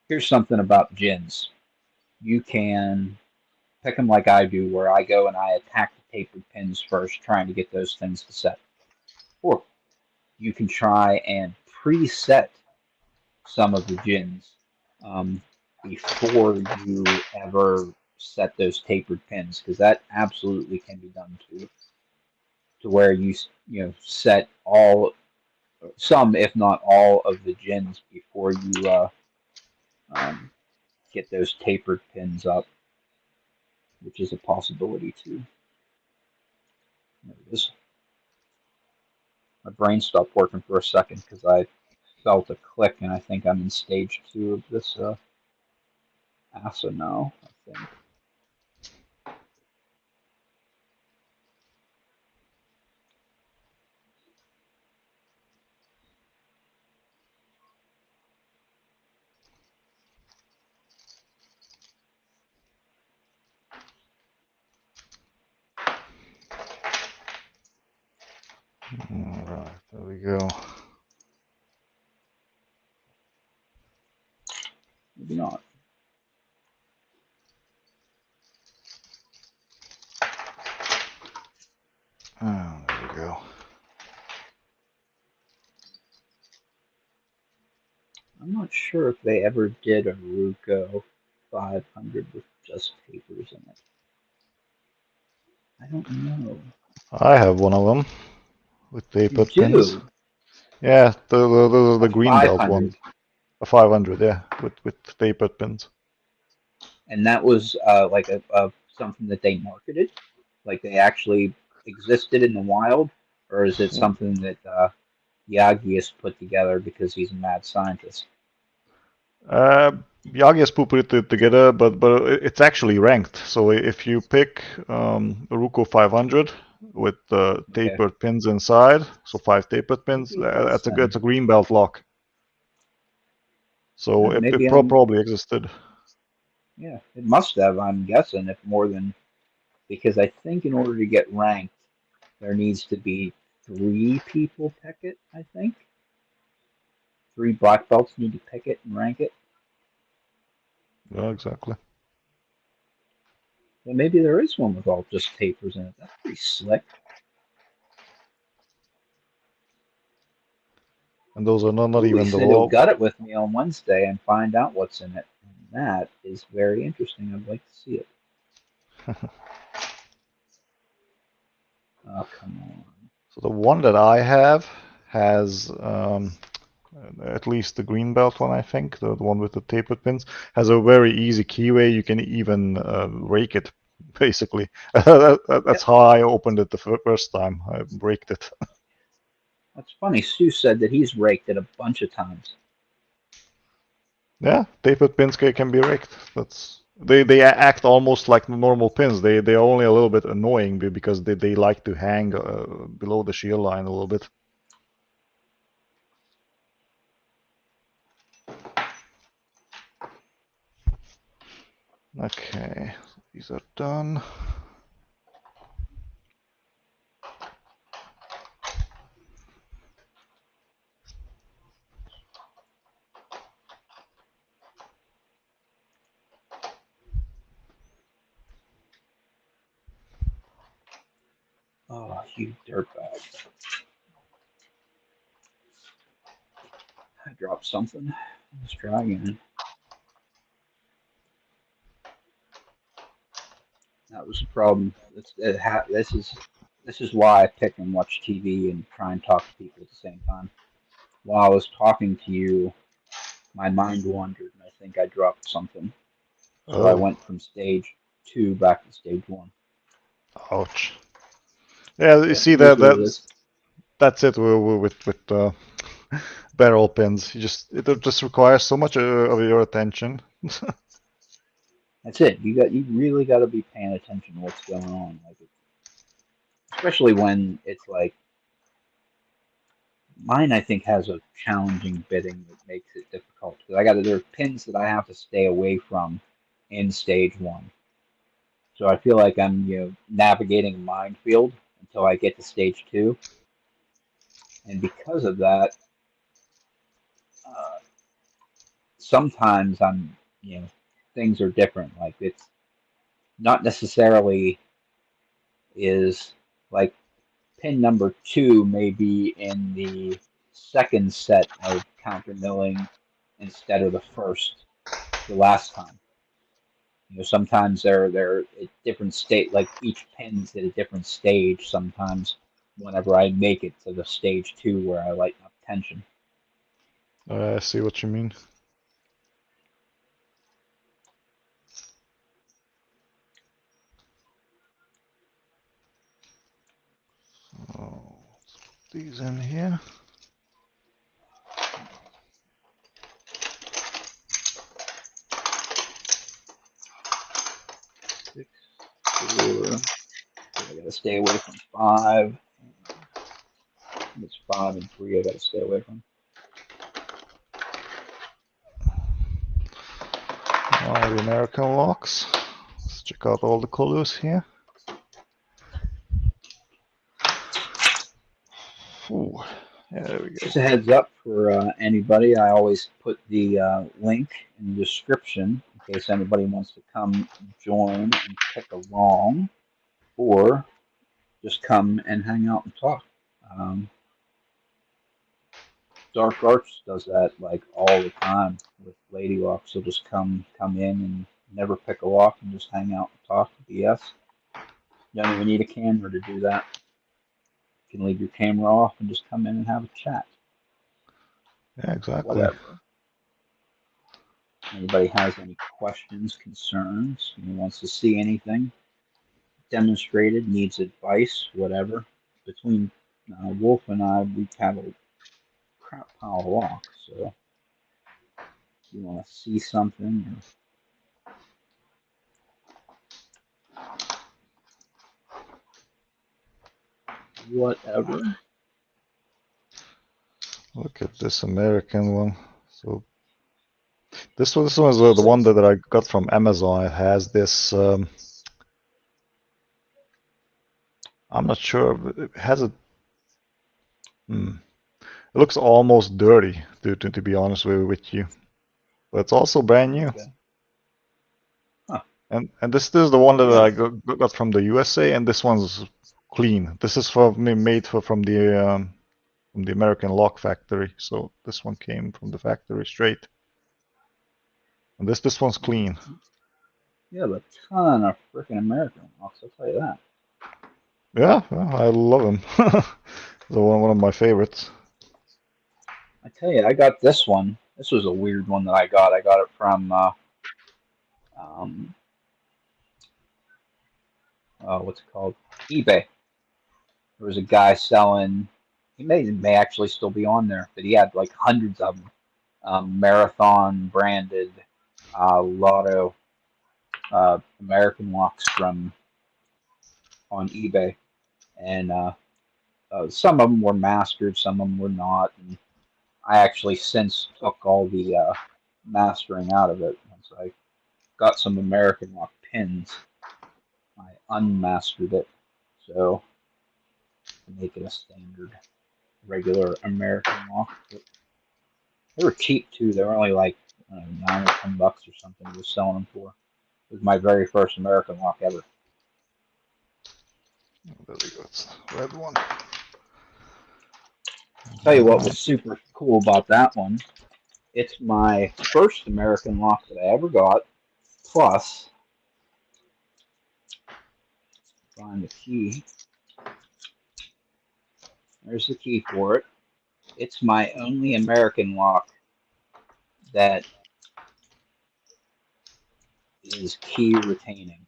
[SPEAKER 3] here's something about gins: you can pick them like I do, where I go and I attack the tapered pins first, trying to get those things to set. Or you can try and preset some of the gins before you ever set those tapered pins, because that absolutely can be done too. To where you set some, if not all, of the gins before you get those tapered pins up, which is a possibility too. There it is. My brain stopped working for a second because I felt a click, and I think I'm in stage 2 of this ASA now, I think.
[SPEAKER 2] All right, there we go.
[SPEAKER 3] Maybe not.
[SPEAKER 2] Oh, there we go.
[SPEAKER 3] I'm not sure if they ever did a Ruco 500 with just tapers in it. I don't know.
[SPEAKER 2] I have one of them with tapered
[SPEAKER 3] You
[SPEAKER 2] pins.
[SPEAKER 3] do?
[SPEAKER 2] Yeah, the green belt
[SPEAKER 3] 500.
[SPEAKER 2] one. A 500, yeah, with tapered pins.
[SPEAKER 3] And that was like a something that they marketed, like they actually existed in the wild, or is it something that Yagius put together because he's a mad scientist?
[SPEAKER 2] Yagius put it together, but it's actually ranked. So if you pick Ruko 500 with
[SPEAKER 3] Okay.
[SPEAKER 2] tapered pins inside, so 5 tapered pins,
[SPEAKER 3] Maybe it does
[SPEAKER 2] that's
[SPEAKER 3] then.
[SPEAKER 2] a green belt lock. So
[SPEAKER 3] Maybe
[SPEAKER 2] it
[SPEAKER 3] I'm.
[SPEAKER 2] probably existed.
[SPEAKER 3] Yeah, it must have. I'm guessing if more than because I think in order to get ranked, there needs to be 3 people pick it. I think 3 black belts need to pick it and rank it.
[SPEAKER 2] Yeah, exactly.
[SPEAKER 3] Well, maybe there is one with all just tapers in it. That's pretty slick.
[SPEAKER 2] And those are not
[SPEAKER 3] Uli
[SPEAKER 2] even the
[SPEAKER 3] said he'll
[SPEAKER 2] low.
[SPEAKER 3] gut it with me on Wednesday and find out what's in it. And that is very interesting. I'd like to see it. Oh, come on.
[SPEAKER 2] So the one that I have has at least the green belt one, I think, the one with the tapered pins, has a very easy keyway. You can even rake it, basically. That's
[SPEAKER 3] Yep.
[SPEAKER 2] how I opened it the first time. I raked it.
[SPEAKER 3] That's funny. Stu said that he's raked it a bunch of times.
[SPEAKER 2] Yeah, tapered pins can be raked. They act almost like normal pins. They're only a little bit annoying because they like to hang below the shield line a little bit. Okay, these are done.
[SPEAKER 3] Oh, you dirtbag. I dropped something. Let's try again. That was the problem. This is why I pick and watch TV and try and talk to people at the same time. While I was talking to you, my mind wandered and I think I dropped something. So I
[SPEAKER 2] Oh,
[SPEAKER 3] went from stage 2 back to stage 1.
[SPEAKER 2] ouch. Yeah, you
[SPEAKER 3] But
[SPEAKER 2] see
[SPEAKER 3] it is what it is.
[SPEAKER 2] that's it with barrel pins. It just requires so much of your attention.
[SPEAKER 3] That's it. You really got to be paying attention to what's going on, like especially when it's like mine. I think has a challenging bitting that makes it difficult because there are pins that I have to stay away from in stage 1. So I feel like I'm navigating a minefield until I get to stage 2, and because of that, uh, sometimes things are different. Like it's not necessarily is like pin number 2 may be in the second set of counter milling instead of the last time. Sometimes they're at different state, like each pin's at a different stage. Sometimes, whenever I make it to the stage 2 where I lighten up tension.
[SPEAKER 2] I see what you mean. Oh, these in here.
[SPEAKER 3] Six, 4. I gotta stay away from 5. It's 5 and 3. I gotta stay away from.
[SPEAKER 2] Now the American locks. Let's check out all the colors here. Ooh, yeah, there we go.
[SPEAKER 3] Just a heads up for anybody. I always put the link in the description in case anybody wants to come join and pick along, or just come and hang out and talk. Um, Dark Arts does that like all the time with Lady Lock. She'll just come in and never pick a lock and just hang out and talk BS. You don't even need a camera to do that. You can leave your camera off and just come in and have a chat.
[SPEAKER 2] Yeah, exactly.
[SPEAKER 3] Whatever. Anybody has any questions, concerns, wants to see anything demonstrated, needs advice, whatever. Between Wolf and I, we have a crap pile of locks. So, if you want to see something, or whatever.
[SPEAKER 2] Look at this American one. So this was the one that I got from Amazon. It has this. I'm not sure. It has a. It looks almost dirty, to be honest with you. But it's also brand new.
[SPEAKER 3] Okay. Huh.
[SPEAKER 2] And this is the one that I got from the USA, and this one's clean. This is made from the American Lock Factory. So this one came from the factory straight. And this one's clean.
[SPEAKER 3] You have a ton of freaking American locks, I'll tell you that.
[SPEAKER 2] Yeah, I love them. The one of my favorites.
[SPEAKER 3] I tell you, I got this one. This was a weird one that I got. I got it from what's it called? eBay. There was a guy selling. He may actually still be on there, but he had like hundreds of them. Marathon branded Lotto American locks from on eBay, and some of them were mastered, some of them were not. And I actually since took all the mastering out of it. Once I got some American lock pins, I unmastered it, so to make it a standard regular American lock. But they were cheap too. They were only like $9 or $10 or something. I was selling them for. It was my very first American lock ever.
[SPEAKER 2] There we go. It's the red one.
[SPEAKER 3] I'll tell you what was super cool about that one. It's my first American lock that I ever got. Plus, find the key. There's the key for it. It's my only American lock that is key retaining.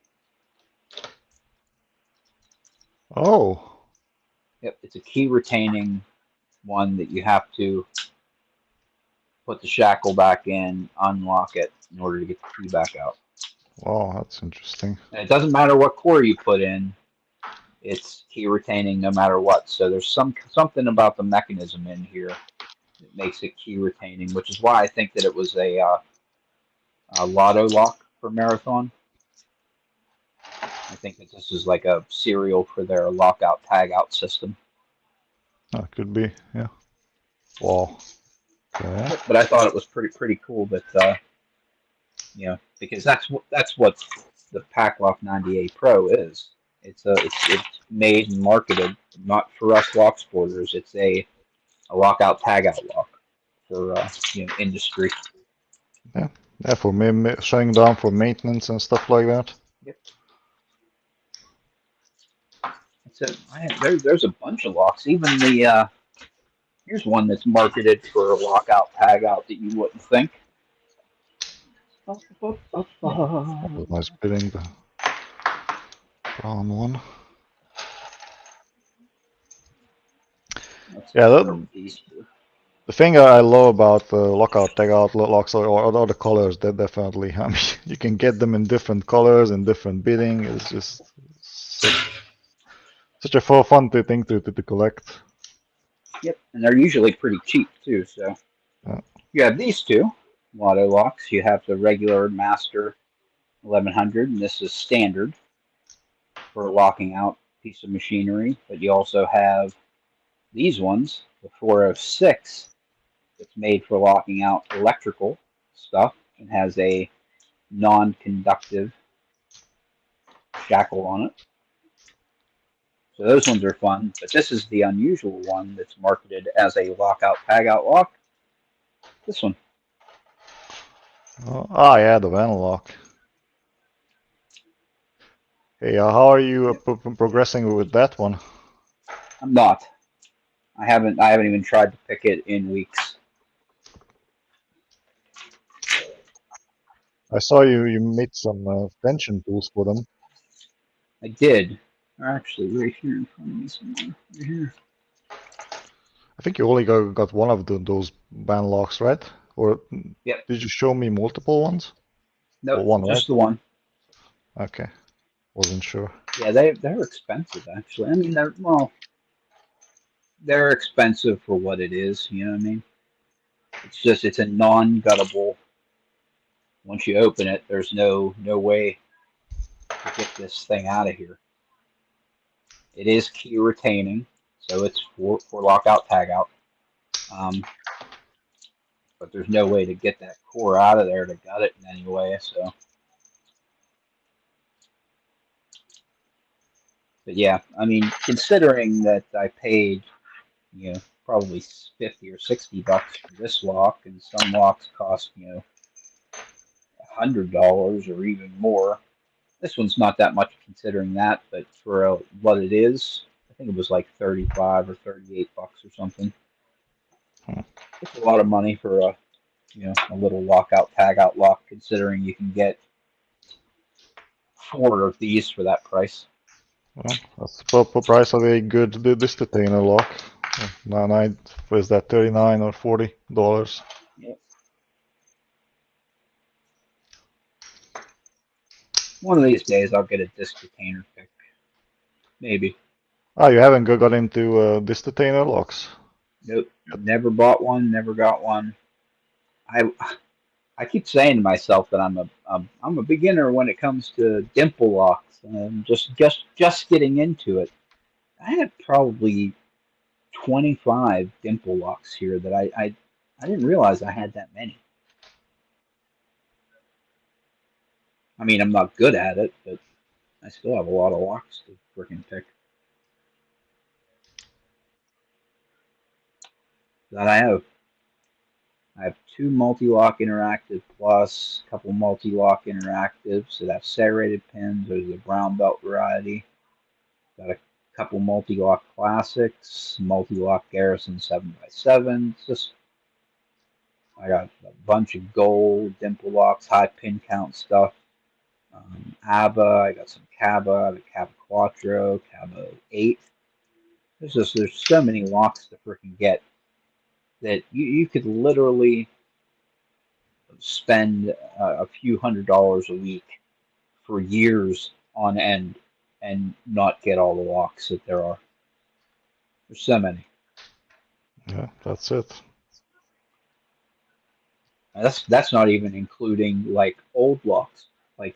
[SPEAKER 2] Oh.
[SPEAKER 3] Yep, it's a key retaining one that you have to put the shackle back in, unlock it in order to get the key back out.
[SPEAKER 2] Wow, that's interesting.
[SPEAKER 3] And it doesn't matter what core you put in, it's key retaining no matter what. So there's something about the mechanism in here that makes it key retaining, which is why I think that it was a Lotto lock for Marathon. I think that this is like a serial for their lockout tagout system.
[SPEAKER 2] That could be, yeah. Wow. Okay.
[SPEAKER 3] But I thought it was pretty cool that because that's what the Paclock 98 Pro is. It's made and marketed not for us lock sporters. It's a lockout tagout lock for industry.
[SPEAKER 2] Yeah, for shutting down for maintenance and stuff like that.
[SPEAKER 3] Yep. There's a bunch of locks. Even the here's one that's marketed for a lockout tagout that you wouldn't think.
[SPEAKER 2] Nice bidding, the brown one. Yeah, the thing I love about the lockout tagout locks are the colors. That definitely, I mean, you can get them in different colors and different bidding. It's just such a fun thing to collect.
[SPEAKER 3] Yep, and they're usually pretty cheap too. So you have these two Lotto locks. You have the regular Master 1100, and this is standard for locking out a piece of machinery. But you also have these ones, the 406, that's made for locking out electrical stuff and has a non-conductive shackle on it. So those ones are fun, but this is the unusual one that's marketed as a lockout tagout lock. This one.
[SPEAKER 2] Oh yeah, the Vanlock. Hey, how are you progressing with that one?
[SPEAKER 3] I'm not. I haven't even tried to pick it in weeks.
[SPEAKER 2] I saw you made some tension tools for them.
[SPEAKER 3] I did. They're actually right here in front of me somewhere. Right here.
[SPEAKER 2] I think you only got one of those band locks, right? Or
[SPEAKER 3] Yep.
[SPEAKER 2] did you show me multiple ones?
[SPEAKER 3] Nope,
[SPEAKER 2] Or one, right?
[SPEAKER 3] just the one.
[SPEAKER 2] Okay, wasn't sure.
[SPEAKER 3] Yeah, they're expensive actually. I mean, they're expensive for what it is. You know what I mean? It's a non-guttable. Once you open it, there's no way to get this thing out of here. It is key retaining, so it's for lockout tagout. But there's no way to get that core out of there to gut it in any way. So, but yeah, I mean, considering that I paid, probably 50 or 60 bucks for this lock, and some locks cost, $100 or even more. This one's not that much considering that, but for what it is, I think it was like 35 or 38 bucks or something. It's a lot of money for a little lockout tagout lock, considering you can get 4 of these for that price.
[SPEAKER 2] Well, that's the proper price of a good distatainer lock. Now, what is that, $39 or $40?
[SPEAKER 3] Yep. One of these days I'll get a disc detainer pick. Maybe.
[SPEAKER 2] Ah, you haven't got into distatainer locks?
[SPEAKER 3] Nope. Never bought one, never got one. I keep saying to myself that I'm a beginner when it comes to dimple locks, and I'm just getting into it. I have probably 25 dimple locks here that I didn't realize I had that many. I mean, I'm not good at it, but I still have a lot of locks to freaking pick. That I have 2 multi-lock interactive plus, a couple multi-lock interactives that have serrated pins. There's the brown belt variety. Got a couple multi-lock classics, multi-lock Garrison 7x7. I got a bunch of gold dimple locks, high pin count stuff. ABBA, I got some Caba, I have a Caba Quattro, Caba 8. There's so many locks to freaking get that you could literally spend a few $100s a week for years on end and not get all the locks that there are. There's so many.
[SPEAKER 2] Yeah, that's it.
[SPEAKER 3] And that's not even including like old locks, like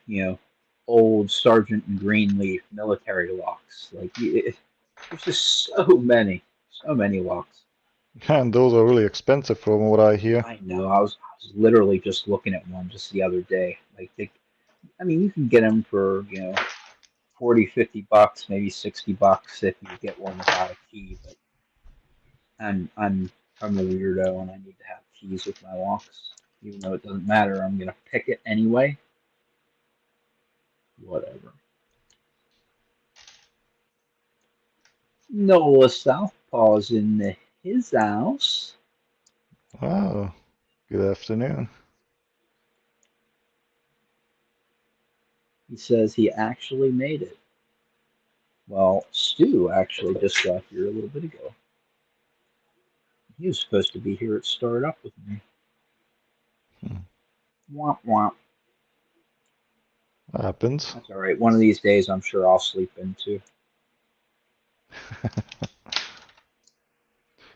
[SPEAKER 3] old Sergeant and Greenleaf military locks. Like there's just so many locks.
[SPEAKER 2] And those are really expensive from what I hear.
[SPEAKER 3] I know. I was literally just looking at one just the other day. Like I mean, you can get them for 40, 50 bucks, maybe 60 bucks if you get one without a key. But I'm a weirdo and I need to have keys with my locks, even though it doesn't matter. I'm gonna pick it anyway. Whatever. Noah Southpaw's in his house.
[SPEAKER 2] Oh, good afternoon.
[SPEAKER 3] He says he actually made it. Well, Stu actually just got here a little bit ago. He was supposed to be here at Start Up with me. Womp womp.
[SPEAKER 2] Happens.
[SPEAKER 3] That's all right. One of these days, I'm sure I'll sleep in too.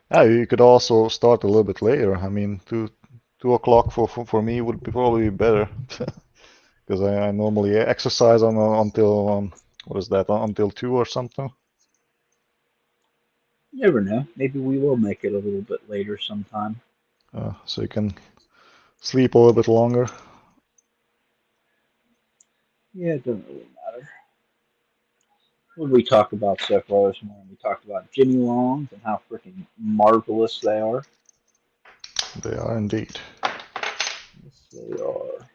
[SPEAKER 2] Yeah, you could also start a little bit later. I mean, 2 o'clock for me would be probably better because I normally exercise until what is that, until 2 or something.
[SPEAKER 3] You never know. Maybe we will make it a little bit later sometime.
[SPEAKER 2] So you can sleep a little bit longer.
[SPEAKER 3] Yeah, it doesn't really matter. What did we talk about so far this morning? We talked about Jimmy Longs and how freaking marvelous they are.
[SPEAKER 2] They are indeed.
[SPEAKER 3] Yes, they are.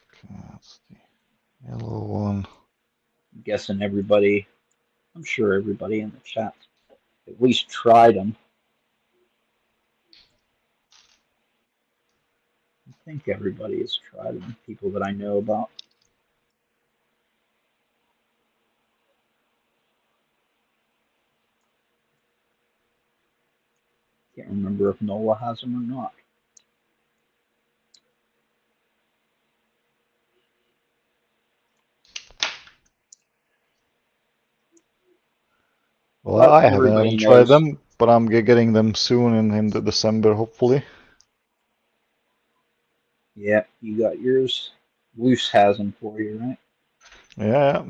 [SPEAKER 2] Okay, that's the yellow one.
[SPEAKER 3] I'm guessing everybody, I'm sure everybody in the chat at least tried them.
[SPEAKER 1] think everybody has tried them. People that I know about. Can't remember if Nola has them or not.
[SPEAKER 2] Well,
[SPEAKER 1] But
[SPEAKER 2] I
[SPEAKER 1] everybody
[SPEAKER 2] haven't tried
[SPEAKER 1] knows.
[SPEAKER 2] them, but I'm getting them soon in the December, hopefully.
[SPEAKER 1] Yeah, you got yours. Loose has them for you, right?
[SPEAKER 2] Yeah,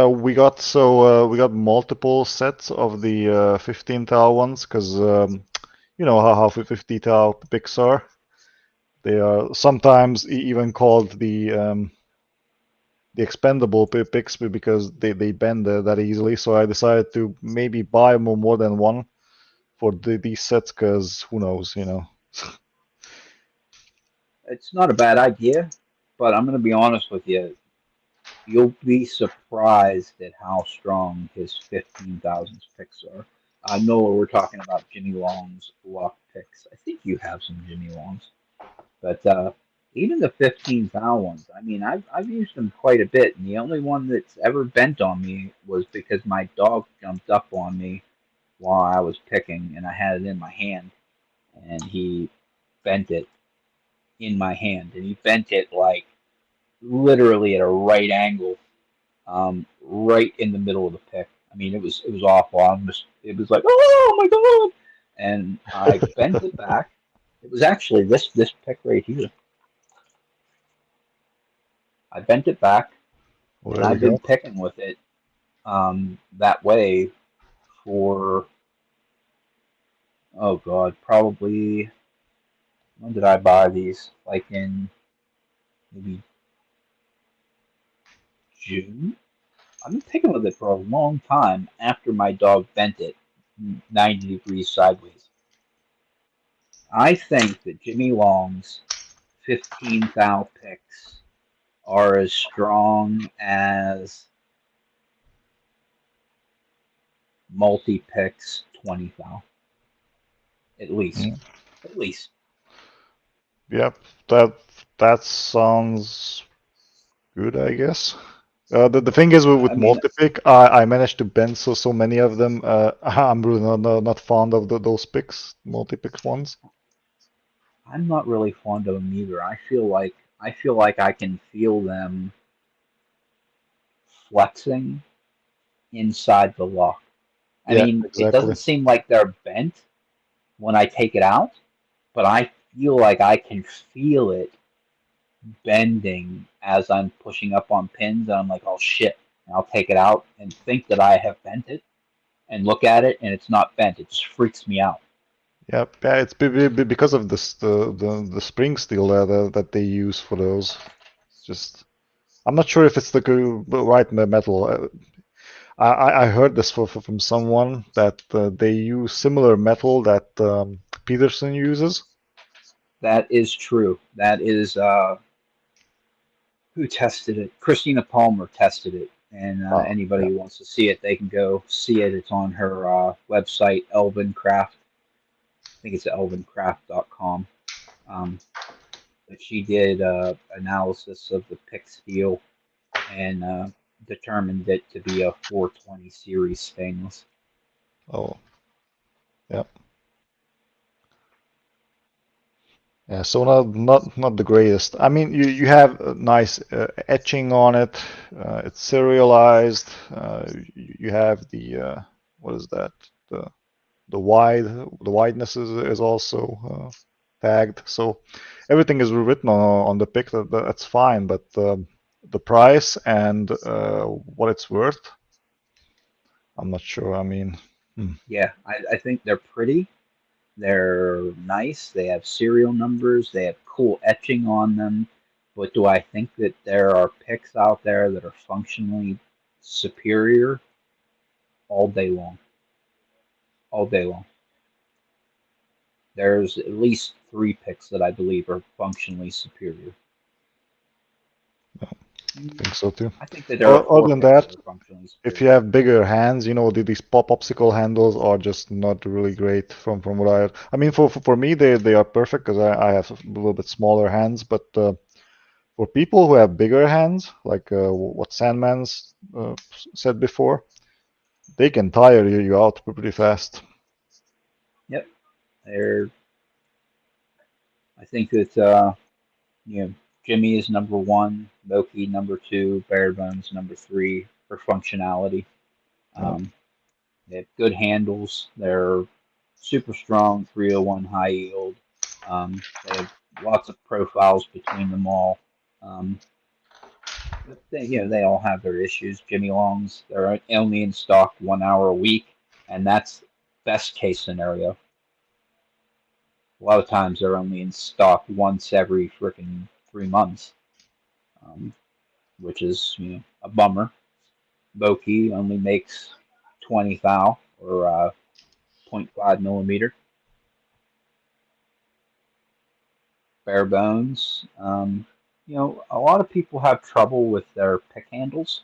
[SPEAKER 2] we got multiple sets of the 15 thou ones because you know how 50 thou picks are. They are sometimes even called the expendable picks because they bend that easily. So I decided to maybe buy more than one for these sets because who knows, you know.
[SPEAKER 1] It's not a bad idea, but I'm going to be honest with you. You'll be surprised at how strong his 15,000 picks are. I know we're talking about Jimmy Long's luck picks. I think you have some Jimmy Longs, but even the 15,000 ones, I mean, I've used them quite a bit, and the only one that's ever bent on me was because my dog jumped up on me while I was picking, and I had it in my hand, and he bent it in my hand, and he bent it like literally at a right angle, right in the middle of the pick. I mean, it was awful. It was like, oh my god, and I bent it back. It was actually this pick right here. I bent it back,
[SPEAKER 2] Well,
[SPEAKER 1] and
[SPEAKER 2] there we
[SPEAKER 1] I've been
[SPEAKER 2] go.
[SPEAKER 1] picking with it that way for oh god, probably when did I buy these? Like in maybe June. I've been picking with it for a long time after my dog bent it 90 degrees sideways. I think that Jimmy Long's 15 thou picks are as strong as multi picks 20 thou, at least.
[SPEAKER 2] Mm.
[SPEAKER 1] At least.
[SPEAKER 2] Yep, that sounds good, I guess. The thing is
[SPEAKER 1] I
[SPEAKER 2] with
[SPEAKER 1] mean,
[SPEAKER 2] multi-pick, I managed to bend so many of them. I'm really not fond of those picks, multi-pick ones.
[SPEAKER 1] I'm not really fond of them either. I feel like I can feel them flexing inside the lock. I
[SPEAKER 2] Yeah,
[SPEAKER 1] mean, it
[SPEAKER 2] exactly.
[SPEAKER 1] doesn't seem like they're bent when I take it out, but I feel like I can feel it bending as I'm pushing up on pins. And I'm like, oh shit. And I'll take it out and think that I have bent it and look at it and it's not bent. It just freaks me out.
[SPEAKER 2] Yep, yeah, it's because of this the spring steel that they use for those. It's just I'm not sure if it's the right metal. I heard this from someone that they use similar metal that Peterson uses.
[SPEAKER 1] That is true. That is who tested it? Christina Palmer tested it. And
[SPEAKER 2] Oh, yeah.
[SPEAKER 1] anybody who wants to see it, they can go see it. It's on her website, Elvin Craft. I think it's elvincraft.com. Um, but she did analysis of the pick steel and determined it to be a 420 series stainless.
[SPEAKER 2] Oh, yeah. Yeah, so not the greatest. I mean, you have a nice etching on it. It's serialized. You have the what is that? The the wideness is also tagged. So everything is written on the pick. That's fine. But the price and what it's worth, I'm not sure. I mean, hmm.
[SPEAKER 1] Yeah, I think they're pretty. They're nice. They have serial numbers. They have cool etching on them. But do I think that there are picks out there that are functionally superior? All day long. All day long. There's at least three picks that I believe are functionally superior.
[SPEAKER 2] I think so too.
[SPEAKER 3] I think that there are
[SPEAKER 2] Other
[SPEAKER 3] four
[SPEAKER 2] than
[SPEAKER 3] picks
[SPEAKER 2] that,
[SPEAKER 3] that are functionally
[SPEAKER 2] if
[SPEAKER 3] superior.
[SPEAKER 2] you have bigger hands, these popsicle handles are just not really great from what I heard. I mean, for me, they are perfect because I have a little bit smaller hands, but for people who have bigger hands, like what Sandman's said before, they can tire you out pretty fast.
[SPEAKER 3] Yep. I think that Jimmy is number one, Moki number two, Barebones number three for functionality.
[SPEAKER 2] Yeah.
[SPEAKER 3] They have good handles. They're super strong, 301 high yield. They have lots of profiles between them all. But they all have their issues. Jimmy Longs, they're only in stock 1 hour a week, and that's best case scenario. A lot of times they're only in stock once every freaking 3 months, which is a bummer. Moki only makes 20 thou or 0.5 millimeter. Bare bones. A lot of people have trouble with their pick handles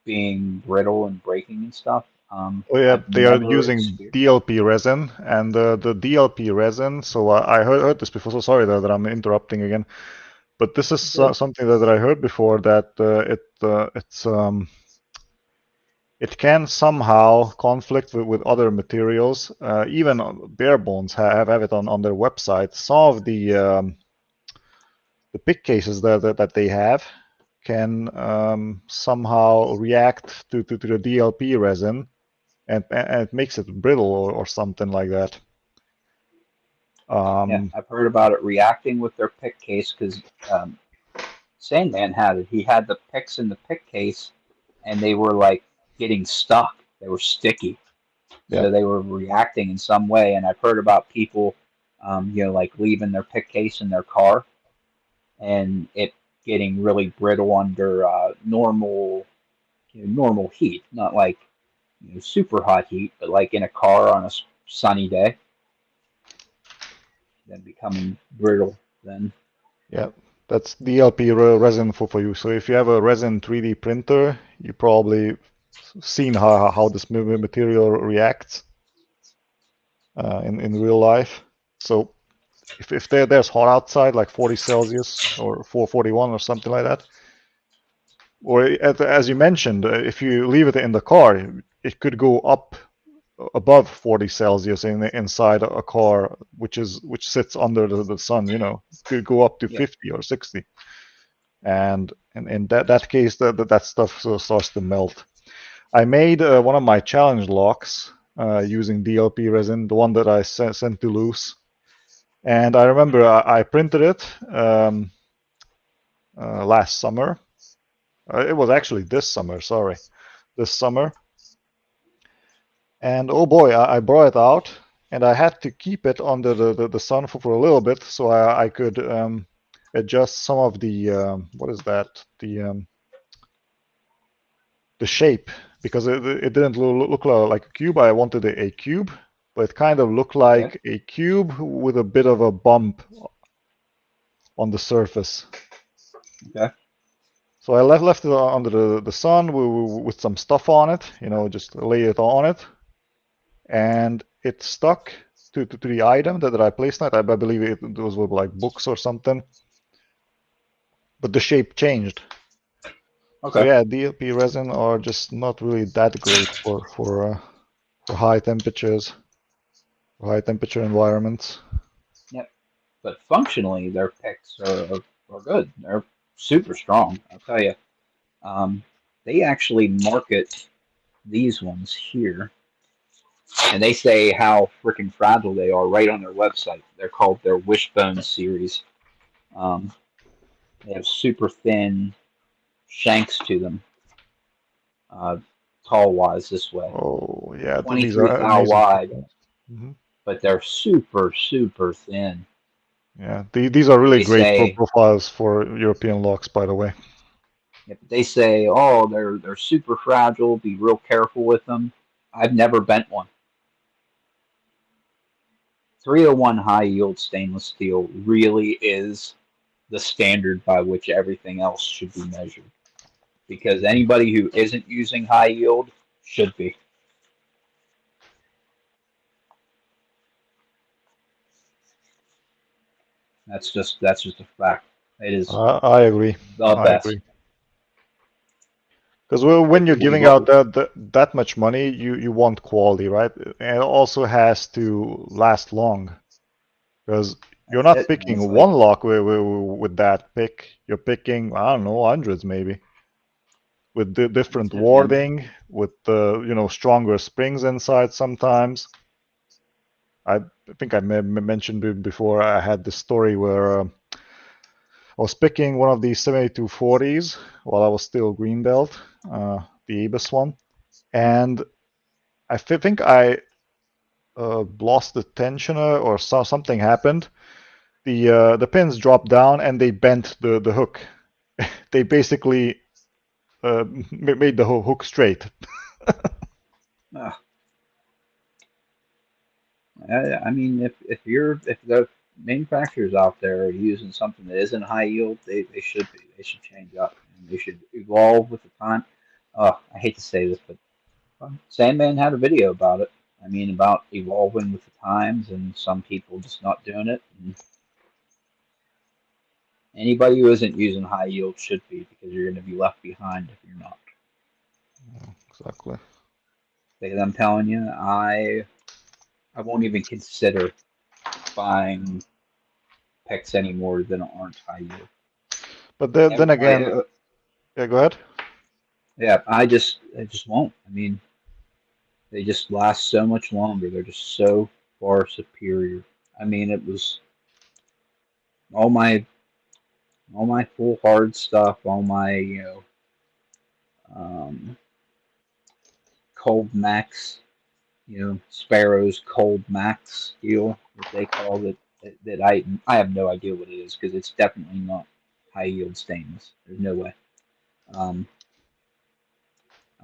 [SPEAKER 3] being brittle and breaking and stuff.
[SPEAKER 2] Oh yeah,
[SPEAKER 3] I've
[SPEAKER 2] they are
[SPEAKER 3] never
[SPEAKER 2] using
[SPEAKER 3] experienced.
[SPEAKER 2] DLP resin, and the DLP resin. So I heard this before. So sorry that I'm interrupting again, but this is something that I heard before, that it can somehow conflict with other materials. Even Barebones have it on their website. Some of the pick cases that they have can somehow react to the DLP resin, and it makes it brittle or something like that.
[SPEAKER 3] Yeah, I've heard about it reacting with their pick case because Sandman had it. He had the picks in the pick case, and they were like getting stuck. They were sticky,
[SPEAKER 2] Yeah.
[SPEAKER 3] so they were reacting in some way. And I've heard about people, like leaving their pick case in their car, and it getting really brittle under normal heat, not like super hot heat, but like in a car on a sunny day, then becoming brittle. Then
[SPEAKER 2] Yeah, that's DLP resin for you. So if you have a resin 3D printer, you probably seen how this material reacts in real life. So if there's hot outside, like 40 Celsius or 441 or something like that, or as you mentioned, if you leave it in the car, it could go up above 40 Celsius inside a car which sits under the sun. It could go up to 50 or 60, and in that case, that stuff starts to melt. I made one of my challenge locks using DLP resin, the one that I sent to Loose. And I remember I printed it last summer. It was actually this summer, sorry. This summer. And oh boy, I brought it out, and I had to keep it under the sun for a little bit so I could adjust some of the, what is that? The shape, because it didn't look like a cube. I wanted a cube, but it kind of looked like a cube with a bit of a bump on the surface.
[SPEAKER 3] Okay.
[SPEAKER 2] So I left it under the sun with some stuff on it, just lay it on it, and it stuck to the item that I placed on it. I believe those were like books or something, but the shape changed.
[SPEAKER 3] Okay.
[SPEAKER 2] So yeah, DLP resin are just not really that great for high temperatures, high temperature environments.
[SPEAKER 3] Yep. But functionally, their picks are good. They're super strong. I'll tell you. They actually market these ones here, and they say how freaking fragile they are right on their website. They're called their Wishbone series. Um, they have super thin shanks to them, tall wise this way.
[SPEAKER 2] Oh yeah, these
[SPEAKER 3] 23
[SPEAKER 2] are
[SPEAKER 3] thou
[SPEAKER 2] amazing.
[SPEAKER 3] wide,
[SPEAKER 2] Mm-hmm.
[SPEAKER 3] but they're super, super thin.
[SPEAKER 2] Yeah, these are really
[SPEAKER 3] They
[SPEAKER 2] great
[SPEAKER 3] say,
[SPEAKER 2] profiles for European locks, by the way.
[SPEAKER 3] if they say, oh, they're super fragile, be real careful with them. I've never bent one. 301 high yield stainless steel really is the standard by which everything else should be measured. because anybody who isn't using high yield should be. That's just a fact. It is
[SPEAKER 2] I agree.
[SPEAKER 3] the
[SPEAKER 2] I
[SPEAKER 3] best.
[SPEAKER 2] agree. Because when you're giving out that much money, you want quality, right? And it also has to last long. Because you're
[SPEAKER 3] That's
[SPEAKER 2] not
[SPEAKER 3] it.
[SPEAKER 2] picking
[SPEAKER 3] It's
[SPEAKER 2] one lock with that pick. You're picking, I don't know, hundreds maybe. With the different
[SPEAKER 3] That's it, man.
[SPEAKER 2] warding, with the stronger springs inside sometimes. I think I mentioned before I had this story where I was picking one of these 7240s while I was still green belt, the Ibis one, and I think I lost the tensioner or something happened. The pins dropped down and they bent the hook. They basically made the hook straight.
[SPEAKER 3] Ugh. I mean, if the manufacturers out there are using something that isn't high yield, they should be. They should change up. And they should evolve with the time. I hate to say this, but Sandman had a video about it. I mean, about evolving with the times, and some people just not doing it. And anybody who isn't using high yield should be, because you're going to be left behind if you're not.
[SPEAKER 2] Exactly.
[SPEAKER 3] Because I'm telling you, I won't even consider buying picks anymore that aren't high yield.
[SPEAKER 2] But then again, yeah, go ahead.
[SPEAKER 3] Yeah, I just won't. I mean, they just last so much longer. They're just so far superior. I mean, it was all my full hard stuff, all my um, cold max, Sparrow's cold max deal that they call it. That I have no idea what it is, because it's definitely not high yield stainless. There's no way. Um,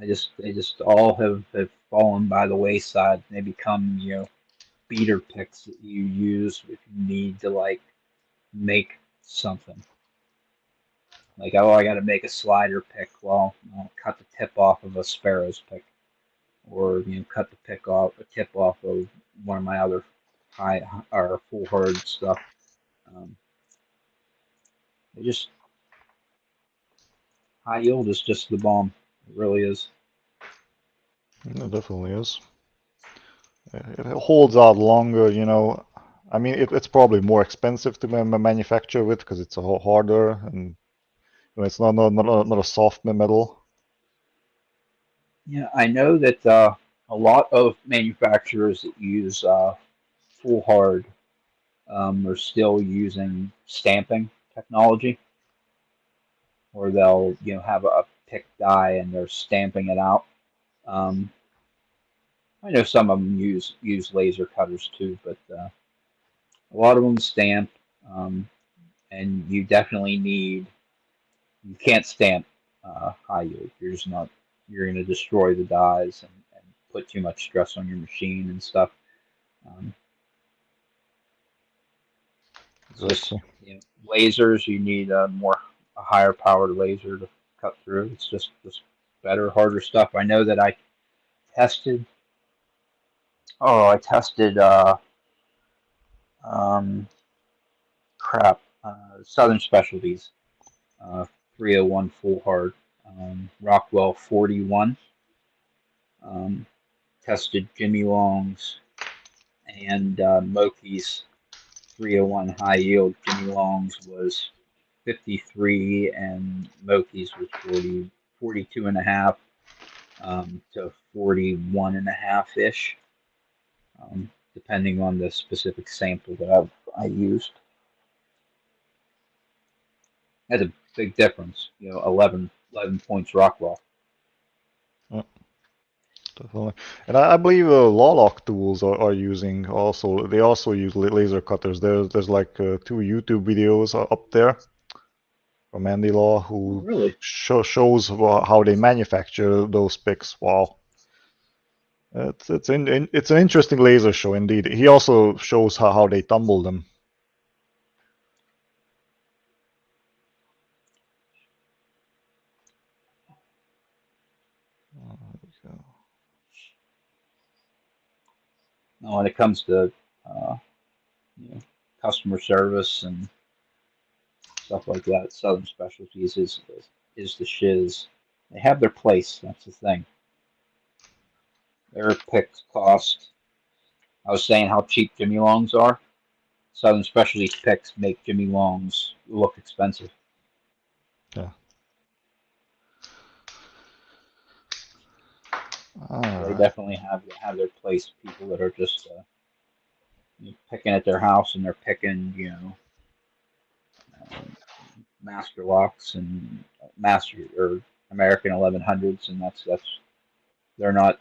[SPEAKER 3] they just all have fallen by the wayside. They become beater picks that you use if you need to make something. Like, oh, I got to make a slider pick. Well, I'll cut the tip off of a Sparrow's pick, or cut the tip off of one of my other high or full hard stuff. They just high yield is just the bomb. It really is.
[SPEAKER 2] It definitely is. It holds out longer, I mean, it's probably more expensive to manufacture with because it's a whole harder and it's not a soft metal.
[SPEAKER 3] Yeah, I know that a lot of manufacturers that use full hard are still using stamping technology, where they'll have a pick die and they're stamping it out. Um, I know some of them use laser cutters too, but a lot of them stamp, um, and you definitely you can't stamp high yield. You're just not. You're going to destroy the dies and put too much stress on your machine and stuff. Um, it's just
[SPEAKER 2] Exactly.
[SPEAKER 3] lasers. You need a higher powered laser to cut through. It's just better, harder stuff. I know that I tested. Oh, I tested. Um, crap. Southern Specialties. 301 full hard. Rockwell 41. Um, tested Jimmy Long's and Moki's 301 high yield. Jimmy Long's was 53 and Moki's was 42 and a half to 41 and a half ish, depending on the specific sample that I used. That's a big difference, 11 points Rockwell.
[SPEAKER 2] Yeah, definitely. And I believe Lawlock tools are using also. They also use laser cutters. There's like 2 YouTube videos up there from Andy Law
[SPEAKER 3] Oh,
[SPEAKER 2] who
[SPEAKER 3] really?
[SPEAKER 2] shows how they manufacture those picks. Wow. It's an interesting laser show indeed. He also shows how they tumble them.
[SPEAKER 3] Now, when it comes to customer service and stuff like that, Southern Specialties is the shiz. They have their place. That's the thing. Their picks cost. I was saying how cheap Jimmy Longs are. Southern Specialties picks make Jimmy Longs look expensive.
[SPEAKER 2] Yeah.
[SPEAKER 3] They definitely have their place. People that are just picking at their house and they're picking, Master Locks and Master or American 1100s, and that's they're not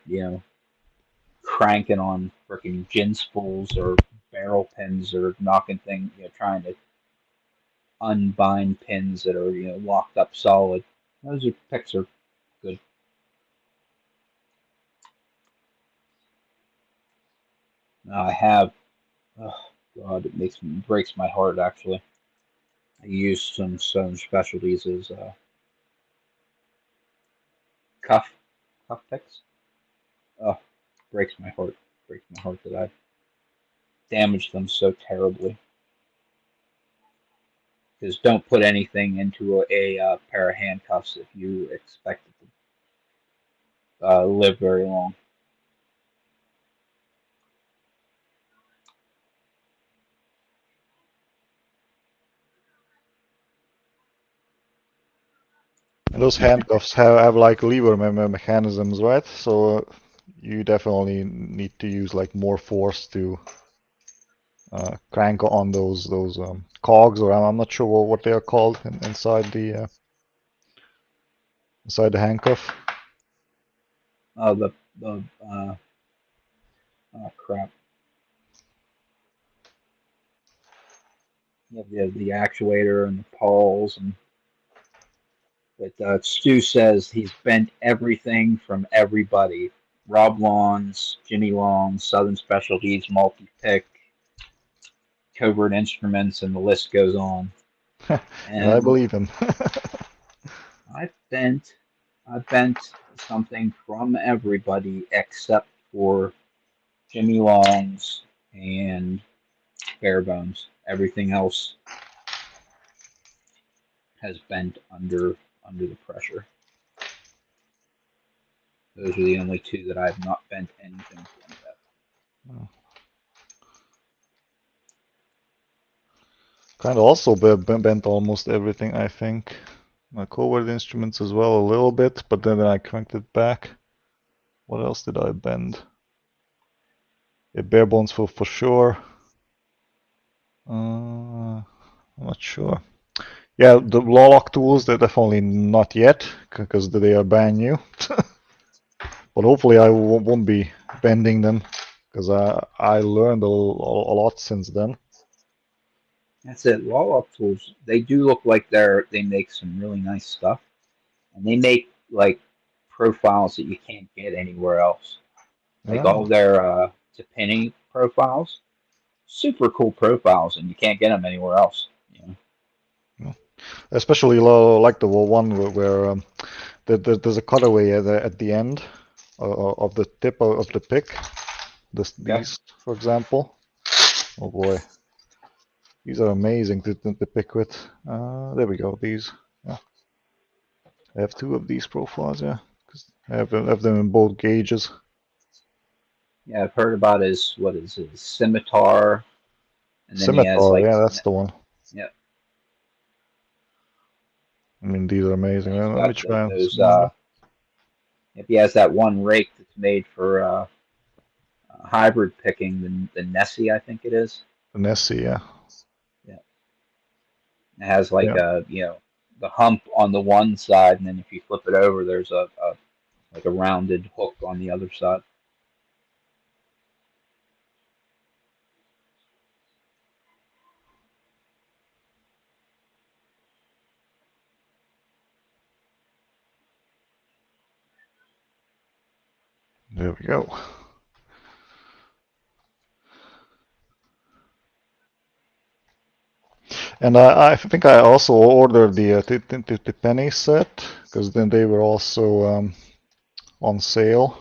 [SPEAKER 3] cranking on freaking gin spools or barrel pins or knocking things, trying to unbind pins that are locked up solid. Those picks are good. Now I have, oh God, breaks my heart actually. I used some Southern Specialties as cuff picks. Oh, breaks my heart. Breaks my heart that I damaged them so terribly. Because don't put anything into a pair of handcuffs if you expect it to live very long.
[SPEAKER 2] And those handcuffs have like lever mechanisms, right? So you definitely need to use like more force to crank on those cogs, or I'm not sure what they are called inside the handcuff.
[SPEAKER 3] The oh crap. You have the actuator and the pawls, but Stu says he's bent everything from everybody. Rob Lawns, Jimmy Long, Southern Specialties, Multi Pick, Covert Instruments, and the list goes on.
[SPEAKER 2] And I believe him.
[SPEAKER 3] I bent something from everybody except for Jimmy Long's and Barebones. Everything else has bent under the pressure. Those are the only two that I have not bent anything from yet.
[SPEAKER 2] Oh. Kind of also bent almost everything, I think. My covert instruments as well a little bit, but then I cranked it back. What else did I bend? Yeah, Barebones for sure. I'm not sure. Yeah, the lock tools, they're definitely not yet, because they are brand new. But hopefully I won't be bending them, because I learned a lot since then.
[SPEAKER 3] That's it. Wall-up tools, they do look like they make some really nice stuff, and they make like profiles that you can't get anywhere else. Like all their Tapini profiles, super cool profiles, and you can't get them anywhere else.
[SPEAKER 2] Especially like the one where there's a cutaway at the end of the tip of the pick. These, for example. Oh boy, these are amazing to pick with. There we go. These. Yeah. I have two of these profiles. Yeah, because I have them in both gauges.
[SPEAKER 3] Yeah, I've heard about his scimitar, and then
[SPEAKER 2] Scimitar,
[SPEAKER 3] he has like
[SPEAKER 2] that's the one.
[SPEAKER 3] Yeah.
[SPEAKER 2] I mean, these are amazing. Let me try
[SPEAKER 3] those. If he has that one rake that's made for hybrid picking, the Nessie, I think it is.
[SPEAKER 2] The Nessie, yeah.
[SPEAKER 3] Yeah. It has like the hump on the one side, and then if you flip it over, there's a rounded hook on the other side.
[SPEAKER 2] There we go. And I think I also ordered the penny set, because then they were also on sale.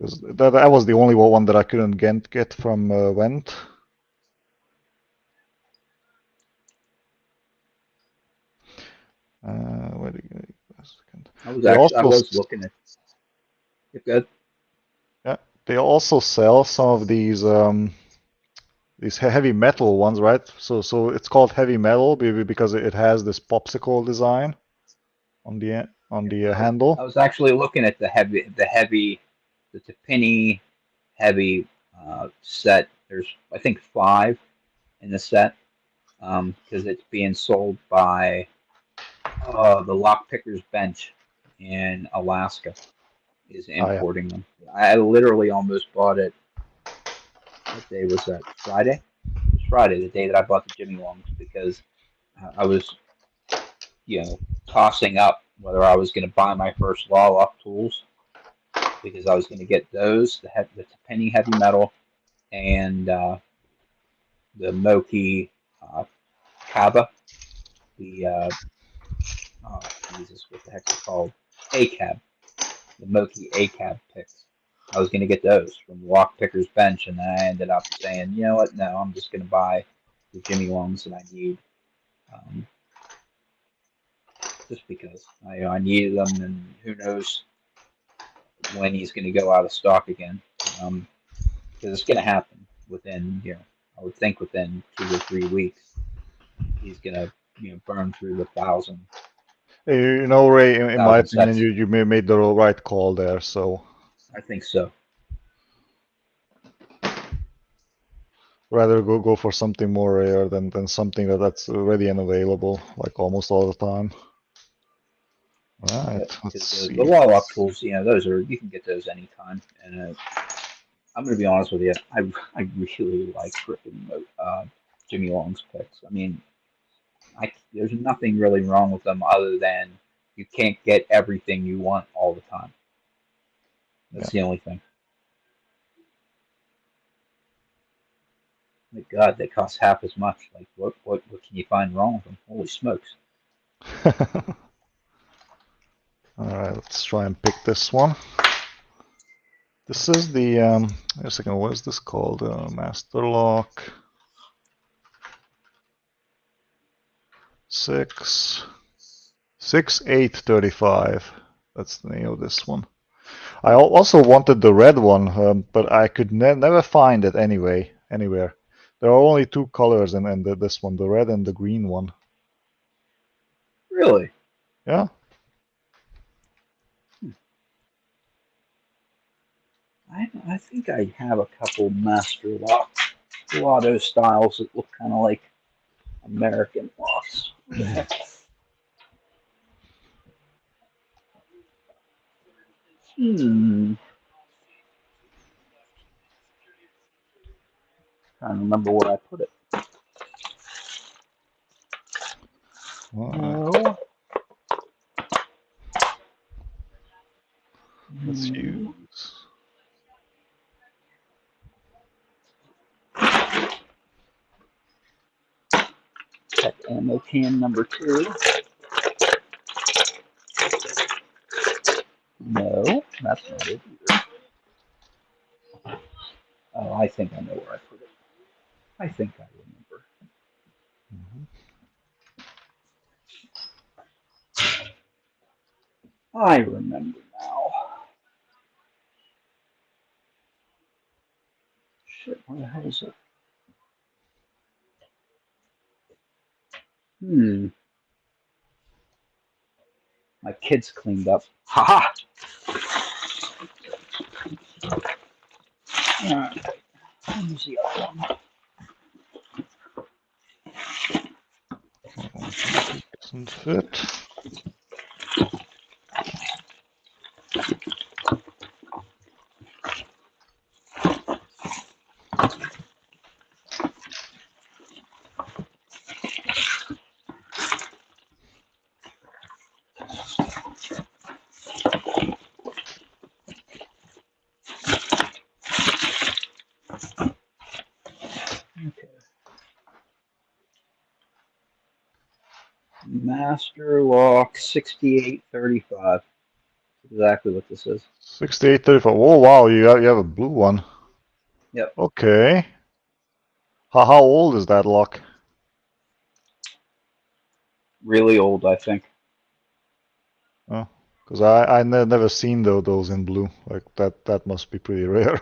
[SPEAKER 2] because that was the only one that I couldn't get from Wendt. Wait a second.
[SPEAKER 3] I was looking at. Good.
[SPEAKER 2] Yeah, they also sell some of these heavy metal ones, right? So it's called heavy metal because it has this popsicle design on the handle.
[SPEAKER 3] I was actually looking at the Tepini heavy set. There's I think 5 in the set because it's being sold by the Lockpickers Bench in Alaska is importing them. I literally almost bought it. What day was that? Friday? It was Friday, the day that I bought the Jimmy Longs, because I was, tossing up whether I was going to buy my first Lala tools, because I was going to get those, the Penny Heavy Metal, and the Moki Kaba, the oh Jesus, what the heck is it called? ACAB, the Moki ACAB picks. I was going to get those from Lockpicker's Bench, and then I ended up saying, you know what? No, I'm just going to buy the Jimmy Longs that I need, just because I needed them, and who knows when he's going to go out of stock again. Because it's going to happen within, I would think within 2 or 3 weeks, he's going to, burn through the 1,000.
[SPEAKER 2] Ray, in my opinion,
[SPEAKER 3] sets.
[SPEAKER 2] you made the right call there. So
[SPEAKER 3] I think so.
[SPEAKER 2] Rather go for something more rare than something that's ready and available, like almost all the time. All right, let's see.
[SPEAKER 3] The wall up tools, those you can get those anytime. And I'm going to be honest with you, I really like freaking Jimmy Long's picks. I mean, there's nothing really wrong with them other than you can't get everything you want all the time. That's the only thing. My God, they cost half as much. Like, what can you find wrong with them? Holy smokes!
[SPEAKER 2] All right, let's try and pick this one. This is the wait a second. What is this called? Master Lock 6835. That's the name of this one. I also wanted the red one, but I could never find it anywhere. There are only 2 colors in this one, the red and the green one.
[SPEAKER 3] Really?
[SPEAKER 2] Yeah.
[SPEAKER 3] I think I have a couple Master Lock Lotto styles that look kind of like American locks. What the heck? Trying to remember where I put it. No.
[SPEAKER 2] Let's use.
[SPEAKER 3] Check ammo can number 2. No, that's not it either. Oh, I think I know where I put it. I think I remember. I remember now. Shit, where the hell is it? My kids cleaned up. Haha! Alright. Where's the other one?
[SPEAKER 2] Doesn't fit.
[SPEAKER 3] Master Lock 6835. exactly what this is.
[SPEAKER 2] 6835. Oh wow, you have a blue one.
[SPEAKER 3] Yep.
[SPEAKER 2] Okay. How old is that lock?
[SPEAKER 3] Really old, I think.
[SPEAKER 2] Oh, because I never seen those in blue. Like that must be pretty rare.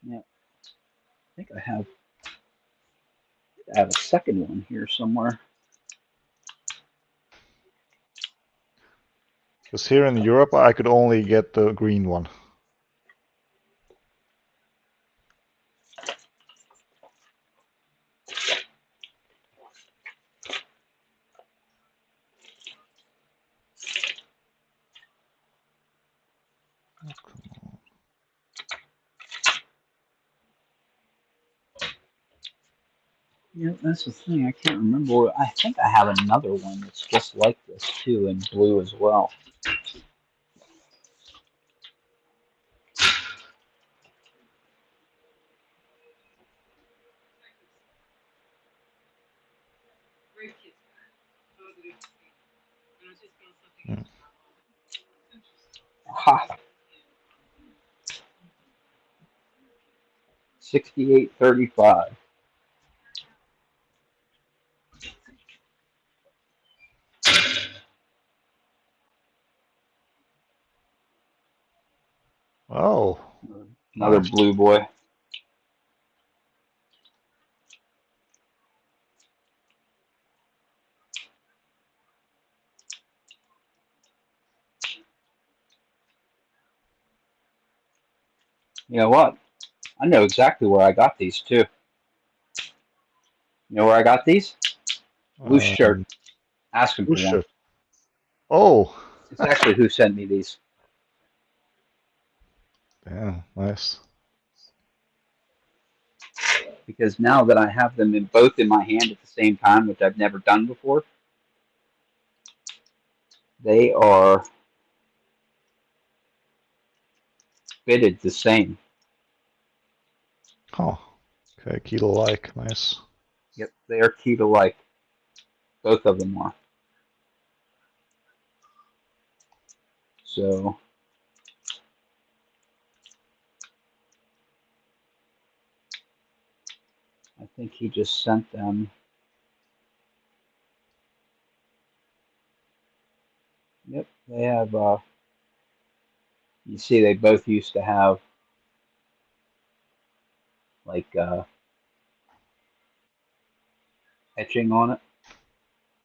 [SPEAKER 3] Yeah. I think I have a second one here somewhere.
[SPEAKER 2] Because here in Europe, I could only get the green one. Oh, come on.
[SPEAKER 3] Yeah, that's the thing. I can't remember. I think I have another one that's just like this too, in blue as well.
[SPEAKER 2] Hmm.
[SPEAKER 3] Aha. 6835.
[SPEAKER 2] Oh,
[SPEAKER 3] Another
[SPEAKER 2] nice.
[SPEAKER 3] blue boy. You know what? I know exactly where I got these too. You know where I got these? Loose shirt. Ask him
[SPEAKER 2] Blue
[SPEAKER 3] for one.
[SPEAKER 2] shirt. Oh,
[SPEAKER 3] It's actually who sent me these.
[SPEAKER 2] yeah, nice.
[SPEAKER 3] Because now that I have them in both in my hand at the same time, which I've never done before, they are fitted the same.
[SPEAKER 2] Oh, okay, kilo like, nice.
[SPEAKER 3] Yep, they are key to like. Both of them are. So I think he just sent them. Yep, they have. You see, they both used to have like etching on it.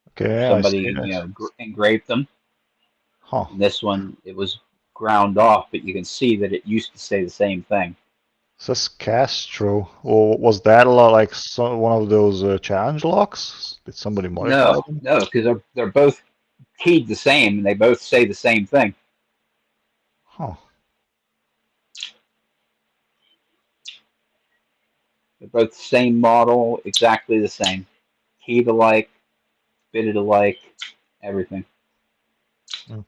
[SPEAKER 2] Okay, I
[SPEAKER 3] Somebody,
[SPEAKER 2] see it.
[SPEAKER 3] engraved them.
[SPEAKER 2] Huh.
[SPEAKER 3] And this one, it was ground off, but you can see that it used to say the same thing.
[SPEAKER 2] Says Castro. Or was that a lot like one of those challenge locks? Did somebody modify
[SPEAKER 3] No,
[SPEAKER 2] them?
[SPEAKER 3] no, because they're both keyed the same, and they both say the same thing.
[SPEAKER 2] Huh.
[SPEAKER 3] They're both the same model, exactly the same. Keyed alike, fitted alike, everything.
[SPEAKER 2] Mm.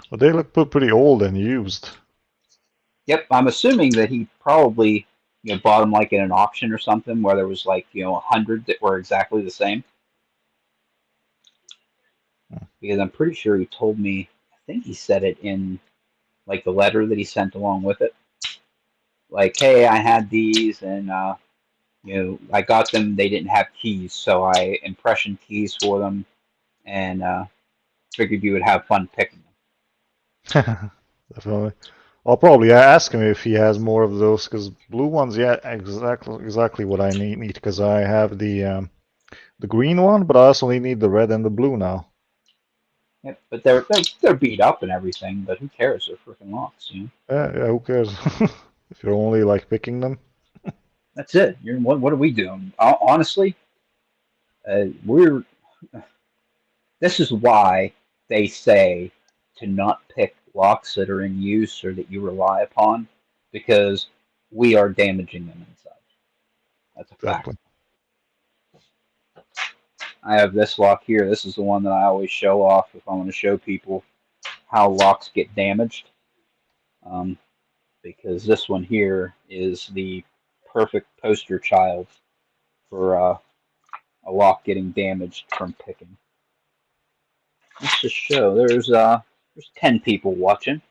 [SPEAKER 2] Well, they look pretty old and used.
[SPEAKER 3] Yep, I'm assuming that he probably bought them like in an auction or something where there was like 100 that were exactly the same.
[SPEAKER 2] Mm.
[SPEAKER 3] Because I'm pretty sure he told me. I think he said it in like the letter that he sent along with it. Like, hey, I had these, and I got them. They didn't have keys, so I impression keys for them, and figured you would have fun picking them.
[SPEAKER 2] Definitely. I'll probably ask him if he has more of those, because blue ones, yeah, exactly what I need because I have the green one, but I also need the red and the blue now.
[SPEAKER 3] Yep, but they're beat up and everything. But who cares? They're freaking locks.
[SPEAKER 2] Yeah, who cares? If you're only like picking them.
[SPEAKER 3] That's it. What are we doing? Honestly, we're. This is why they say to not pick locks that are in use or that you rely upon, because we are damaging them inside. That's a fact.
[SPEAKER 2] Exactly.
[SPEAKER 3] I have this lock here. This is the one that I always show off if I want to show people how locks get damaged. Um, because this one here is the perfect poster child for a lock getting damaged from picking. Let's just show. There's 10 people watching.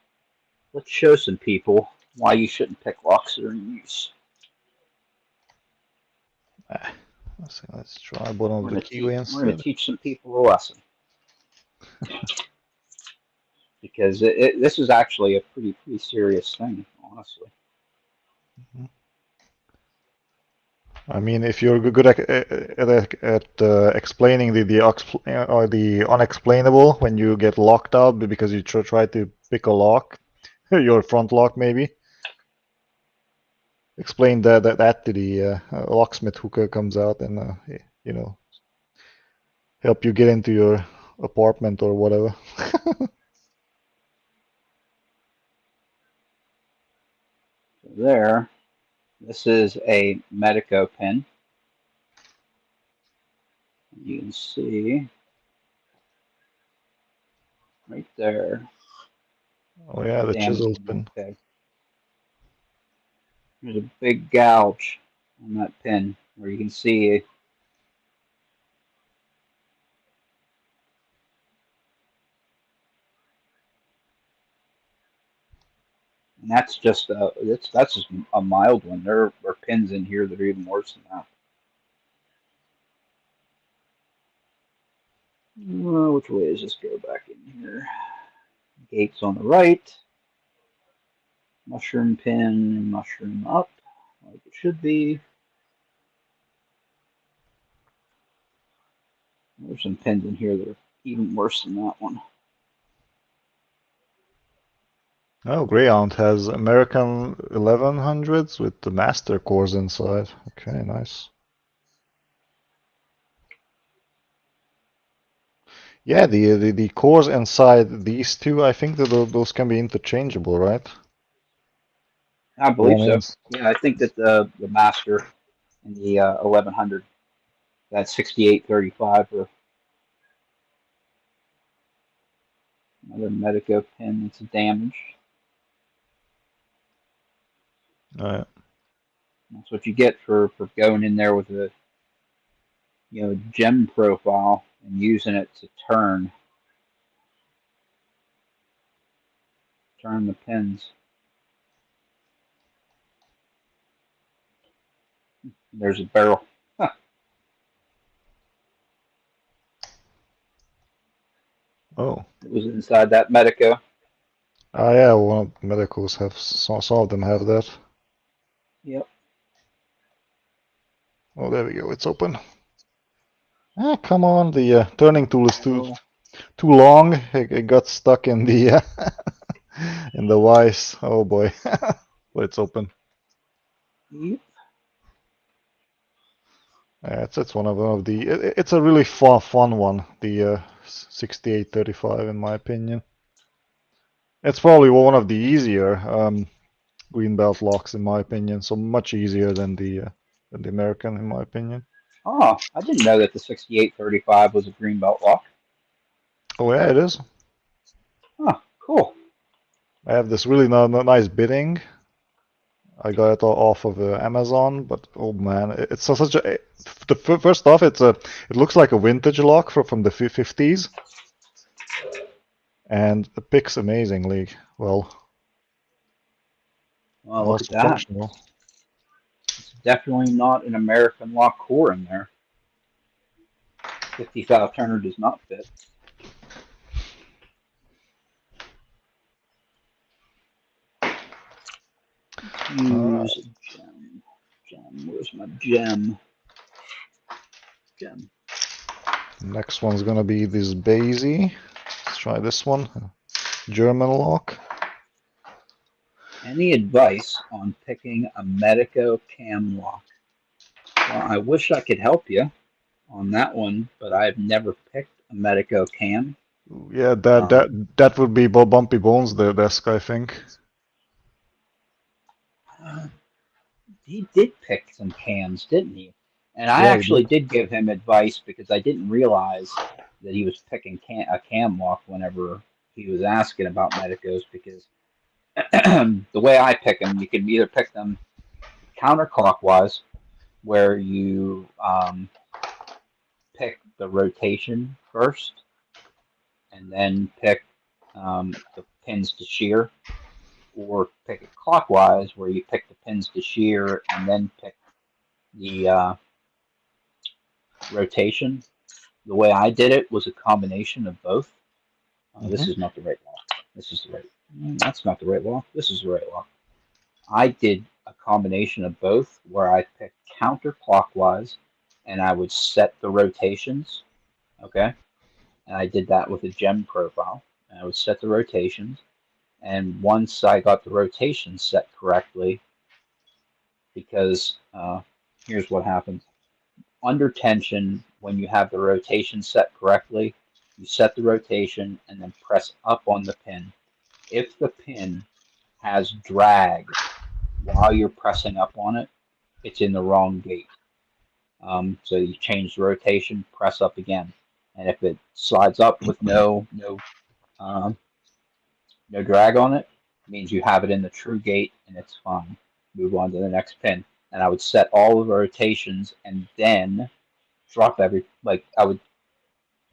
[SPEAKER 3] let's show some people why you shouldn't pick locks that are in use.
[SPEAKER 2] Let's try one of the Kiwi
[SPEAKER 3] We're going to
[SPEAKER 2] instead.
[SPEAKER 3] teach some people a lesson. Because this is actually a pretty serious thing, honestly.
[SPEAKER 2] I mean, if you're good at explaining the unexplainable when you get locked out because you try to pick a lock, your front lock maybe. Explain that to the locksmith who comes out and you know, help you get into your apartment or whatever.
[SPEAKER 3] There, this is a Medico pin. You can see right there.
[SPEAKER 2] Oh yeah, the
[SPEAKER 3] Damage
[SPEAKER 2] chisel
[SPEAKER 3] on that
[SPEAKER 2] pin.
[SPEAKER 3] peg. There's a big gouge on that pin where you can see. And that's just a mild one. There are pins in here that are even worse than that. Which way does this go back in here? Gates on the right. Mushroom pin, mushroom up, like it should be. There's some pins in here that are even worse than that one.
[SPEAKER 2] Oh, Greyhound has American 1100s with the master cores inside. Okay, nice. Yeah, the cores inside these two, I think that those can be interchangeable, right?
[SPEAKER 3] I believe so.
[SPEAKER 2] Means...
[SPEAKER 3] Yeah, I think that the master and the 1100, that 6835 or another Medico pin that's damaged.
[SPEAKER 2] yeah.
[SPEAKER 3] That's what you get for going in there with a gem profile and using it to turn the pins. There's a barrel. Huh.
[SPEAKER 2] Oh.
[SPEAKER 3] It was inside that Medico.
[SPEAKER 2] Ah, yeah, one of the medicals have, some of them have that.
[SPEAKER 3] Yep.
[SPEAKER 2] Oh, there we go, it's open. Ah, come on, the turning tool is too long. It got stuck in the in the vise. Oh boy, but it's open.
[SPEAKER 3] Yep.
[SPEAKER 2] It's one of the. It's a really fun one. The 6835, in my opinion. It's probably one of the easier green belt locks, in my opinion. So much easier than the American, in my opinion.
[SPEAKER 3] Oh, I didn't know that the 6835 was a green belt lock.
[SPEAKER 2] Oh yeah, it is.
[SPEAKER 3] Oh, cool.
[SPEAKER 2] I have this really nice bidding. I got it off of Amazon, but oh man, it's such a. First off, it looks like a vintage lock from the 50s, and it picks amazingly well.
[SPEAKER 3] Well, look at that.
[SPEAKER 2] Functional.
[SPEAKER 3] It's definitely not an American lock core in there. 50 Turner does not fit. Use gem. Where's my gem? Gem.
[SPEAKER 2] Next one's gonna be this Basie. Let's try this one. German lock.
[SPEAKER 3] Any advice on picking a Medico cam lock? Well, I wish I could help you on that one, but I've never picked a Medico cam.
[SPEAKER 2] Yeah, that would be Bumpy Bones, the desk, I think.
[SPEAKER 3] He did pick some cams, didn't he? And I actually did give him advice because I didn't realize that he was picking a cam lock whenever he was asking about Medicos, because the way I pick them, you can either pick them counterclockwise, where you pick the rotation first, and then pick the pins to shear, or pick it clockwise, where you pick the pins to shear and then pick the rotation. The way I did it was a combination of both. This is not the right lock. This is the right. That's not the right lock. This is the right lock. I did a combination of both, where I picked counterclockwise, and I would set the rotations. Okay, and I did that with a gem profile, and I would set the rotations. And once I got the rotations set correctly, because here's what happens. Under tension, when you have the rotation set correctly, you set the rotation and then press up on the pin. If the pin has drag while you're pressing up on it, it's in the wrong gate. So you change the rotation, press up again, and if it slides up with no drag on it, it means you have it in the true gate and it's fine. Move on to the next pin, and I would set all of the rotations and then drop I would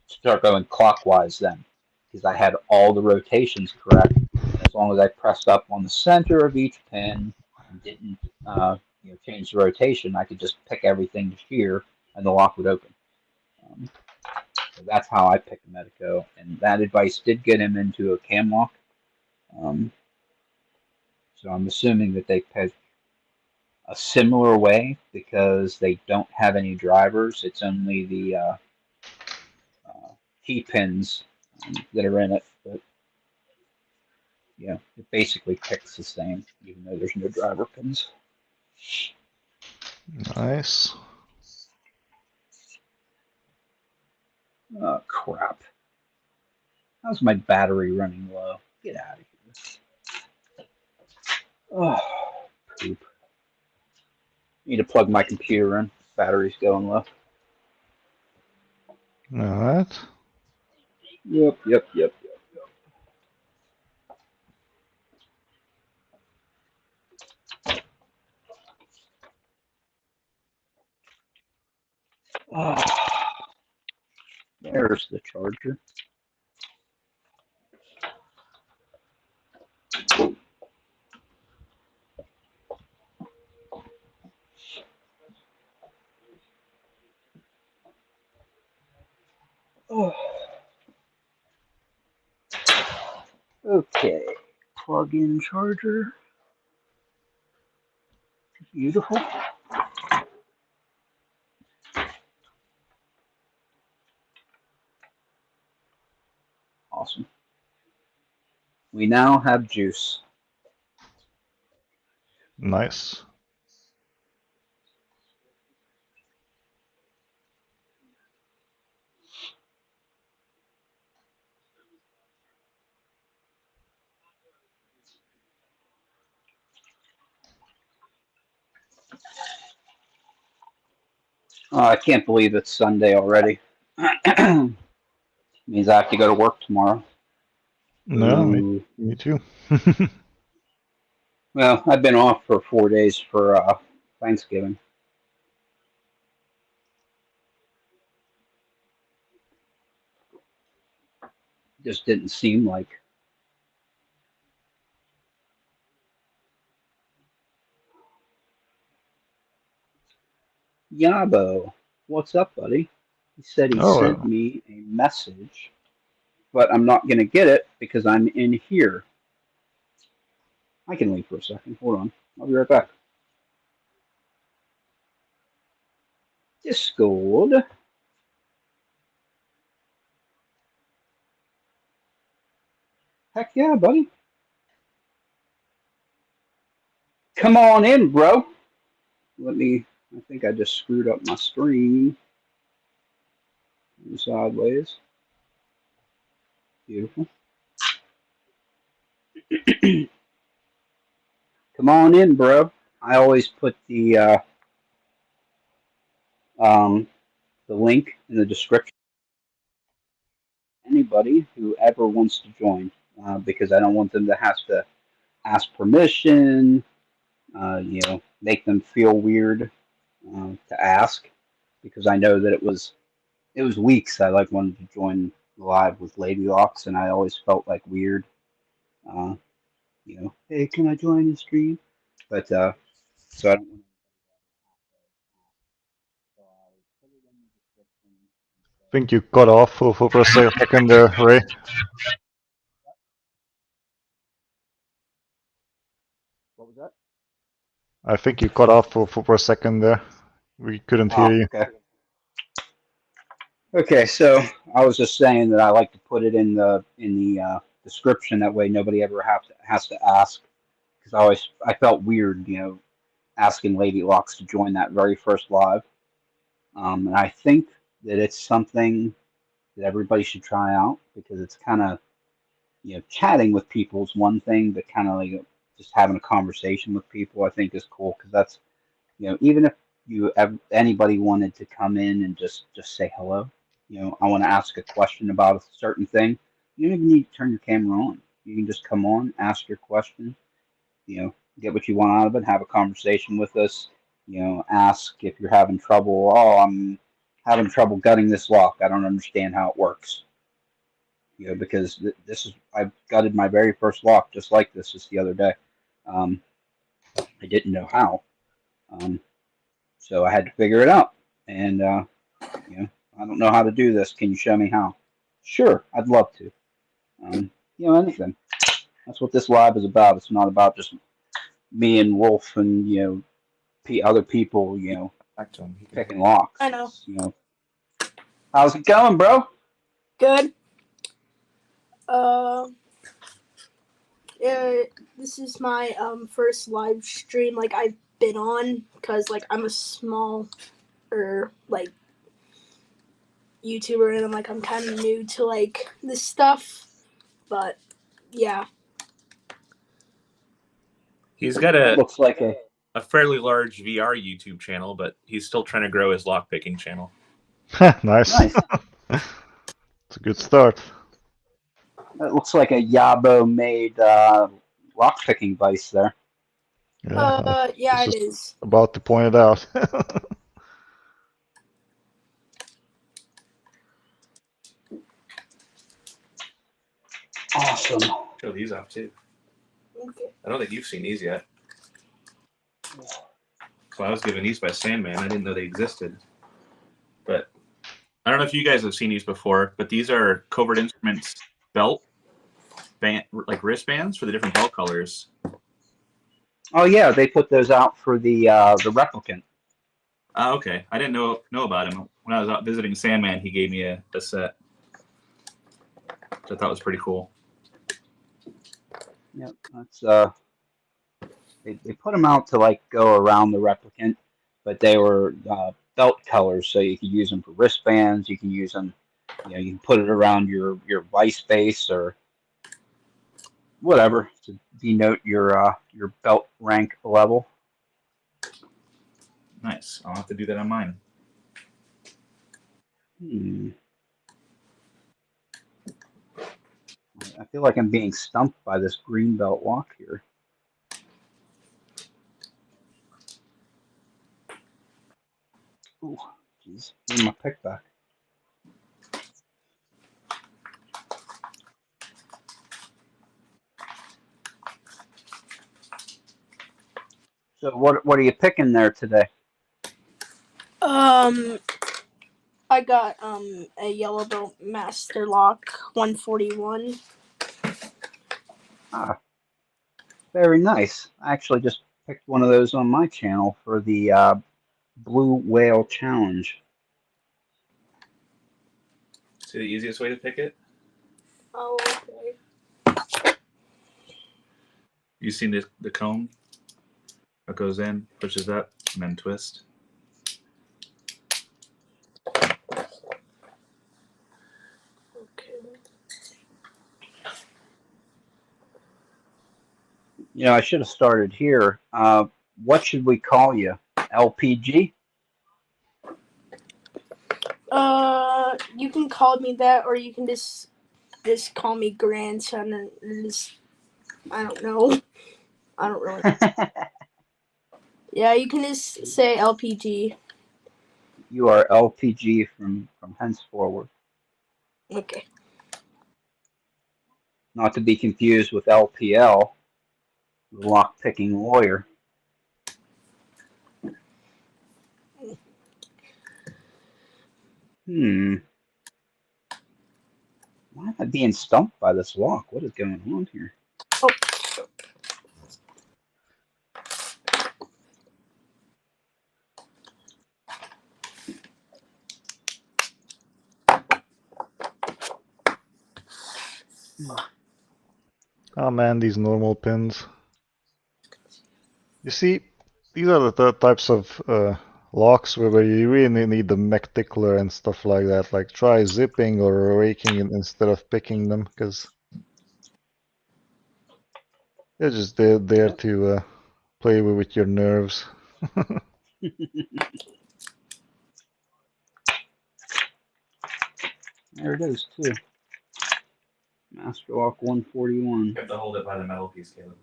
[SPEAKER 3] start going clockwise then, because I had all the rotations correct. As long as I pressed up on the center of each pin and didn't change the rotation, I could just pick everything to shear and the lock would open. So that's how I picked Medico, and that advice did get him into a cam lock. So I'm assuming that they picked a similar way because they don't have any drivers. It's only the key pins that are in it. But yeah, it basically picks the same, even though there's no driver pins.
[SPEAKER 2] Nice.
[SPEAKER 3] Oh, crap. How's my battery running low? Get out of here. Oh, poop. Need to plug my computer in. Battery's going low.
[SPEAKER 2] Alright.
[SPEAKER 3] Yep. Oh, there's the charger. Oh. Okay, plug-in charger. Beautiful. Awesome. We now have juice.
[SPEAKER 2] Nice.
[SPEAKER 3] I can't believe it's Sunday already. Means I have to go to work tomorrow.
[SPEAKER 2] No, me too.
[SPEAKER 3] Well, I've been off for 4 days for Thanksgiving. Just didn't seem like. Yabo, what's up, buddy? He said he sent me a message, but I'm not going to get it because I'm in here. I can leave for a second. Hold on. I'll be right back. Discord. Heck yeah, buddy. Come on in, bro. I think I just screwed up my screen. Sideways. Beautiful. Come on in, bro. I always put the link in the description. Anybody who ever wants to join, because I don't want them to have to ask permission, make them feel weird to ask, because I know that it was weeks I wanted to join live with Lady Locks, and I always felt weird. Hey, can I join the stream? But so I don't.
[SPEAKER 2] I think you cut off for a second there, Ray.
[SPEAKER 3] What was that?
[SPEAKER 2] I think you cut off for a second there. We couldn't hear you.
[SPEAKER 3] Okay. Okay, so I was just saying that I like to put it in the description. That way, nobody ever has to ask. Because I felt weird, asking Lady Locks to join that very first live. And I think that it's something that everybody should try out because it's kind of, chatting with people is one thing, but kind of like just having a conversation with people I think is cool because that's, even if anybody wanted to come in and just say hello, I want to ask a question about a certain thing. You don't even need to turn your camera on. You can just come on, ask your question, get what you want out of it, have a conversation with us, ask if you're having trouble. Oh, I'm having trouble gutting this lock. I don't understand how it works. Because this is, I gutted my very first lock just like this just the other day. I didn't know how. So I had to figure it out. And, I don't know how to do this. Can you show me how? Sure, I'd love to. Anything. That's what this live is about. It's not about just me and Wolf and, other people,
[SPEAKER 4] Back to him.
[SPEAKER 3] picking locks.
[SPEAKER 5] I know.
[SPEAKER 3] How's it going, bro?
[SPEAKER 5] Good. Yeah, this is my first live stream like I've been on because like I'm a small like YouTuber and I'm kind of new to like this stuff, but yeah.
[SPEAKER 4] He's got
[SPEAKER 3] It looks like
[SPEAKER 4] a fairly large VR YouTube channel, but he's still trying to grow his lockpicking channel.
[SPEAKER 2] Nice.
[SPEAKER 3] Nice.
[SPEAKER 2] It's a good start.
[SPEAKER 3] It looks like a Yabo made lockpicking vice there.
[SPEAKER 5] Yeah,
[SPEAKER 2] was
[SPEAKER 5] it is.
[SPEAKER 2] About to point it out.
[SPEAKER 3] Awesome.
[SPEAKER 4] Show these off too.
[SPEAKER 5] Okay.
[SPEAKER 4] I don't think you've seen these yet. So I was given these by Sandman. I didn't know they existed. But I don't know if you guys have seen these before, but these are Covert Instruments belt band, like wristbands for the different belt colors.
[SPEAKER 3] Oh yeah, they put those out for the replicant.
[SPEAKER 4] Okay. I didn't know about him. When I was out visiting Sandman, he gave me a set. Which I thought was pretty cool.
[SPEAKER 3] Yep, that's they put them out to like go around the replicant, but they were belt colors, so you can use them for wristbands. You can use them, you can put it around your vice base or whatever to denote your belt rank level.
[SPEAKER 4] Nice. I'll have to do that on mine.
[SPEAKER 3] I feel like I'm being stumped by this green belt lock here. Ooh, jeez, need my pick back. So what are you picking there today?
[SPEAKER 5] I got a yellow belt master lock 141.
[SPEAKER 3] Ah, very nice. I actually just picked one of those on my channel for the Blue Whale Challenge.
[SPEAKER 4] See the easiest way to pick it?
[SPEAKER 5] Oh, okay.
[SPEAKER 4] You seen the comb? It goes in, pushes up, and then twist.
[SPEAKER 5] Okay.
[SPEAKER 3] I should have started here. What should we call you? LPG?
[SPEAKER 5] You can call me that, or you can just call me grandson, and just I don't know. I don't really. Yeah, you can just say LPG.
[SPEAKER 3] You are LPG from henceforward.
[SPEAKER 5] Okay.
[SPEAKER 3] Not to be confused with LPL, lock picking lawyer. Hmm. Why am I being stumped by this lock? What is going on here?
[SPEAKER 5] Oh,
[SPEAKER 2] Oh man, these normal pins. You see, these are the types of locks where you really need the mech tickler and stuff like that. Like try zipping or raking instead of picking them, because they're just there to play with your nerves.
[SPEAKER 3] There it is, too. Master Lock 141.
[SPEAKER 4] You have to hold it by the metal piece, Caleb.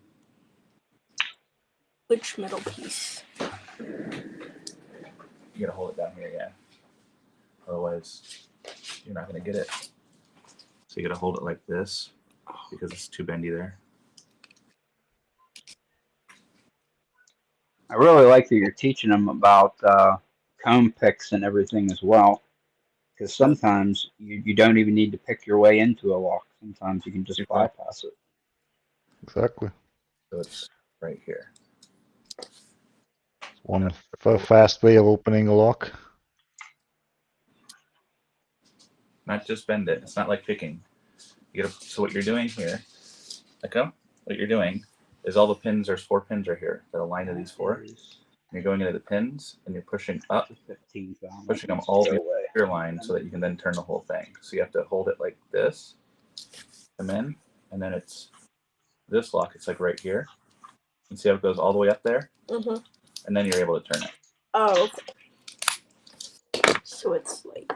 [SPEAKER 5] which middle piece?
[SPEAKER 4] You gotta hold it down here, yeah. Otherwise, you're not gonna get it. So you gotta hold it like this because it's too bendy there.
[SPEAKER 3] I really like that you're teaching them about comb picks and everything as well. Because sometimes you don't even need to pick your way into a lock. Sometimes you can just bypass it.
[SPEAKER 2] Exactly.
[SPEAKER 4] So it's right here.
[SPEAKER 2] One fast way of opening a lock.
[SPEAKER 4] Not just bend it. It's not like picking. You gotta. So what you're doing here, Echo, what you're doing is all the pins. There's 4 pins right here that align to these 4. And you're going into the pins and you're pushing up,
[SPEAKER 3] 15
[SPEAKER 4] pushing them all the way to your line so that you can then turn the whole thing. So you have to hold it like this, come in, and then it's this lock. It's like right here. You see how it goes all the way up there,
[SPEAKER 5] Mm-hmm.
[SPEAKER 4] and then you're able to turn it.
[SPEAKER 5] Oh, okay. So it's like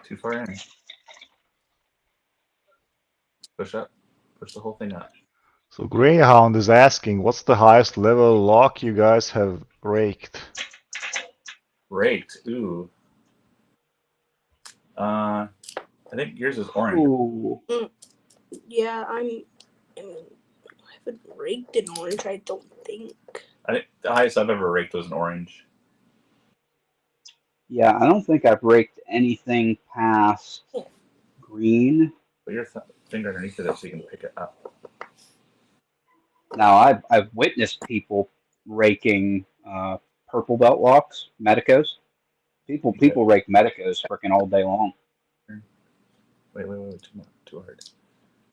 [SPEAKER 4] Too far in. Push up. Push the whole thing up.
[SPEAKER 2] So Greyhound is asking, what's the highest level lock you guys have raked?
[SPEAKER 4] Raked. Ooh. I think yours is orange.
[SPEAKER 3] Ooh.
[SPEAKER 5] yeah. I haven't raked an orange. I don't think.
[SPEAKER 4] I think the highest I've ever raked was an orange.
[SPEAKER 3] Yeah, I don't think I've raked anything past green.
[SPEAKER 4] Put your finger underneath it so you can pick it up.
[SPEAKER 3] Now, I've witnessed people raking purple belt locks, Medicos. People rake Medicos freaking all day long.
[SPEAKER 4] Wait, too hard.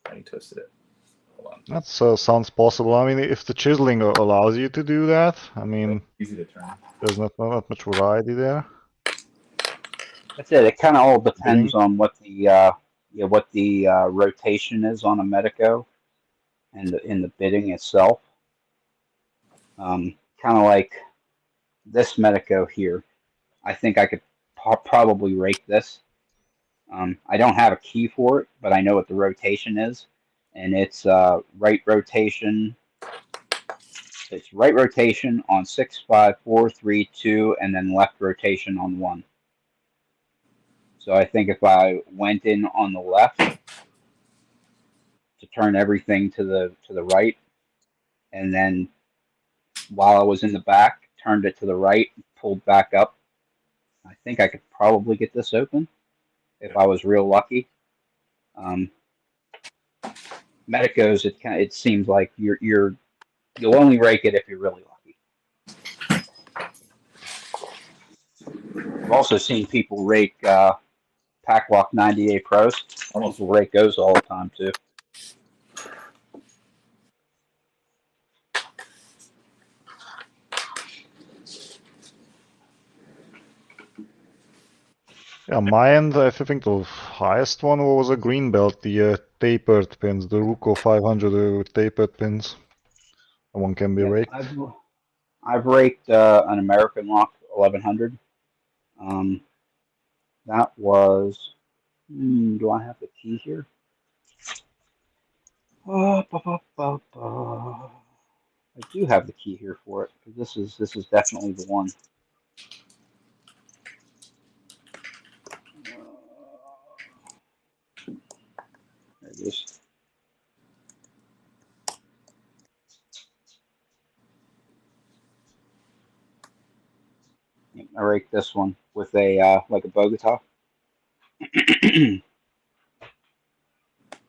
[SPEAKER 4] I twisted it. Hold on.
[SPEAKER 2] That sounds possible. I mean, if the chiseling allows you to do that, I mean,
[SPEAKER 4] Easy to turn.
[SPEAKER 2] there's not much variety there.
[SPEAKER 3] That's it. It kind of all depends
[SPEAKER 2] Bidding.
[SPEAKER 3] on what the rotation is on a Medico, and in the bidding itself. Kind of like this Medico here. I think I could probably rake this. I don't have a key for it, but I know what the rotation is, and it's right rotation. It's right rotation on 6, 5, 4, 3, 2, and then left rotation on 1. So I think if I went in on the left to turn everything to the right, and then while I was in the back, turned it to the right, pulled back up, I think I could probably get this open if I was real lucky. Medicos, it seems like you'll only rake it if you're really lucky. I've also seen people rake Paclock 98 Pros. People rake those all the time too.
[SPEAKER 2] Yeah, my end, I think the highest one was a green belt, the tapered pins, the Ruko 500 with tapered pins. That one can be raked.
[SPEAKER 3] I've raked an American Lock 1100. That was. Do I have the key here? I do have the key here for it. This is definitely the one. There it is. I raked this one with a like a Bogota, and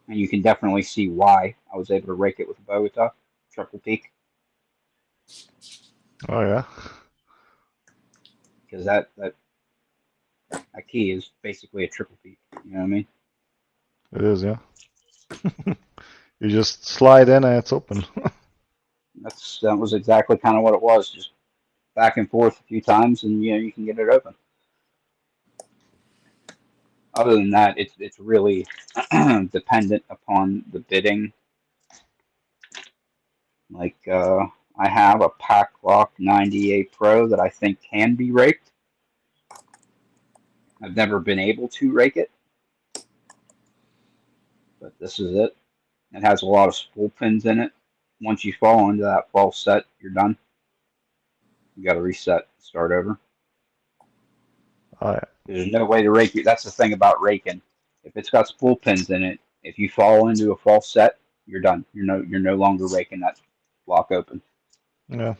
[SPEAKER 3] you can definitely see why I was able to rake it with a Bogota triple peak,
[SPEAKER 2] Oh yeah.
[SPEAKER 3] because that key is basically a triple peak. You know what I mean?
[SPEAKER 2] It is, yeah. You just slide in and it's open.
[SPEAKER 3] That was exactly kind of what it was. Just back and forth a few times, and you can get it open. Other than that, it's really dependent upon the bidding. Like I have a Pack Lock 98 Pro that I think can be raked. I've never been able to rake it, but this is it. It has a lot of spool pins in it. Once you fall into that false set, you're done. You got to reset, start over.
[SPEAKER 2] Oh yeah.
[SPEAKER 3] There's no way to rake it. That's the thing about raking. If it's got spool pins in it, if you fall into a false set, you're done. You're no longer raking that lock open.
[SPEAKER 2] Yeah.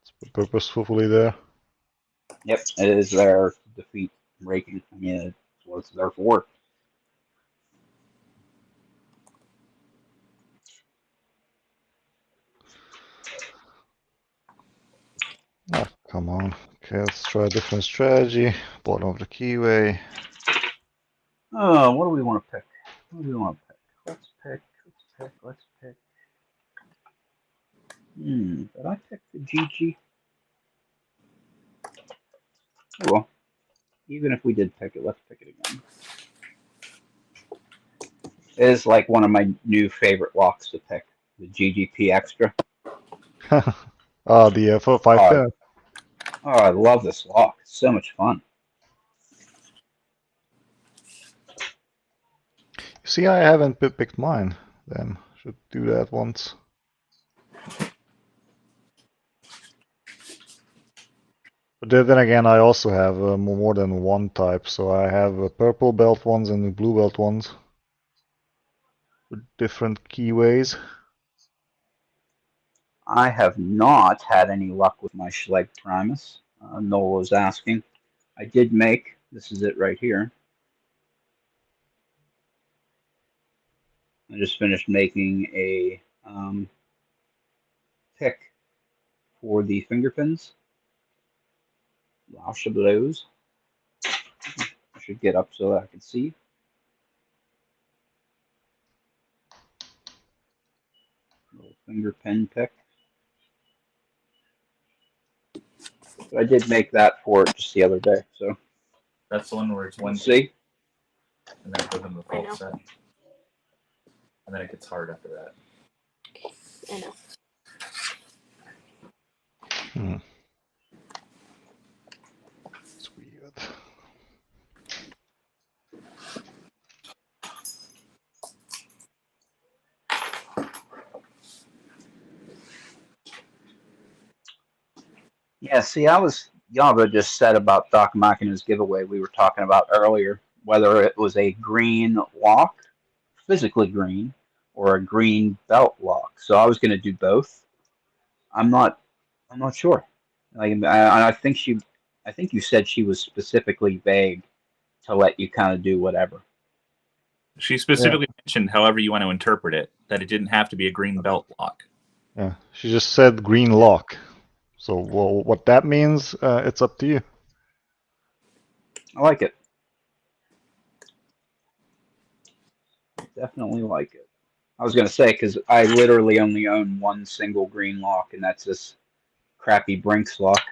[SPEAKER 2] It's purposefully there.
[SPEAKER 3] Yep, it is there to defeat raking. I mean, it's what it's there for.
[SPEAKER 2] Oh, come on. Okay, let's try a different strategy. Bottom of the keyway.
[SPEAKER 3] Oh, what do we want to pick? What do we want to pick? Let's pick. Did I pick the GG? Oh, well, even if we did pick it, let's pick it again. It is like one of my new favorite locks to pick, the GGP Extra.
[SPEAKER 2] Ah, the 510.
[SPEAKER 3] Oh, I love this lock. It's so much fun.
[SPEAKER 2] See, I haven't picked mine. Then should do that once. But then again, I also have more than one type. So I have purple belt ones and the blue belt ones with different keyways.
[SPEAKER 3] I have not had any luck with my Schleg Primus. Noel was asking. I did make, this is it right here. I just finished making a pick for the finger pins. Lash of those. I should get up so that I can see. Little finger pin pick. But I did make that for it just the other day, so
[SPEAKER 4] That's the one where it's
[SPEAKER 3] we'll
[SPEAKER 4] one
[SPEAKER 3] see.
[SPEAKER 4] and then it goes in the full set. And then it gets hard after that.
[SPEAKER 5] I know.
[SPEAKER 2] It's weird.
[SPEAKER 3] Yeah, see, Yava just said about Doc Machina's giveaway we were talking about earlier, whether it was a green lock, physically green, or a green belt lock. So I was going to do both. I'm not sure. Like, I think you said she was specifically vague to let you kind of do whatever.
[SPEAKER 4] She specifically mentioned, however you want to interpret it, that it didn't have to be a green belt lock.
[SPEAKER 2] Yeah, she just said green lock. So well, what that means, it's up to you.
[SPEAKER 3] I like it. Definitely like it. I was going to say, because I literally only own one single green lock, and that's this crappy Brinks lock.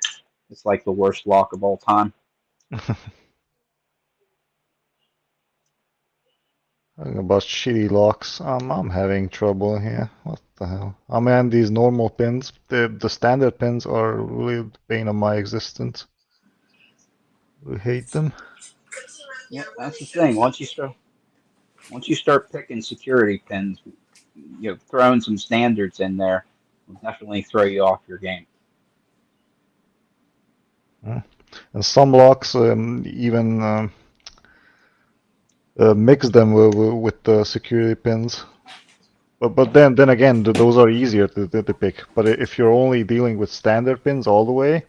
[SPEAKER 3] It's like the worst lock of all time.
[SPEAKER 2] Talking about shitty locks, I'm having trouble here. What the hell? I mean, these normal pins, the standard pins are really the pain of my existence. I hate them.
[SPEAKER 3] Yeah, that's the thing. Once you start picking security pins, throwing some standards in there will definitely throw you off your game.
[SPEAKER 2] And some locks even mix them with the security pins. But then again, those are easier to pick. But if you're only dealing with standard pins all the way,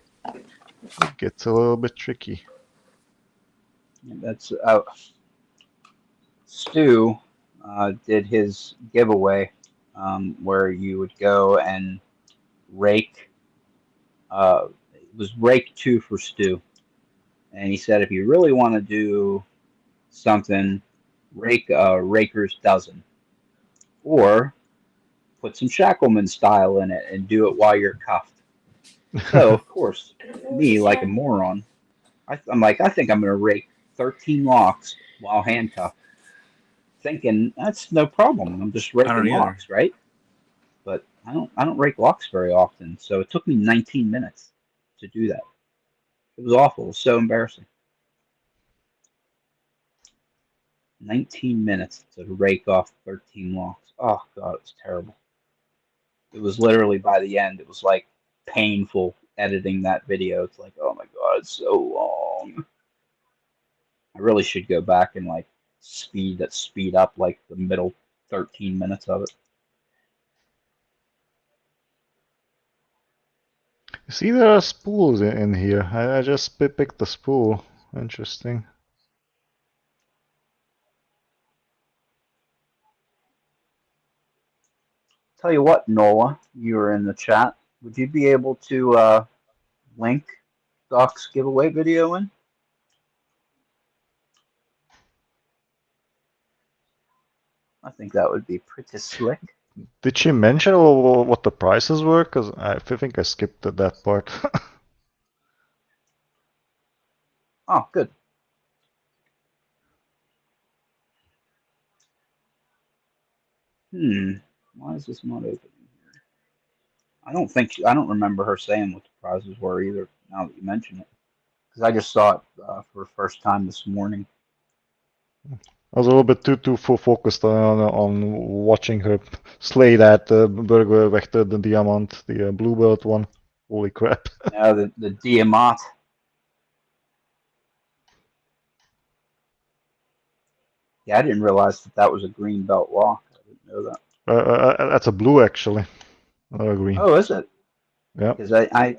[SPEAKER 2] It gets a little bit tricky.
[SPEAKER 3] That's Stu did his giveaway where you would go and rake. It was rake 2 for Stu, and he said if you really want to do something, rake Raker's Dozen, or put some Shackleman style in it and do it while you're cuffed. So of course, me like a moron, I'm like, I think I'm gonna rake 13 locks while handcuffed, thinking that's no problem. I'm just
[SPEAKER 4] I don't
[SPEAKER 3] raking
[SPEAKER 4] either.
[SPEAKER 3] locks, right? But I don't rake locks very often, so it took me 19 minutes to do that. It was awful. It was so embarrassing. 19 minutes to rake off 13 locks. Oh god, it was terrible. It was literally by the end, it was like painful editing that video. It's like, oh my god, it's so long. I really should go back and like speed up like the middle 13 minutes of it.
[SPEAKER 2] You see, there are spools in here. I just picked the spool. Interesting.
[SPEAKER 3] Tell you what, Nola, you were in the chat. Would you be able to link Doc's giveaway video in? I think that would be pretty slick.
[SPEAKER 2] Did she mention what the prices were? Because I think I skipped that part.
[SPEAKER 3] Oh, good. Why is this not opening here? I don't remember her saying what the prizes were either. Now that you mention it, because I just saw it for the first time this morning.
[SPEAKER 2] I was a little bit too focused on watching her slay that Burger Vector, the Diamant, the blue belt one. Holy crap!
[SPEAKER 3] Now the Diamant. Yeah, I didn't realize that was a green belt lock. I didn't know that.
[SPEAKER 2] That's a blue actually, not a green.
[SPEAKER 3] Oh, is it?
[SPEAKER 2] Yeah.
[SPEAKER 3] Because I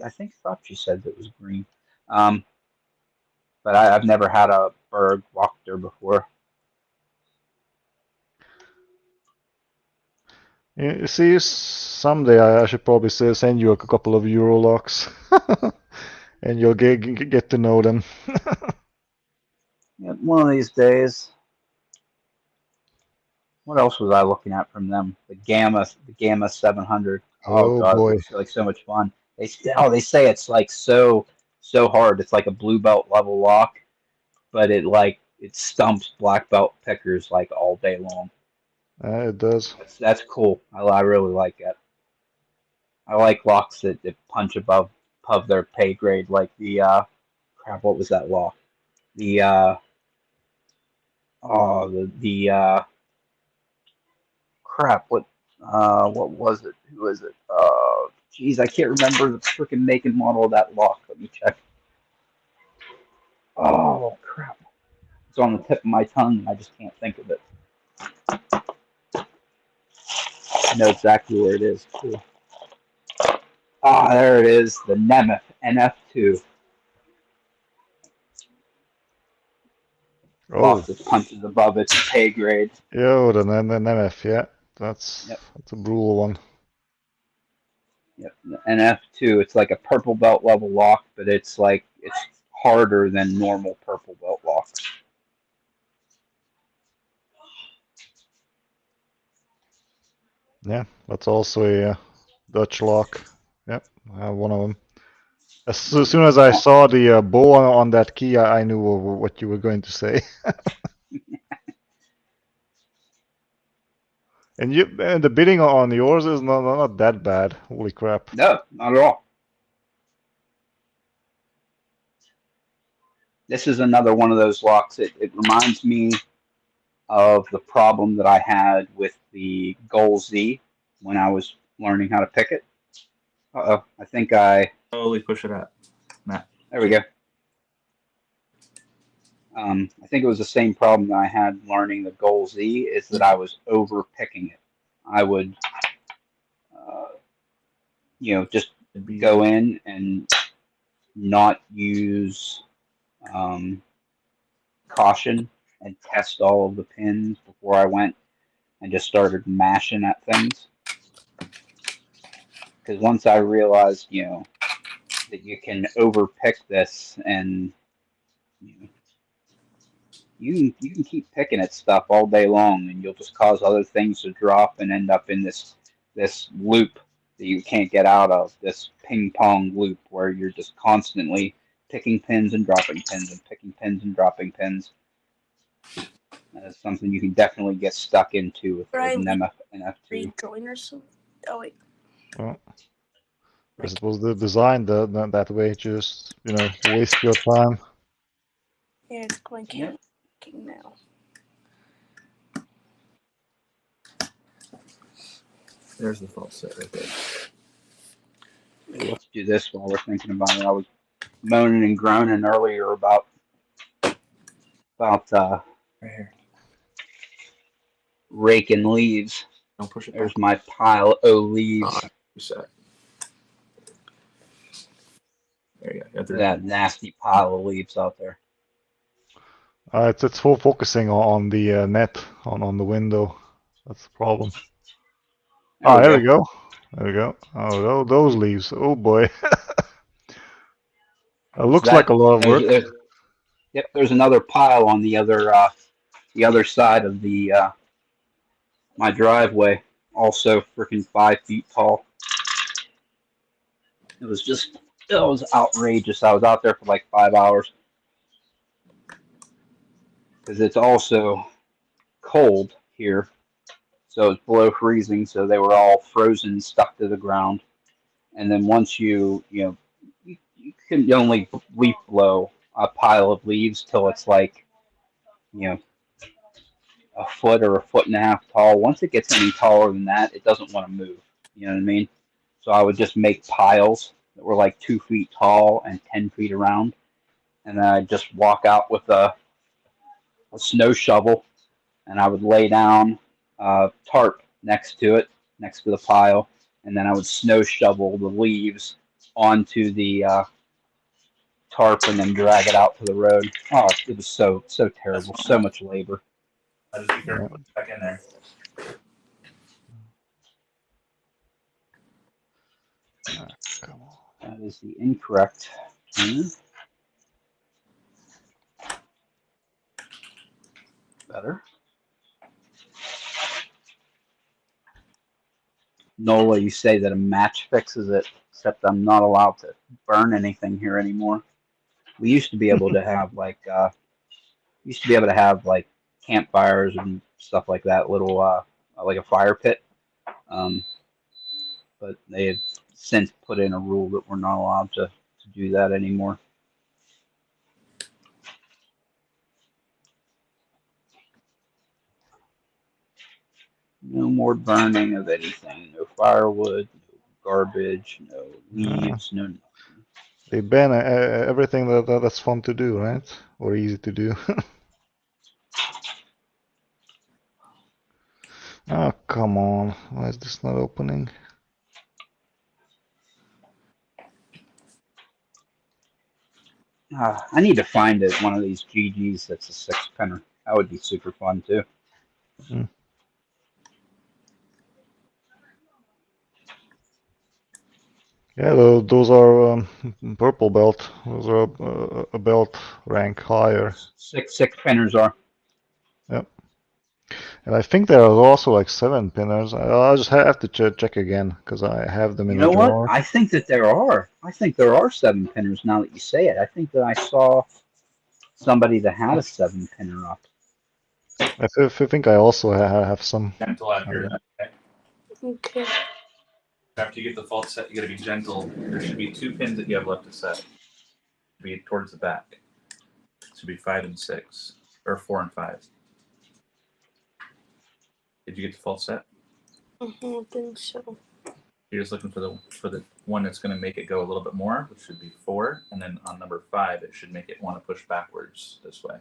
[SPEAKER 3] thought she said that was green. But I've never had a Berg Wachter before.
[SPEAKER 2] You see, someday I should probably send you a couple of Euro locks, and you'll get to know them.
[SPEAKER 3] Yeah, one of these days. What else was I looking at from them? The Gamma 700. Oh
[SPEAKER 2] Oh
[SPEAKER 3] god,
[SPEAKER 2] boy.
[SPEAKER 3] it looks like so much fun. They say it's like so hard. It's like a blue belt level lock, but it stumps black belt pickers like all day long.
[SPEAKER 2] It does.
[SPEAKER 3] That's cool. I really like it. I like locks that punch above their pay grade, like the crap. What was that lock? The crap. What was it? Who is it? Geez, I can't remember the freaking make and model of that lock. Let me check. Oh crap! It's on the tip of my tongue, and I just can't think of it. I know exactly where it is too. Ah, there it is. The Nemeth NF2.
[SPEAKER 2] Oh,
[SPEAKER 3] Lock that punches above its pay grade.
[SPEAKER 2] yo, the NMF, yeah, that's a brutal one.
[SPEAKER 3] Yep, the NF2. It's like a purple belt level lock, but it's harder than normal purple belt locks.
[SPEAKER 2] Yeah, that's also a Dutch lock. Yep, I have one of them. As soon as I saw the bow on that key, I knew what you were going to say. And the bidding on yours is not that bad. Holy crap!
[SPEAKER 3] No, not at all. This is another one of those locks. It reminds me of the problem that I had with the Goal Z when I was learning how to pick it. Uh-oh, I think I...
[SPEAKER 4] Slowly push it up. Matt.
[SPEAKER 3] There we go. I think it was the same problem that I had learning the Goal Z, is that I was over picking it. I would, just go in and not use caution and test all of the pins before I went and just started mashing at things. Because once I realized, that you can overpick this, and you can keep picking at stuff all day long, and you'll just cause other things to drop and end up in this loop that you can't get out of, this ping pong loop where you're just constantly picking pins and dropping pins and picking pins and dropping pins. That's something you can definitely get stuck into with
[SPEAKER 5] Brian,
[SPEAKER 3] an MF2.
[SPEAKER 5] rejoin or something. Oh wait.
[SPEAKER 2] Well, I suppose they're designed that way, just, waste your time.
[SPEAKER 5] Yeah, it's going
[SPEAKER 3] Yep.
[SPEAKER 5] now.
[SPEAKER 4] There's the fault set right there.
[SPEAKER 3] Let's do this while we're thinking about it. I was moaning and groaning earlier about
[SPEAKER 4] Right here.
[SPEAKER 3] raking leaves.
[SPEAKER 4] Don't push it
[SPEAKER 3] There's
[SPEAKER 4] back.
[SPEAKER 3] my pile of leaves.
[SPEAKER 4] Reset. There you go.
[SPEAKER 3] That nasty pile of leaves out there.
[SPEAKER 2] It's full focusing on the net on the window. That's the problem. There we go. There we go. Oh, those leaves. Oh boy. It looks like a lot of work.
[SPEAKER 3] Yep, there's another pile on the other side of the my driveway, also freaking 5 feet tall. It was outrageous. I was out there for like 5 hours because it's also cold here, so it's below freezing. So they were all frozen, stuck to the ground. And then once you can only leaf blow a pile of leaves till it's like, a foot or a foot and a half tall. Once it gets any taller than that, it doesn't want to move. You know what I mean? So I would just make piles that were like 2 feet tall and 10 feet around. And then I'd just walk out with a snow shovel, and I would lay down a tarp next to it, next to the pile. And then I would snow shovel the leaves onto the tarp and then drag it out to the road. Oh, it was so terrible. So much labor.
[SPEAKER 4] I'll just be careful. Put it back in there.
[SPEAKER 2] Come on.
[SPEAKER 3] That is the incorrect turn. Better. Nola, you say that a match fixes it, except I'm not allowed to burn anything here anymore. We used to be able to have like campfires and stuff like that, little like a fire pit. But they have since put in a rule that we're not allowed to do that anymore. No more burning of anything. No firewood, no garbage, no leaves, no nothing.
[SPEAKER 2] They ban everything that's fun to do, right? Or easy to do. Oh, come on. Why is this not opening?
[SPEAKER 3] I need to find one of these GGs that's a 6-pinner. That would be super fun too.
[SPEAKER 2] Yeah, those are purple belt. Those are a belt rank higher.
[SPEAKER 3] Six pinners are.
[SPEAKER 2] Yep. And I think there are also like 7-pinners. I'll just have to check again because I have them in
[SPEAKER 3] You know
[SPEAKER 2] the
[SPEAKER 3] what?
[SPEAKER 2] drawer.
[SPEAKER 3] I think that there are. I think there are 7-pinners now that you say it. I think that I saw somebody that had a 7-pinner up.
[SPEAKER 2] I think I also have some.
[SPEAKER 4] Gentle after that. Okay?
[SPEAKER 5] Okay.
[SPEAKER 4] After you get the fault set, you got to be gentle. There should be 2 pins that you have left to set. Be towards the back. It should be 5 and 6, or 4 and 5. Did you get the fault set?
[SPEAKER 5] I don't think so.
[SPEAKER 4] You're just looking for the one that's going to make it go a little bit more, which should be 4, and then on number 5, it should make it want to push backwards this way.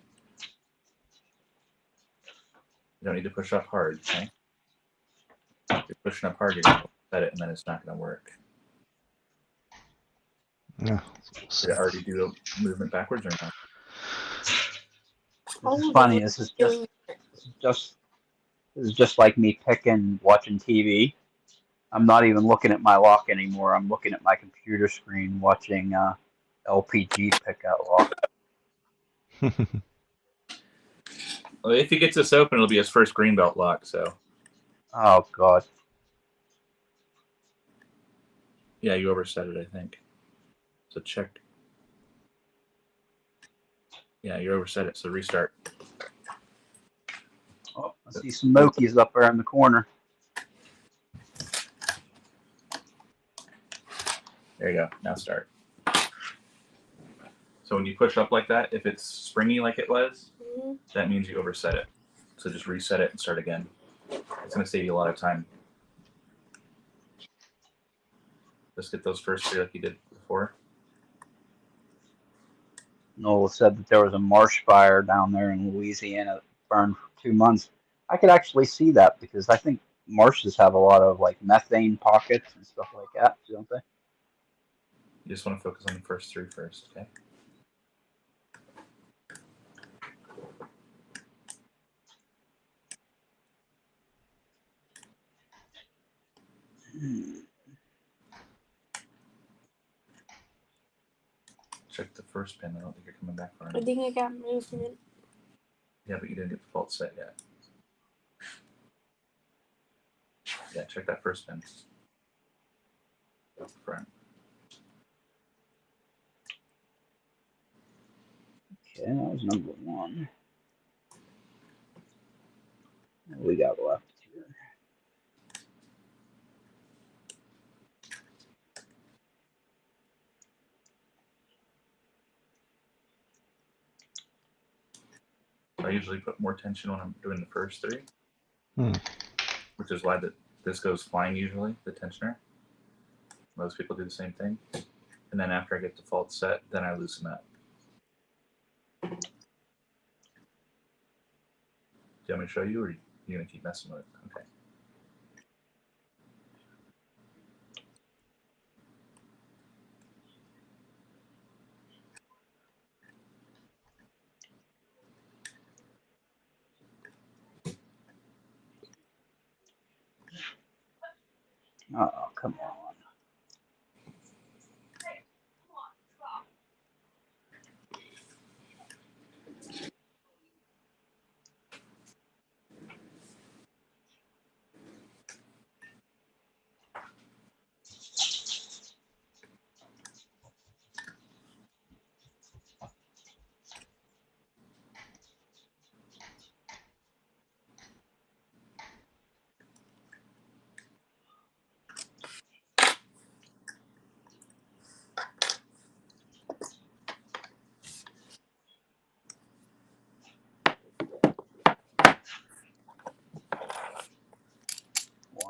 [SPEAKER 4] You don't need to push up hard, okay? If you're pushing up hard, you're going to set it, and then it's not going to work.
[SPEAKER 2] Yeah.
[SPEAKER 4] Did it already do the movement backwards or not?
[SPEAKER 5] Oh,
[SPEAKER 3] This is funny. This is just this is just like me watching TV. I'm not even looking at my lock anymore. I'm looking at my computer screen watching LPG pick out lock.
[SPEAKER 4] Well, if he gets this open, it'll be his first green belt lock. So
[SPEAKER 3] Oh God.
[SPEAKER 4] yeah, you overset it, I think. So check. Yeah, you overset it. So restart.
[SPEAKER 3] Oh, I see some Mokies up there in the corner.
[SPEAKER 4] There you go. Now start. So when you push up like that, if it's springy like it was, that means you overset it. So just reset it and start again. It's going to save you a lot of time. Just get those first three like you did before.
[SPEAKER 3] Noel said that there was a marsh fire down there in Louisiana that burned for 2 months. I could actually see that because I think marshes have a lot of like methane pockets and stuff like that, don't they?
[SPEAKER 4] You just want to focus on the first three first, okay? Check the first pin. I don't think you're coming back far
[SPEAKER 5] I
[SPEAKER 4] enough.
[SPEAKER 5] think I got movement.
[SPEAKER 4] Yeah, but you didn't get the fault set yet. Yeah, check that first pin. Front.
[SPEAKER 3] Okay, that was number one. What we got left here?
[SPEAKER 4] I usually put more tension when I'm doing the first three,
[SPEAKER 2] Hmm.
[SPEAKER 4] which is why this goes flying usually, the tensioner. Most people do the same thing. And then after I get the fault set, then I loosen up. Do you want me to show you, or are you going to keep messing with it? Okay.
[SPEAKER 3] Oh, come on.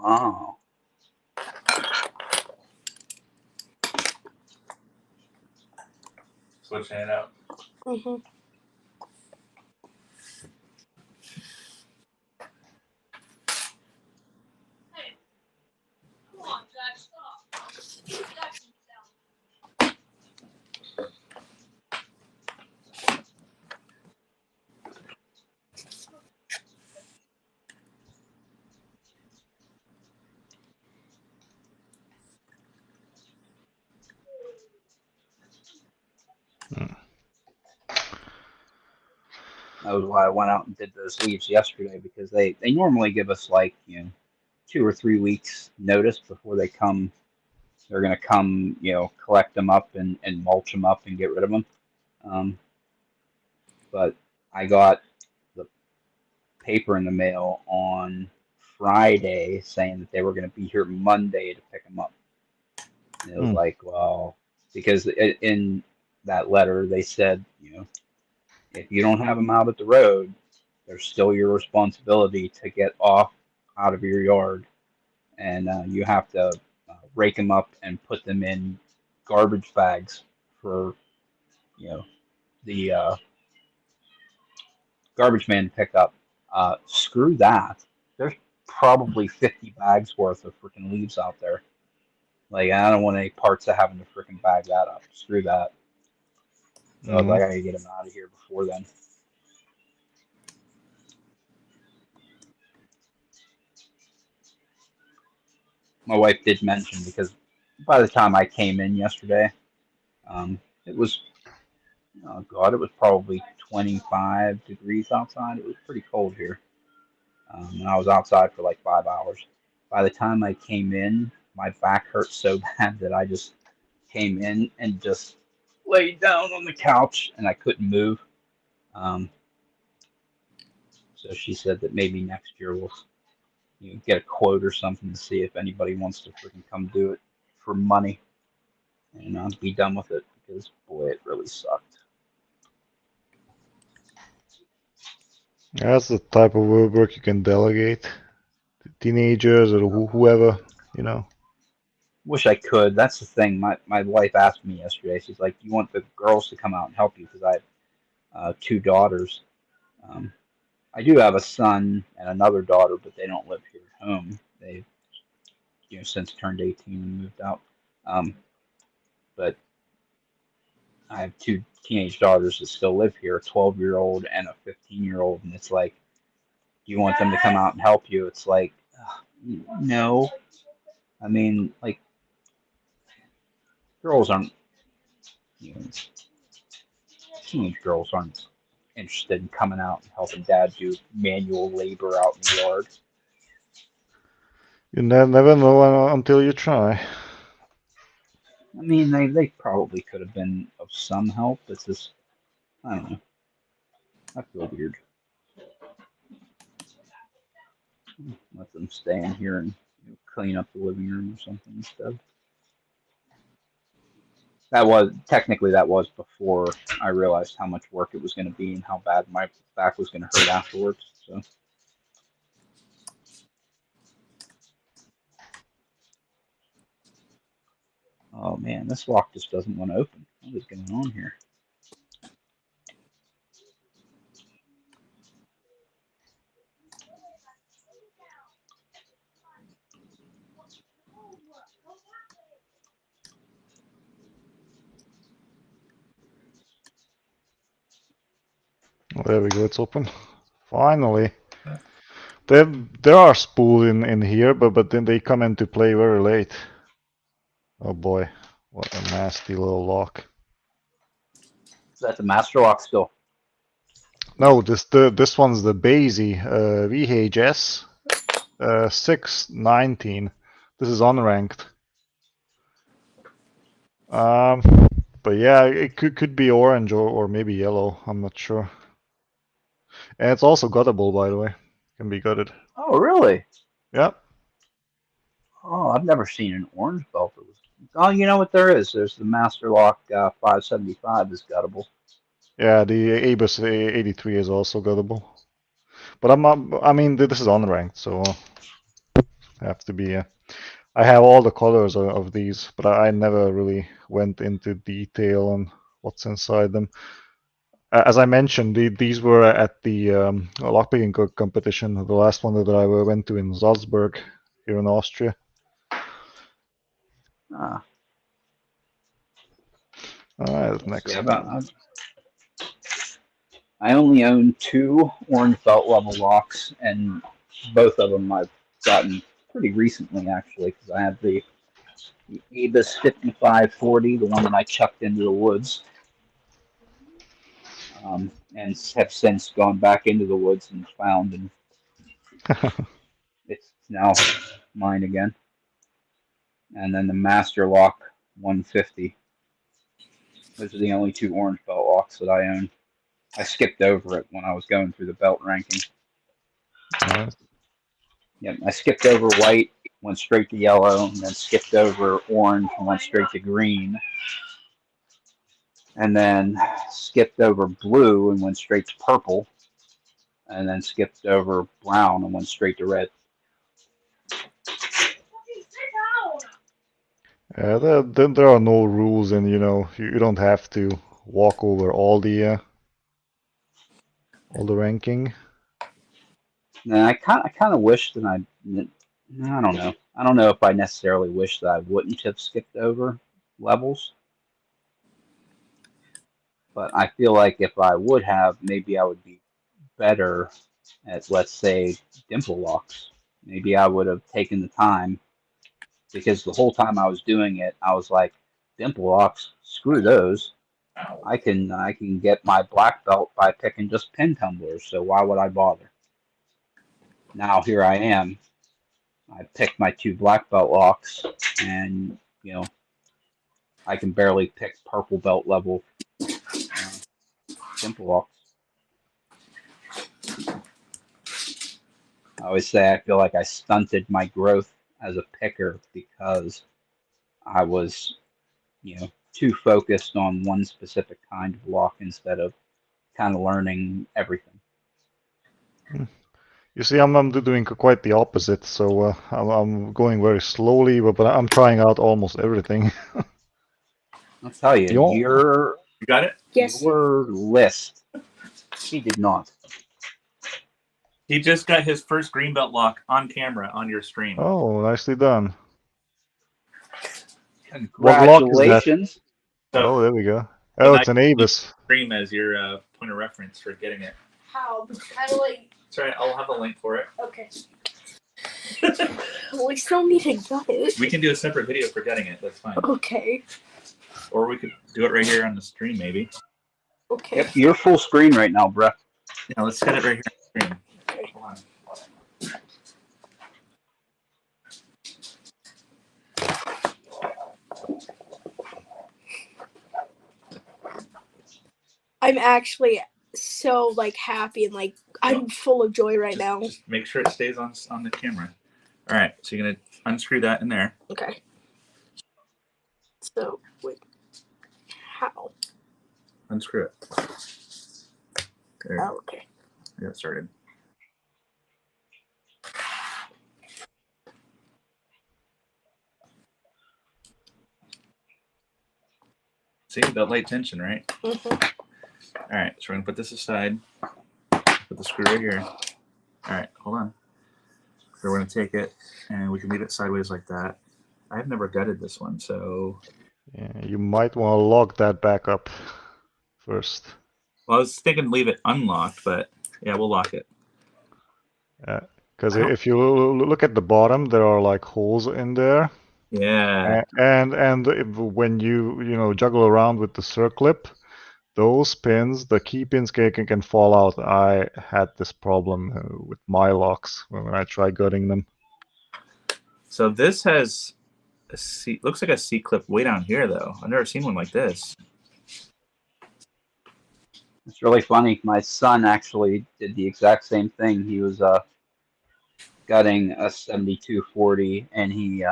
[SPEAKER 3] Wow.
[SPEAKER 4] Switch hand out.
[SPEAKER 5] Mm-hmm.
[SPEAKER 3] That was why I went out and did those leaves yesterday because they normally give us like, 2 or 3 weeks notice before they come. They're going to come, collect them up and mulch them up and get rid of them. But I got the paper in the mail on Friday saying that they were going to be here Monday to pick them up. And it was like, well, because in that letter they said, if you don't have them out at the road, they're still your responsibility to get off out of your yard, and you have to rake them up and put them in garbage bags for, the garbage man to pick up. Screw that. There's probably 50 bags worth of freaking leaves out there. Like, I don't want any parts of having to freaking bag that up. Screw that. So I was like, I gotta get them out of here before then. My wife did mention, because by the time I came in yesterday, it was, oh God, it was probably 25 degrees outside. It was pretty cold here. And I was outside for like 5 hours. By the time I came in, my back hurt so bad that I just came in and just laid down on the couch and I couldn't move. So she said that maybe next year we'll get a quote or something to see if anybody wants to freaking come do it for money, and I'll be done with it, because boy, it really sucked.
[SPEAKER 2] That's the type of work you can delegate to teenagers or whoever, you know.
[SPEAKER 3] Wish I could. That's the thing. My wife asked me yesterday. She's like, "Do you want the girls to come out and help you?" Because I have 2 daughters. I do have a son and another daughter, but they don't live here at home. They've since turned 18 and moved out. But I have 2 teenage daughters that still live here, a 12-year-old and a 15-year-old, and it's like, do you want them to come out and help you? It's like, no. I mean, like, girls aren't, teenage girls aren't interested in coming out and helping dad do manual labor out in the yard.
[SPEAKER 2] You never know until you try.
[SPEAKER 3] I mean, they probably could have been of some help. It's just, I don't know. I feel weird. Let them stay in here and clean up the living room or something instead. That was before I realized how much work it was going to be and how bad my back was going to hurt afterwards. So. Oh man, this lock just doesn't want to open. What is going on here?
[SPEAKER 2] Oh, there we go, it's open. Finally. There are spools in here, but then they come into play very late. Oh boy, what a nasty little lock.
[SPEAKER 3] Is that the master lock still?
[SPEAKER 2] No, this one's the Basie VHS 619. This is unranked. But yeah, it could be orange or maybe yellow. I'm not sure. And it's also guttable, by the way. Can be gutted.
[SPEAKER 3] Oh really?
[SPEAKER 2] Yep.
[SPEAKER 3] Oh, I've never seen an orange belt. Oh, you know what there is? There's the Master Lock 575 is guttable.
[SPEAKER 2] Yeah, the ABUS 83 is also guttable. But I mean, this is unranked, so have to be. I have all the colors of these, but I never really went into detail on what's inside them. As I mentioned, these were at the lockpicking competition, the last one that I went to in Salzburg, here in Austria.
[SPEAKER 3] Ah.
[SPEAKER 2] All right, next.
[SPEAKER 3] Yeah, I only own 2 orange belt level locks, and both of them I've gotten pretty recently, actually, because I have the ABUS 5540, the one that I chucked into the woods, and have since gone back into the woods and found, and it's now mine again. And then the Master Lock 150. Those are the only 2 orange belt locks that I own. I skipped over it when I was going through the belt ranking.
[SPEAKER 2] Nice.
[SPEAKER 3] Yep, I skipped over white, went straight to yellow, and then skipped over orange and went straight to green. And then skipped over blue and went straight to purple. And then skipped over brown and went straight to red.
[SPEAKER 2] Yeah, there are no rules, and you don't have to walk over all the ranking.
[SPEAKER 3] And I kind of wish that I don't know. I don't know if I necessarily wish that I wouldn't have skipped over levels, but I feel like if I would have, maybe I would be better at, let's say, dimple locks. Maybe I would have taken the time, because the whole time I was doing it, I was like, dimple locks, screw those. I can get my black belt by picking just pin tumblers, so why would I bother? Now here I am. I picked my 2 black belt locks, and I can barely pick purple belt level dimple locks. I always say I feel like I stunted my growth as a picker because I was, too focused on one specific kind of lock instead of kind of learning everything.
[SPEAKER 2] You see, I'm doing quite the opposite. So I'm going very slowly, but I'm trying out almost everything.
[SPEAKER 3] I'll tell you,
[SPEAKER 2] You
[SPEAKER 3] your
[SPEAKER 4] You got it?
[SPEAKER 5] Yes.
[SPEAKER 3] your list. He did not.
[SPEAKER 4] He just got his first green belt lock on camera on your stream.
[SPEAKER 2] Oh, nicely done.
[SPEAKER 3] Congratulations.
[SPEAKER 2] What lock is that?
[SPEAKER 4] So,
[SPEAKER 2] Oh, there we go.
[SPEAKER 4] so
[SPEAKER 2] Oh,
[SPEAKER 4] now
[SPEAKER 2] it's an
[SPEAKER 4] you
[SPEAKER 2] Avis.
[SPEAKER 4] stream as your point of reference for getting it.
[SPEAKER 5] How? How do I?
[SPEAKER 4] Sorry, I'll have a link for it.
[SPEAKER 5] Okay. We still need to gut it.
[SPEAKER 4] We can do a separate video for getting it. That's fine.
[SPEAKER 5] Okay.
[SPEAKER 4] Or we could do it right here on the stream, maybe.
[SPEAKER 5] Okay.
[SPEAKER 3] Yep, you're full screen right now, bruh.
[SPEAKER 4] Yeah, let's get it right here on the stream.
[SPEAKER 5] Okay.
[SPEAKER 4] Hold on.
[SPEAKER 5] I'm actually so like happy and like I'm full of joy right now.
[SPEAKER 4] Just make sure it stays on the camera. All right, so you're gonna unscrew that in there.
[SPEAKER 5] Okay. So wait. How?
[SPEAKER 4] Unscrew it. There.
[SPEAKER 5] Oh, okay.
[SPEAKER 4] Get started. See, that light tension, right?
[SPEAKER 5] Mhm.
[SPEAKER 4] All right, so we're gonna put this aside. Put the screw right here. All right, hold on. So we're gonna take it and we can leave it sideways like that. I've never gutted this one, so
[SPEAKER 2] Yeah, you might want to lock that back up first.
[SPEAKER 4] well, I was thinking leave it unlocked, but yeah, we'll lock it.
[SPEAKER 2] Because
[SPEAKER 4] I don't-
[SPEAKER 2] if you look at the bottom, there are like holes in there.
[SPEAKER 4] Yeah.
[SPEAKER 2] And when you juggle around with the circlip, those pins, the key pins can fall out. I had this problem with my locks when I tried gutting them.
[SPEAKER 4] So this has a C, looks like a C clip way down here though. I've never seen one like this.
[SPEAKER 3] It's really funny. My son actually did the exact same thing. He was gutting a 7240, and he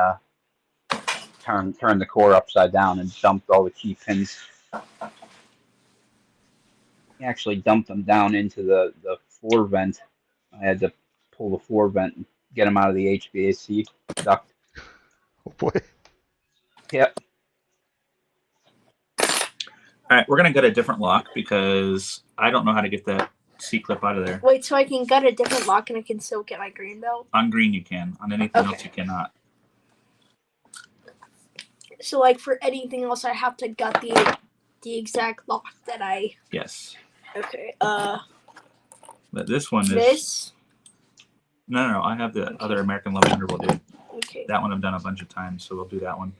[SPEAKER 3] turned the core upside down and dumped all the key pins. He actually dumped them down into the floor vent. I had to pull the floor vent and get them out of the HVAC duct.
[SPEAKER 2] Oh boy.
[SPEAKER 3] Yep.
[SPEAKER 4] All right, we're gonna gut a different lock because I don't know how to get that C clip out of there.
[SPEAKER 5] Wait, so I can gut a different lock and I can still get my green belt?
[SPEAKER 4] On green you can. On anything else
[SPEAKER 5] Okay.
[SPEAKER 4] you cannot.
[SPEAKER 5] So like for anything else I have to gut the exact lock that I
[SPEAKER 4] Yes.
[SPEAKER 5] okay.
[SPEAKER 4] But this one is
[SPEAKER 5] This
[SPEAKER 4] no. I have the other American Level Wonder we'll do.
[SPEAKER 5] okay.
[SPEAKER 4] That one I've done a bunch of times, so we'll do that one.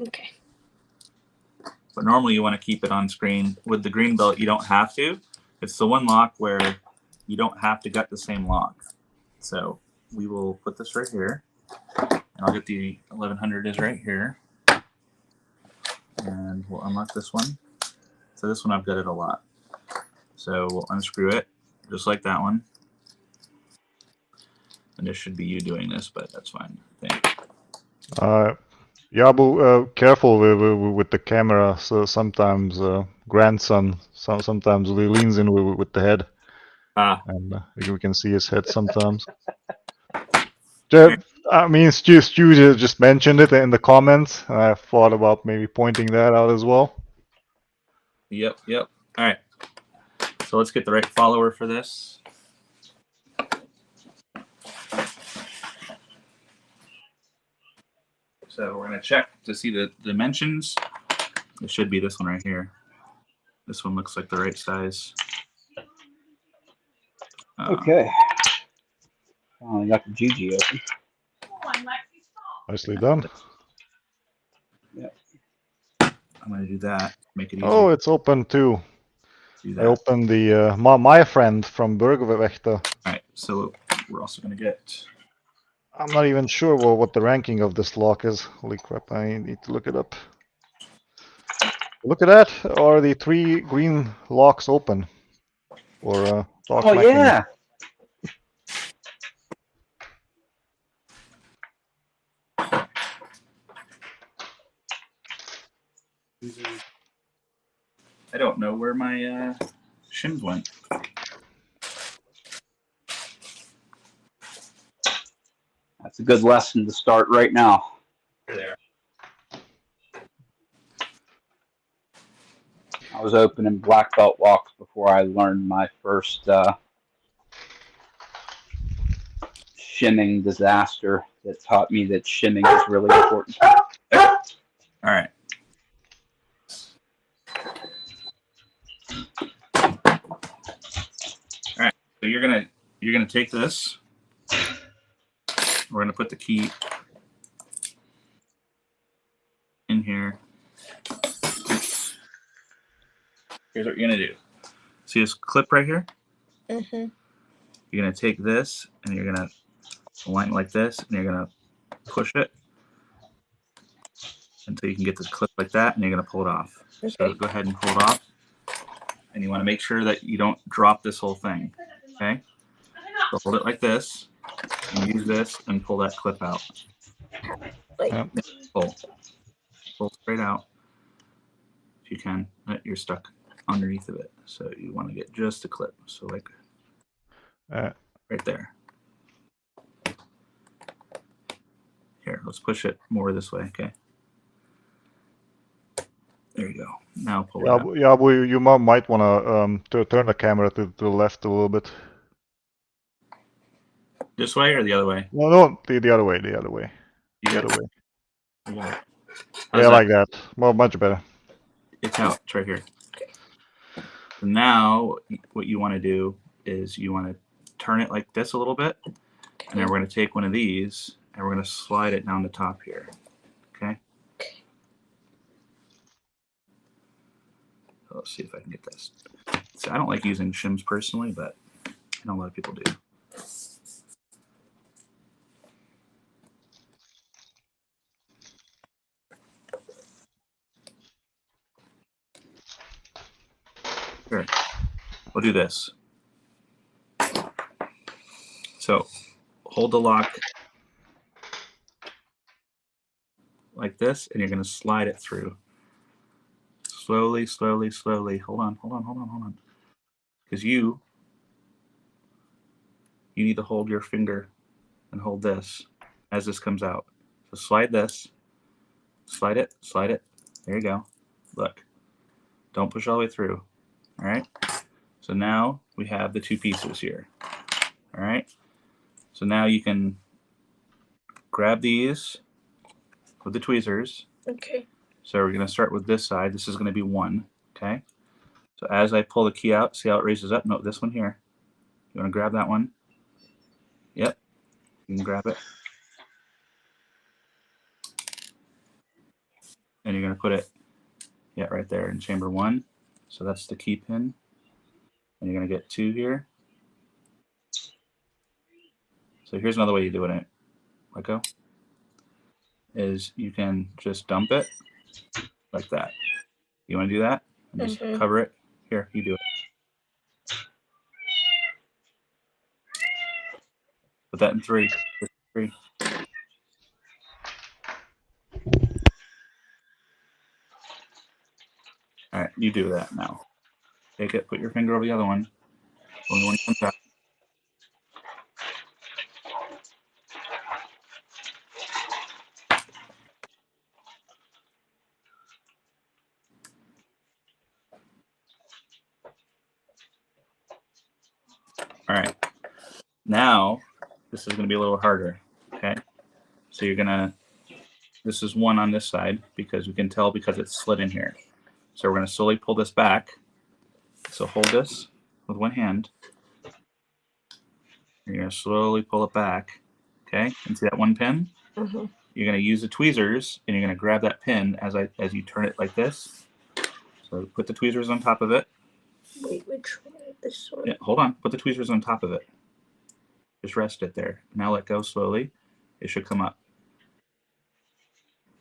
[SPEAKER 5] Okay.
[SPEAKER 4] But normally you want to keep it on screen. With the green belt, you don't have to. It's the one lock where you don't have to gut the same lock. So we will put this right here. And I'll get the 1100 is right here. And we'll unlock this one. So this one I've gutted a lot. So we'll unscrew it, just like that one. And this should be you doing this, but that's fine, I think.
[SPEAKER 2] Yabu, careful with the camera. So sometimes grandson sometimes he leans in with the head, and we can see his head sometimes. I mean, Stu just mentioned it in the comments. I thought about maybe pointing that out as well.
[SPEAKER 4] Yep. All right. So let's get the right follower for this. So we're gonna check to see the dimensions. It should be this one right here. This one looks like the right size.
[SPEAKER 3] Okay. Finally got the GG open.
[SPEAKER 2] Nicely done.
[SPEAKER 4] I'm gonna do that. Make it easier.
[SPEAKER 2] Oh, it's open too.
[SPEAKER 4] Do
[SPEAKER 2] I
[SPEAKER 4] that.
[SPEAKER 2] opened the my friend from Bergvekta.
[SPEAKER 4] All right. So we're also gonna get.
[SPEAKER 2] I'm not even sure what the ranking of this lock is. Holy crap, I need to look it up. Look at that. Are the 3 green locks open? Or lock
[SPEAKER 3] Oh
[SPEAKER 2] mechanic?
[SPEAKER 3] yeah.
[SPEAKER 4] I don't know where my shims went.
[SPEAKER 3] That's a good lesson to start right now.
[SPEAKER 4] There.
[SPEAKER 3] I was opening black belt locks before I learned my first shimming disaster that taught me that shimming is really important.
[SPEAKER 4] All right. All right. So you're gonna take this. We're gonna put the key in here. Here's what you're gonna do. See this clip right here?
[SPEAKER 5] Mm-hmm.
[SPEAKER 4] You're gonna take this and you're gonna align it like this, and you're gonna push it until you can get this clip like that, and you're gonna pull it off.
[SPEAKER 5] Okay.
[SPEAKER 4] So go ahead and pull it off. And you want to make sure that you don't drop this whole thing. Okay? So hold it like this, and use this and pull that clip out.
[SPEAKER 5] Like,
[SPEAKER 2] Yeah.
[SPEAKER 4] Pull straight out if you can. You're stuck underneath of it, so you want to get just a clip. So like right there. Here, let's push it more this way. Okay. There you go. Now pull it
[SPEAKER 2] Yeah,
[SPEAKER 4] out.
[SPEAKER 2] yeah, you might want to turn the camera to the left a little bit.
[SPEAKER 4] This way or the other way?
[SPEAKER 2] No, the other way, the other way.
[SPEAKER 4] You
[SPEAKER 2] The
[SPEAKER 4] got
[SPEAKER 2] other way.
[SPEAKER 4] it. You got it.
[SPEAKER 2] Yeah, like that. Well, much better.
[SPEAKER 4] It's out. It's right here. So now what you want to do is you want to turn it like this a little bit, and then we're going to take one of these and we're going to slide it down the top here. Okay. So let's see if I can get this. So I don't like using shims personally, but I know a lot of people do. Sure. We'll do this. So hold the lock like this, and you're going to slide it through. Slowly, slowly, slowly. Hold on. Because you need to hold your finger and hold this as this comes out. So slide this. Slide it. There you go. Look. Don't push all the way through. All right. So now we have the 2 pieces here. All right. So now you can grab these with the tweezers.
[SPEAKER 5] okay.
[SPEAKER 4] So we're going to start with this side. This is going to be 1. Okay. So as I pull the key out, see how it raises up? No, this one here. You want to grab that one? Yep. You can grab it. And you're going to put it, right there in chamber 1. So that's the key pin. And you're going to get 2 here. So here's another way you do it. Let go. Is you can just dump it like that. You want to do that? And just cover it. Here, you do it. Put that in 3. 3. All right, you do that now. Take it, put your finger over the other one. Only one comes out. All right. Now, this is going to be a little harder. Okay. So you're going to This is 1 on this side because we can tell because it's slid in here. So we're going to slowly pull this back. So hold this with one hand. You're going to slowly pull it back. Okay, and see that one pin?
[SPEAKER 5] Uh-huh.
[SPEAKER 4] You're going to use the tweezers and you're going to grab that pin as you turn it like this. So put the tweezers on top of it.
[SPEAKER 5] Wait, which one? This one?
[SPEAKER 4] Yeah, hold on. Put the tweezers on top of it. Just rest it there. Now let go slowly. It should come up.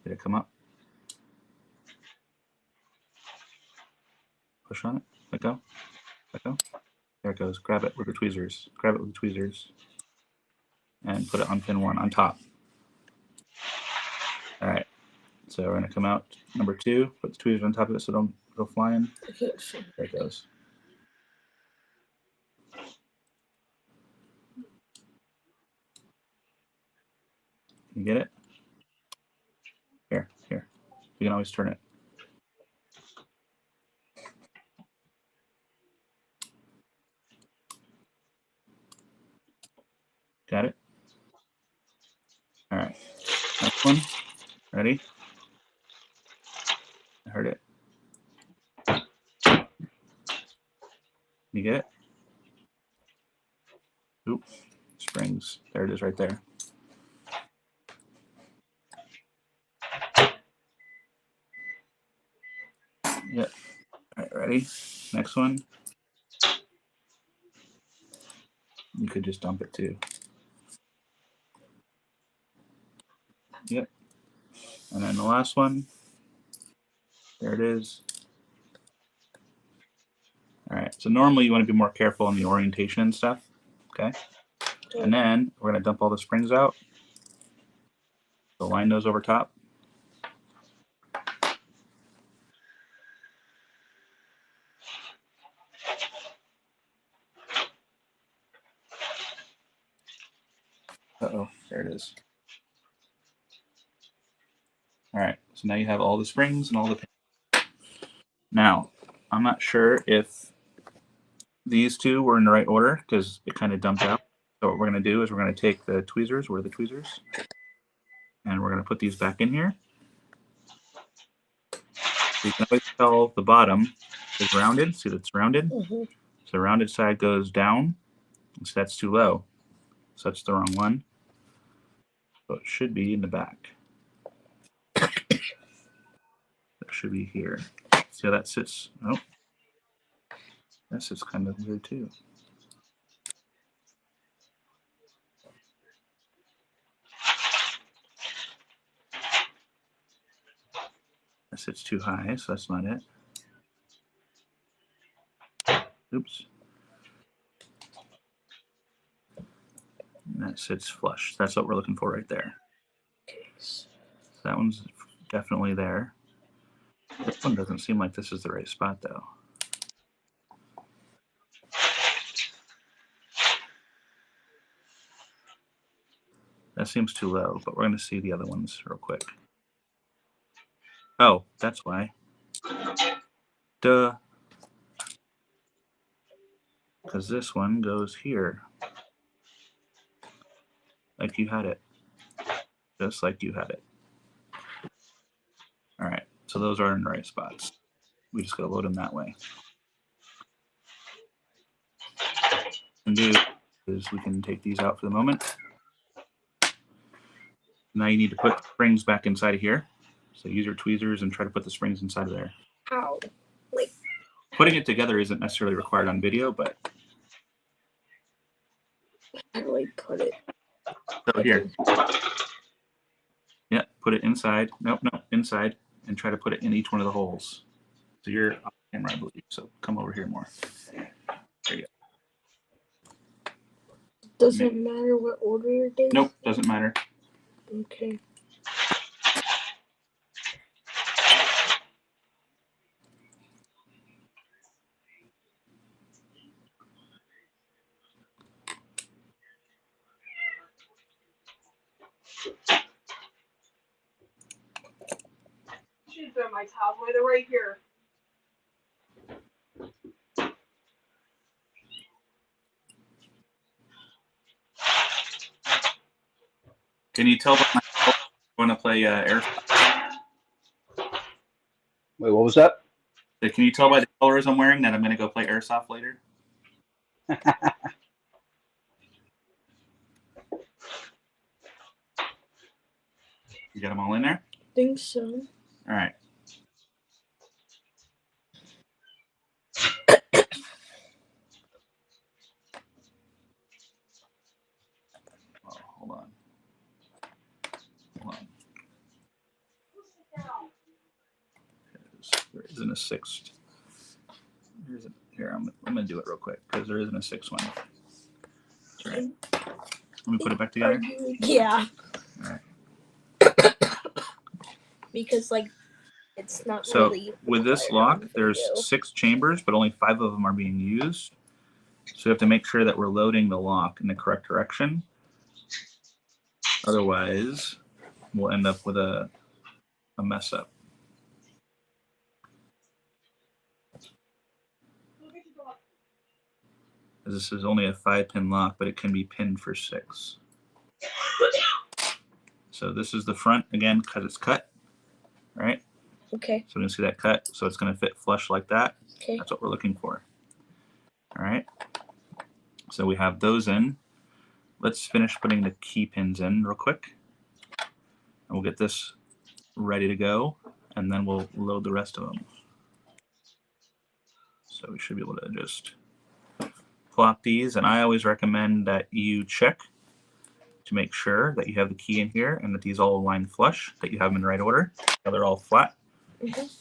[SPEAKER 4] Did it come up? Push on it. Let go. Let go. There it goes. Grab it with the tweezers. Grab it with the tweezers. And put it on pin 1 on top. All right. So we're going to come out number 2. Put the tweezers on top of it so don't go flying.
[SPEAKER 5] I can't find
[SPEAKER 4] There it goes. Can you get it? Here. You can always turn it. Got it? All right. Next one. Ready? I heard it. You get it? Oop. Springs. There it is right there. Yep. All right, ready? Next one. You could just dump it too. Yep. And then the last one. There it is. All right. So normally you want to be more careful on the orientation and stuff. Okay. And then we're going to dump all the springs out. So line those over top. Uh-oh, there it is. All right, so now you have all the springs and all the pins. Now, I'm not sure if these two were in the right order because it kind of dumped out. So what we're going to do is we're going to take the tweezers, where are the tweezers? And we're going to put these back in here. So you can always tell the bottom is rounded. See that it's rounded?
[SPEAKER 5] Mm-hmm.
[SPEAKER 4] So the rounded side goes down. So that's too low. So that's the wrong one. So it should be in the back. It should be here. See how that sits? Oh, that sits kind of weird too. That sits too high, so that's not it. Oops. And that sits flush. That's what we're looking for right there. So that one's definitely there. This one doesn't seem like this is the right spot though. That seems too low, but we're going to see the other ones real quick. Oh, that's why. Duh. Because this one goes here. Like you had it. Just like you had it. All right, so those are in the right spots. We just got to load them that way. What we can do is we can take these out for the moment. Now you need to put springs back inside of here. So use your tweezers and try to put the springs inside of there.
[SPEAKER 5] Ow. Wait.
[SPEAKER 4] Putting it together isn't necessarily required on video, but
[SPEAKER 5] How do I put it?
[SPEAKER 4] so here. Yeah, put it inside. Nope, inside. And try to put it in each one of the holes. So you're on camera, I believe. So come over here more. There you go.
[SPEAKER 5] Doesn't matter what order you're doing?
[SPEAKER 4] Nope, doesn't matter.
[SPEAKER 5] Okay.
[SPEAKER 6] She's on my top. They're right here.
[SPEAKER 4] Can you tell by my Want to play air?
[SPEAKER 3] Wait, what was that?
[SPEAKER 4] Can you tell by the colors I'm wearing that I'm going to go play airsoft later? You got them all in there?
[SPEAKER 5] Think so.
[SPEAKER 4] All right. Oh, hold on. Hold on. There isn't a sixth. Here, I'm going to do it real quick because there isn't a sixth one. All right. Let me put it back together.
[SPEAKER 5] Yeah.
[SPEAKER 4] All right.
[SPEAKER 5] Because like it's not
[SPEAKER 4] So
[SPEAKER 5] really
[SPEAKER 4] with this
[SPEAKER 5] required
[SPEAKER 4] lock,
[SPEAKER 5] on the
[SPEAKER 4] there's
[SPEAKER 5] video.
[SPEAKER 4] 6 chambers, but only 5 of them are being used. So we have to make sure that we're loading the lock in the correct direction. Otherwise, we'll end up with a mess up. This is only a 5-pin lock, but it can be pinned for 6. So this is the front again because it's cut, right?
[SPEAKER 5] Okay.
[SPEAKER 4] So we can see that cut. So it's going to fit flush like that.
[SPEAKER 5] Okay.
[SPEAKER 4] That's what we're looking for. All right. So we have those in. Let's finish putting the key pins in real quick. And we'll get this ready to go. And then we'll load the rest of them. So we should be able to just plop these. And I always recommend that you check to make sure that you have the key in here and that these all align flush, that you have them in the right order. Now they're all flat.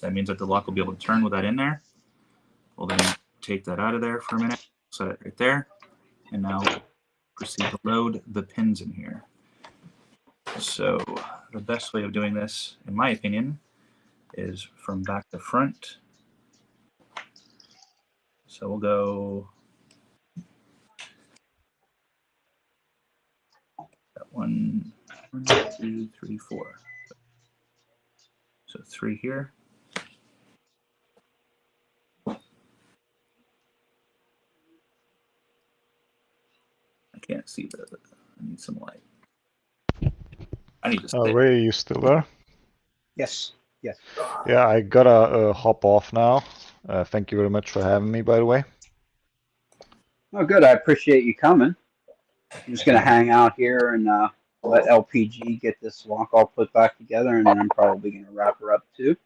[SPEAKER 4] That means that the lock will be able to turn with that in there. We'll then take that out of there for a minute, set it right there, and now proceed to load the pins in here. So the best way of doing this, in my opinion, is from back to front. So we'll go that 1, 2, 3, 4. So 3 here. I can't see I need some light. I need to sit.
[SPEAKER 2] Ray, are you still there?
[SPEAKER 3] Yes. Yes.
[SPEAKER 2] Yeah, I gotta hop off now. Thank you very much for having me, by the way.
[SPEAKER 3] Oh, good. I appreciate you coming. I'm just gonna hang out here and let LPG get this lock all put back together, and then I'm probably gonna wrap her up too.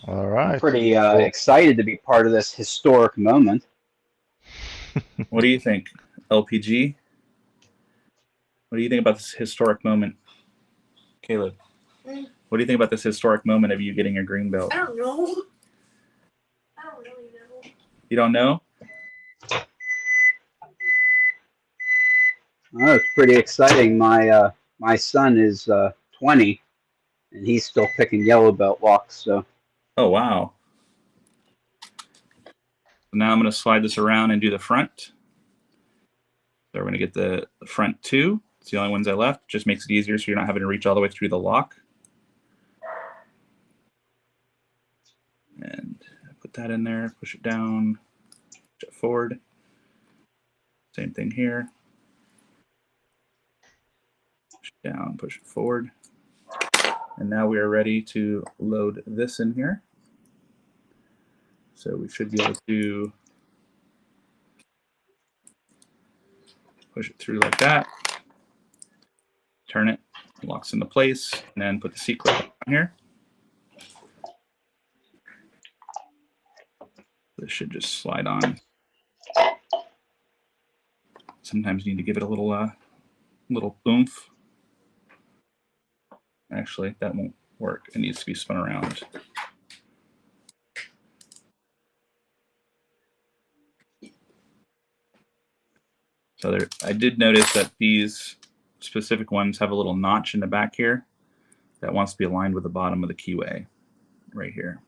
[SPEAKER 2] All
[SPEAKER 3] I'm
[SPEAKER 2] right.
[SPEAKER 3] pretty
[SPEAKER 2] Well,
[SPEAKER 3] excited to be part of this historic moment.
[SPEAKER 4] What do you think, LPG? What do you think about this historic moment, Caleb? What do you think about this historic moment of you getting your green belt?
[SPEAKER 5] I don't know. I don't really know.
[SPEAKER 4] You don't know?
[SPEAKER 3] Oh, it's pretty exciting. My son is 20, and he's still picking yellow belt locks. So
[SPEAKER 4] Oh, wow. Now I'm going to slide this around and do the front. So we're going to get the front 2. It's the only ones I left. Just makes it easier so you're not having to reach all the way through the lock. And put that in there, push it down, push it forward. Same thing here. Push it down, push it forward. And now we are ready to load this in here. So we should be able to push it through like that. Turn it, locks into place, and then put the seat clip on here. This should just slide on. Sometimes you need to give it a little oomph. Actually, that won't work. It needs to be spun around. So there, I did notice that these specific ones have a little notch in the back here that wants to be aligned with the bottom of the keyway right here.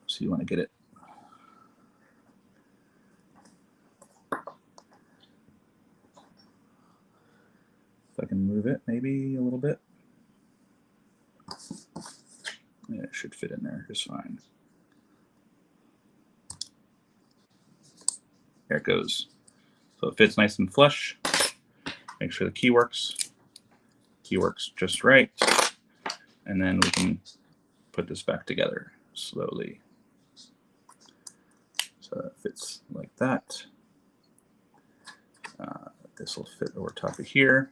[SPEAKER 4] So you want to get it. If I can move it maybe a little bit. Yeah, it should fit in there just fine. There it goes. so it fits nice and flush. Make sure the key works. Key works just right. And then we can put this back together slowly. So that fits like that. This will fit over top of here.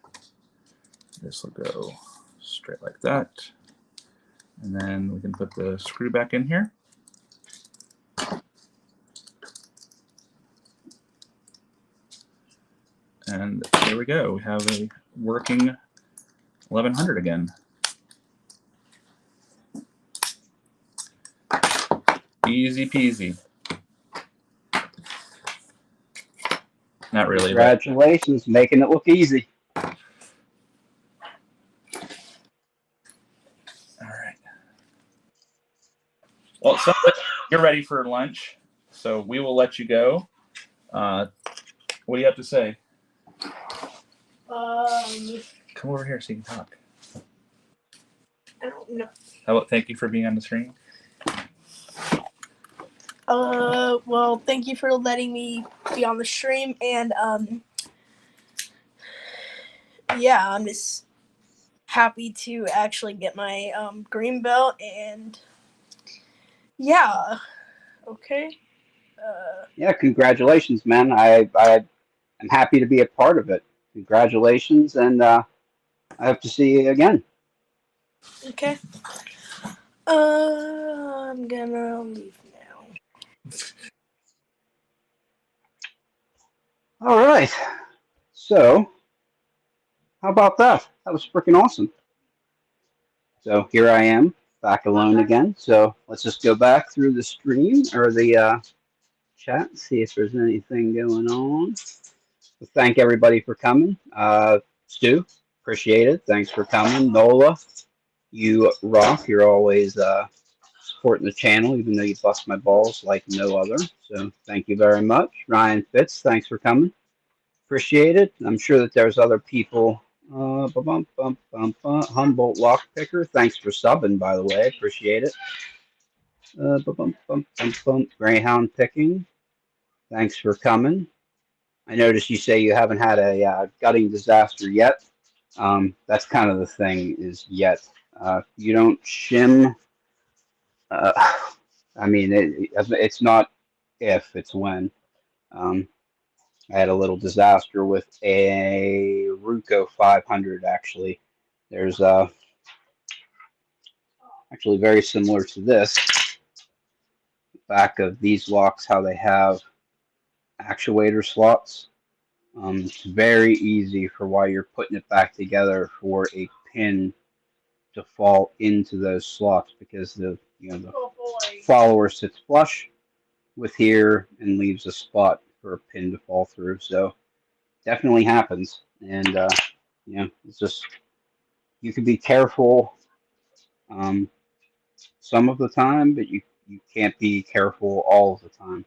[SPEAKER 4] This will go straight like that. And then we can put the screw back in here. And there we go. We have a working 1100 again. Easy peasy. Not really.
[SPEAKER 3] Congratulations, making it look easy.
[SPEAKER 4] All right. Well, so you're ready for lunch, so we will let you go. What do you have to say? Come over here so you can talk.
[SPEAKER 5] I don't know.
[SPEAKER 4] How about thank you for being on the stream?
[SPEAKER 5] Well, thank you for letting me be on the stream, and yeah, I'm just happy to actually get my green belt, and yeah, okay.
[SPEAKER 3] Yeah, congratulations, man. I'm happy to be a part of it. Congratulations, and I hope to see you again.
[SPEAKER 5] Okay. I'm gonna leave now.
[SPEAKER 3] All right. So, how about that? That was freaking awesome. So here I am, back alone again. So let's just go back through the stream or the chat and see if there's anything going on. So thank everybody for coming. Stu, appreciate it. Thanks for coming. Nola, you rock. You're always supporting the channel, even though you bust my balls like no other. So thank you very much. Ryan Fitz, thanks for coming. Appreciate it. I'm sure that there's other people. Humboldt Lockpicker, thanks for subbing, by the way. Appreciate it. Greyhound Picking, thanks for coming. I noticed you say you haven't had a gutting disaster yet. That's kind of the thing is yet. You don't shim. I mean, it's not if, it's when. I had a little disaster with a Ruco 500, actually. There's actually very similar to this. The back of these locks, how they have actuator slots. It's very easy for while you're putting it back together for a pin to fall into those slots because the follower sits flush with here and leaves a spot for a pin to fall through. So definitely happens, and it's just you can be careful some of the time, but you can't be careful all of the time.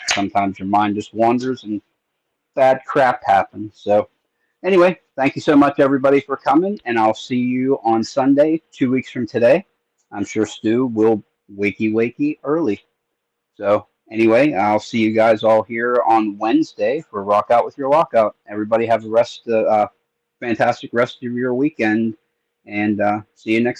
[SPEAKER 3] Sometimes your mind just wanders and bad crap happens. So anyway, thank you so much everybody for coming, and I'll see you on Sunday 2 weeks from today. I'm sure Stu will wakey early. So anyway, I'll see you guys all here on Wednesday for Rock Out with Your Lockout. Everybody have a fantastic rest of your weekend, and see you next